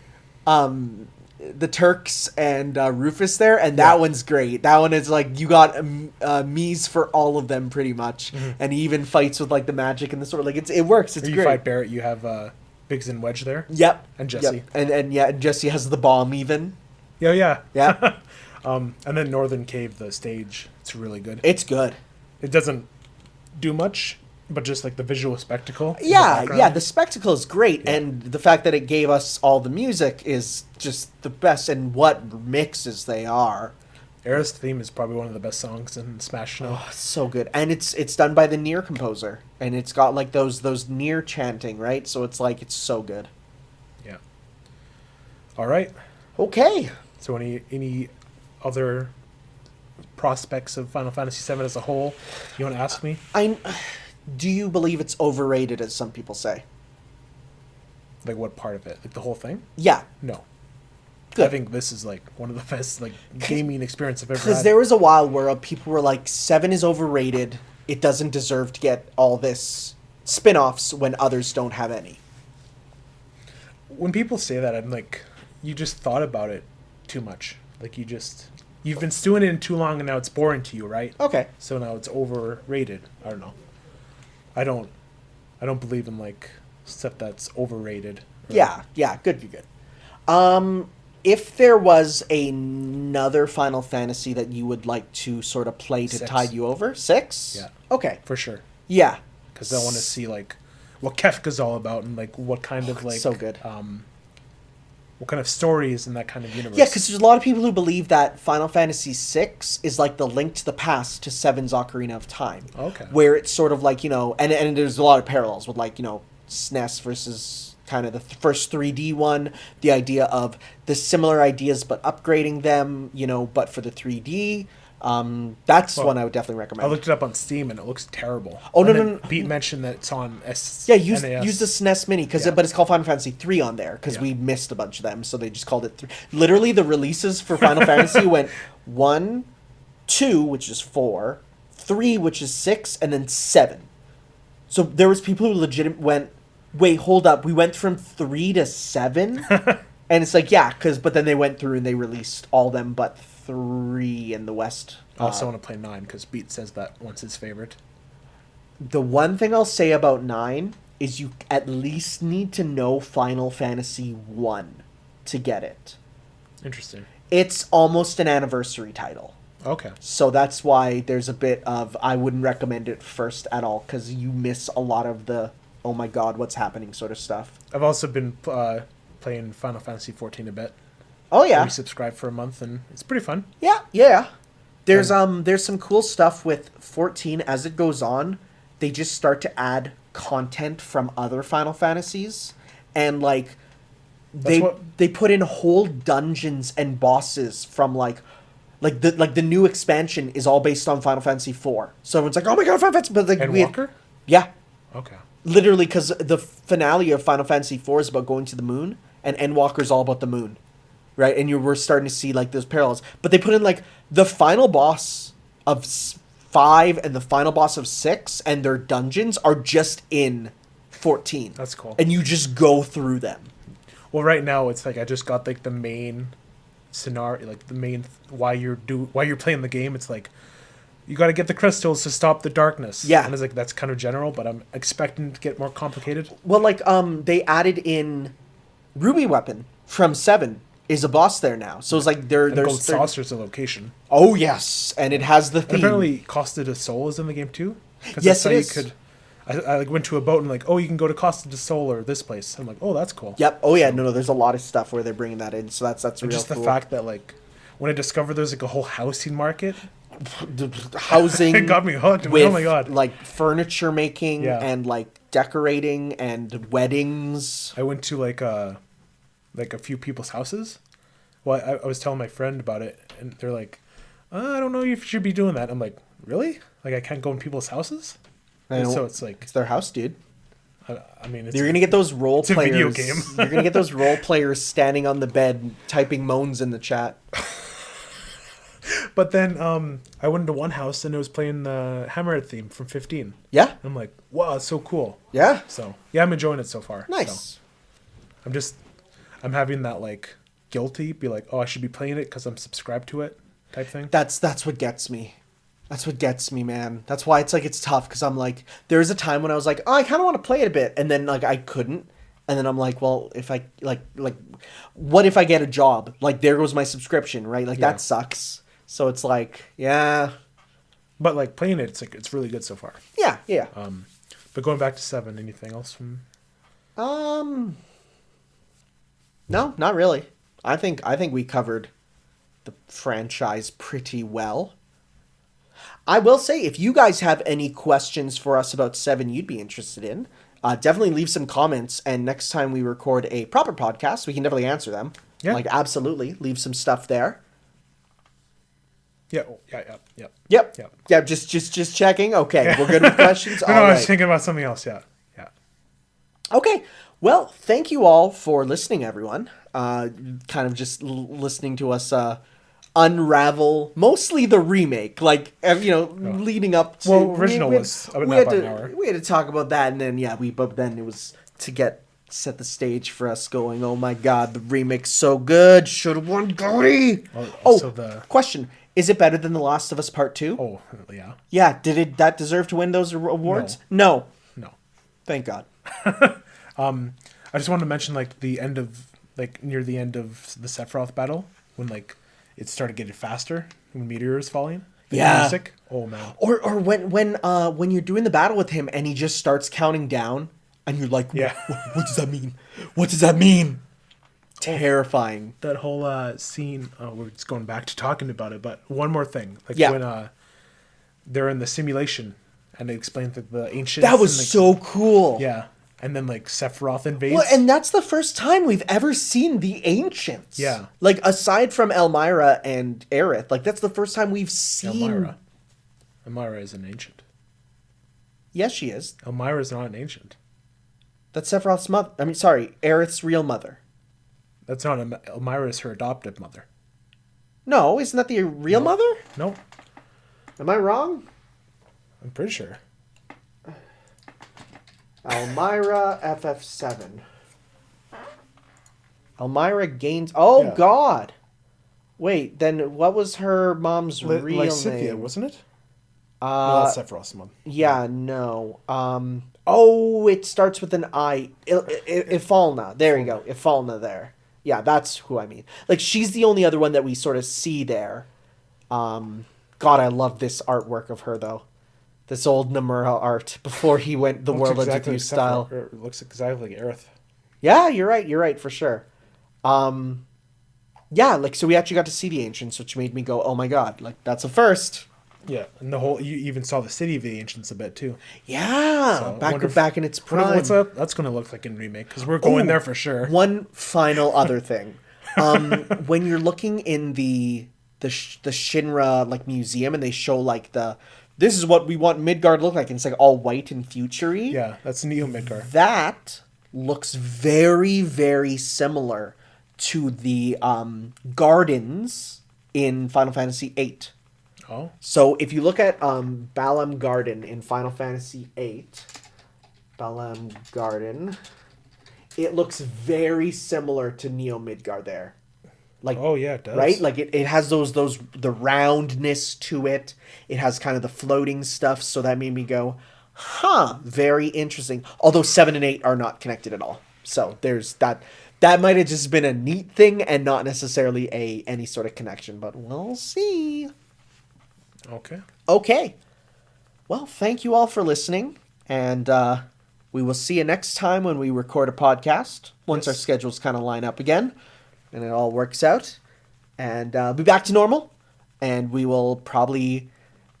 Speaker 1: the Turks and Rufus there, and that one's great. That one is like you got Mies for all of them pretty much, and he even fights with like the magic and the sword. Like it works. It's
Speaker 2: Or you
Speaker 1: great.
Speaker 2: fight Barrett, you have Biggs and Wedge there.
Speaker 1: Yep.
Speaker 2: And Jesse.
Speaker 1: Yep. And yeah, Jesse has the bomb even.
Speaker 2: Yeah.
Speaker 1: Yeah.
Speaker 2: And then Northern Cave, the stage, it's really good.
Speaker 1: It's good.
Speaker 2: It doesn't do much, but just like the visual spectacle. in the
Speaker 1: Yeah,
Speaker 2: background.
Speaker 1: yeah, the spectacle is great, and the fact that it gave us all the music is just the best, and what mixes they are.
Speaker 2: Aerith's theme is probably one of the best songs in Smash now.
Speaker 1: Oh, it's so good. And it's done by the Nier composer, and it's got like those Nier chanting, right? So it's like, it's so good.
Speaker 2: Yeah. All right.
Speaker 1: Okay.
Speaker 2: So any other prospects of Final Fantasy VII as a whole you want to ask me?
Speaker 1: Do you believe it's overrated, as some people say?
Speaker 2: Like what part of it? Like the whole thing?
Speaker 1: Yeah.
Speaker 2: No.
Speaker 1: Good.
Speaker 2: I think this is like one of the best like gaming experience I've ever
Speaker 1: Because
Speaker 2: had.
Speaker 1: there was a while where people were like, 7 is overrated, it doesn't deserve to get all this spin-offs when others don't have any.
Speaker 2: When people say that, I'm like, you just thought about it too much. Like you've been stewing it in too long, and now it's boring to you, right?
Speaker 1: Okay.
Speaker 2: So now it's overrated. I don't know. I don't believe in like stuff that's overrated.
Speaker 1: Yeah, good. If there was another Final Fantasy that you would like to sort of play to
Speaker 2: 6.
Speaker 1: tide you over, 6?
Speaker 2: Yeah.
Speaker 1: Okay.
Speaker 2: For sure.
Speaker 1: Yeah.
Speaker 2: Because I want to see like what Kefka's all about and like what kind of like
Speaker 1: so good.
Speaker 2: What kind of stories in that kind of universe.
Speaker 1: Yeah, because there's a lot of people who believe that Final Fantasy VI is like the Link to the Past to 7's Ocarina of Time.
Speaker 2: Okay.
Speaker 1: Where it's sort of like, and there's a lot of parallels with like, SNES versus kind of the first 3D one, the idea of the similar ideas but upgrading them, but for the 3D. That's one I would definitely recommend.
Speaker 2: I looked it up on Steam and it looks terrible.
Speaker 1: Oh,
Speaker 2: and
Speaker 1: no,
Speaker 2: then
Speaker 1: no.
Speaker 2: Pete mentioned that it's on NES.
Speaker 1: Use the SNES Mini but it's called Final Fantasy 3 on there because
Speaker 2: Yeah.
Speaker 1: we missed a bunch of them, so they just called it 3. Literally, the releases for Final Fantasy went 1, 2, which is 4, 3, which is 6, and then 7. So there was people who legit went, wait, hold up, we went from 3 to 7, and it's like but then they went through and they released all them but 3 in the West.
Speaker 2: I also want to play 9 because Pete says that one's his favorite.
Speaker 1: The one thing I'll say about 9 is you at least need to know Final Fantasy 1 to get it.
Speaker 2: Interesting.
Speaker 1: It's almost an anniversary title.
Speaker 2: Okay.
Speaker 1: So that's why there's a bit of, I wouldn't recommend it first at all, because you miss a lot of the, oh my god, what's happening sort of stuff.
Speaker 2: I've also been playing Final Fantasy 14 a bit.
Speaker 1: Oh yeah.
Speaker 2: We subscribed for a month and it's pretty fun.
Speaker 1: Yeah. There's some cool stuff with 14 as it goes on. They just start to add content from other Final Fantasies, and like they put in whole dungeons and bosses from like the new expansion is all based on Final Fantasy IV. So everyone's like, "Oh my god, Final Fantasy!" But like
Speaker 2: Endwalker?
Speaker 1: Yeah.
Speaker 2: Okay.
Speaker 1: Literally, because the finale of Final Fantasy IV is about going to the moon, and Endwalker's all about the moon, right? And we're starting to see like those parallels. But they put in like the final boss of 5 and the final boss of 6, and their dungeons are just in 14.
Speaker 2: That's cool.
Speaker 1: And you just go through them.
Speaker 2: Well, right now it's like I just got like the main scenario, like the main why you're playing the game. It's like you got to get the crystals to stop the darkness.
Speaker 1: Yeah.
Speaker 2: And it's like that's kind of general, but I'm expecting to get more complicated.
Speaker 1: Well, like they added in Ruby Weapon from 7. is a boss there now. So it's like
Speaker 2: And Gold Saucer's a location.
Speaker 1: Oh yes, and it has the theme.
Speaker 2: And apparently, Costa del Sol is in the game too.
Speaker 1: Yes, it is.
Speaker 2: I like went to a boat and like, oh, you can go to Costa del Sol or this place. I'm like, oh, that's cool.
Speaker 1: Yep. Oh yeah. No. There's a lot of stuff where they're bringing that in. So that's
Speaker 2: And
Speaker 1: real
Speaker 2: just
Speaker 1: cool.
Speaker 2: the fact that like, when I discovered there's like a whole housing market,
Speaker 1: Housing.
Speaker 2: it got me hooked. I'm
Speaker 1: with
Speaker 2: like, oh my god!
Speaker 1: like furniture making
Speaker 2: Yeah.
Speaker 1: and like decorating and weddings.
Speaker 2: I went to like a few people's houses. Well, I was telling my friend about it, and they're like, I don't know if you should be doing that. I'm like, really? Like I can't go in people's houses?
Speaker 1: I
Speaker 2: And
Speaker 1: know.
Speaker 2: so it's like,
Speaker 1: It's their house, dude.
Speaker 2: I mean, it's
Speaker 1: You're gonna get those role
Speaker 2: a
Speaker 1: players.
Speaker 2: video game.
Speaker 1: You're gonna get those role players standing on the bed typing moans in the chat.
Speaker 2: But then I went into one house and it was playing the Hammerhead theme from 15.
Speaker 1: Yeah.
Speaker 2: I'm like, wow, it's so cool.
Speaker 1: Yeah.
Speaker 2: So yeah, I'm enjoying it so far.
Speaker 1: Nice.
Speaker 2: So I'm having that like guilty, be like, oh, I should be playing it because I'm subscribed to it type thing.
Speaker 1: That's what gets me. That's what gets me, man. That's why it's like it's tough because I'm like, there's a time when I was like, oh, I kind of want to play it a bit, and then like I couldn't, and then I'm like, well, if I like, what if I get a job? Like there goes my subscription, right? Like
Speaker 2: Yeah.
Speaker 1: that sucks. So it's like, yeah,
Speaker 2: But like playing it, it's really good so far.
Speaker 1: yeah.
Speaker 2: But going back to 7, anything else from?
Speaker 1: No, not really. I think we covered the franchise pretty well. I will say, if you guys have any questions for us about 7 you'd be interested in, definitely leave some comments, and next time we record a proper podcast, we can definitely answer them.
Speaker 2: Yeah.
Speaker 1: Like, absolutely. Leave some stuff there.
Speaker 2: Yeah, yeah.
Speaker 1: Yep. Yeah, just checking. Okay, we're good with questions?
Speaker 2: No,
Speaker 1: All
Speaker 2: I was
Speaker 1: right.
Speaker 2: thinking about something else, yeah.
Speaker 1: Okay. Well, thank you all for listening, everyone. Kind of just listening to us unravel mostly the remake, like leading up to.
Speaker 2: Well, original was about an hour.
Speaker 1: We had to talk about that, and then but then it was to set the stage for us going. Oh my God, the remake's so good. Should have won Gilly.
Speaker 2: Also
Speaker 1: Question: is it better than The Last of Us Part 2?
Speaker 2: Oh, yeah.
Speaker 1: Yeah. Did that deserve to win those awards? No. Thank God.
Speaker 2: I just wanted to mention like near the end of the Sephiroth battle when like it started getting faster when Meteor is falling. The music. Oh man.
Speaker 1: Or when you're doing the battle with him and he just starts counting down and you're like,
Speaker 2: Yeah.
Speaker 1: what does that mean? What does that mean? Terrifying.
Speaker 2: That whole scene. Oh, we're just going back to talking about it, but one more thing. Like
Speaker 1: Yeah.
Speaker 2: when they're in the simulation and they explain the ancients.
Speaker 1: That was
Speaker 2: and, like,
Speaker 1: so cool.
Speaker 2: Yeah. And then like Sephiroth invades.
Speaker 1: Well, and that's the first time we've ever seen the ancients.
Speaker 2: Yeah.
Speaker 1: Like aside from Elmira and Aerith, like that's the first time we've seen.
Speaker 2: Elmira is an ancient.
Speaker 1: Yes, she is.
Speaker 2: Elmira is not an ancient.
Speaker 1: That's Sephiroth's mother. I mean, sorry, Aerith's real mother.
Speaker 2: That's not Elmira is her adoptive mother.
Speaker 1: No, isn't that the real mother?
Speaker 2: No,
Speaker 1: Am I wrong?
Speaker 2: I'm pretty sure.
Speaker 1: Elmira FF7. Elmira gains. Oh
Speaker 2: Yeah.
Speaker 1: God! Wait, then what was her mom's real
Speaker 2: Lysithea,
Speaker 1: name?
Speaker 2: wasn't it? No, that's Sephiroth's mom.
Speaker 1: Yeah, no. Oh, it starts with an I. Ifalna. There you go. Ifalna. There. Yeah, that's who I mean. Like she's the only other one that we sort of see there. God, I love this artwork of her though. This old Nomura art before he went the world of debut style.
Speaker 2: It looks exactly like Aerith.
Speaker 1: Yeah, you're right. You're right for sure. Yeah, like so we actually got to see the ancients, which made me go, "Oh my God!" Like that's a first.
Speaker 2: Yeah, and you even saw the city of the ancients a bit too.
Speaker 1: Yeah,
Speaker 2: So,
Speaker 1: back in its prime.
Speaker 2: What's that's going to look like in remake because we're going there for sure.
Speaker 1: One final other thing, when you're looking in the Shinra like museum and they show like this is what we want Midgard to look like, and it's like all white and futury.
Speaker 2: Yeah, that's Neo Midgar.
Speaker 1: That looks very, very similar to the gardens in Final Fantasy VIII.
Speaker 2: Oh.
Speaker 1: So if you look at Balam Garden in Final Fantasy VIII, Balam Garden, it looks very similar to Neo Midgar there. Like,
Speaker 2: oh yeah, it does.
Speaker 1: Right? Like it has the roundness to it. It has kind of the floating stuff, so that made me go, very interesting. Although 7 and 8 are not connected at all. So there's that. That might have just been a neat thing and not necessarily any sort of connection, but we'll see.
Speaker 2: Okay.
Speaker 1: Okay. Well, thank you all for listening, and we will see you next time when we record a podcast, once our schedules kind of line up again, and it all works out. And be back to normal, and we will probably...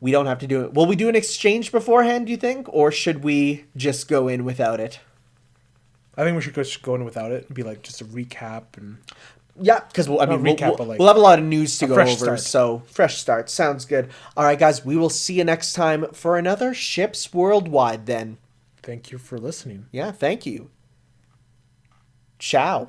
Speaker 1: We don't have to do it. Will we do an exchange beforehand, do you think? Or should we just go in without it?
Speaker 2: I think we should just go in without it and be like just a recap and...
Speaker 1: Yeah, because we'll have a lot of news to go over.
Speaker 2: Start.
Speaker 1: So, fresh start. Sounds good. All right, guys, we will see you next time for another Ships Worldwide then.
Speaker 2: Thank you for listening.
Speaker 1: Yeah, thank you. Ciao.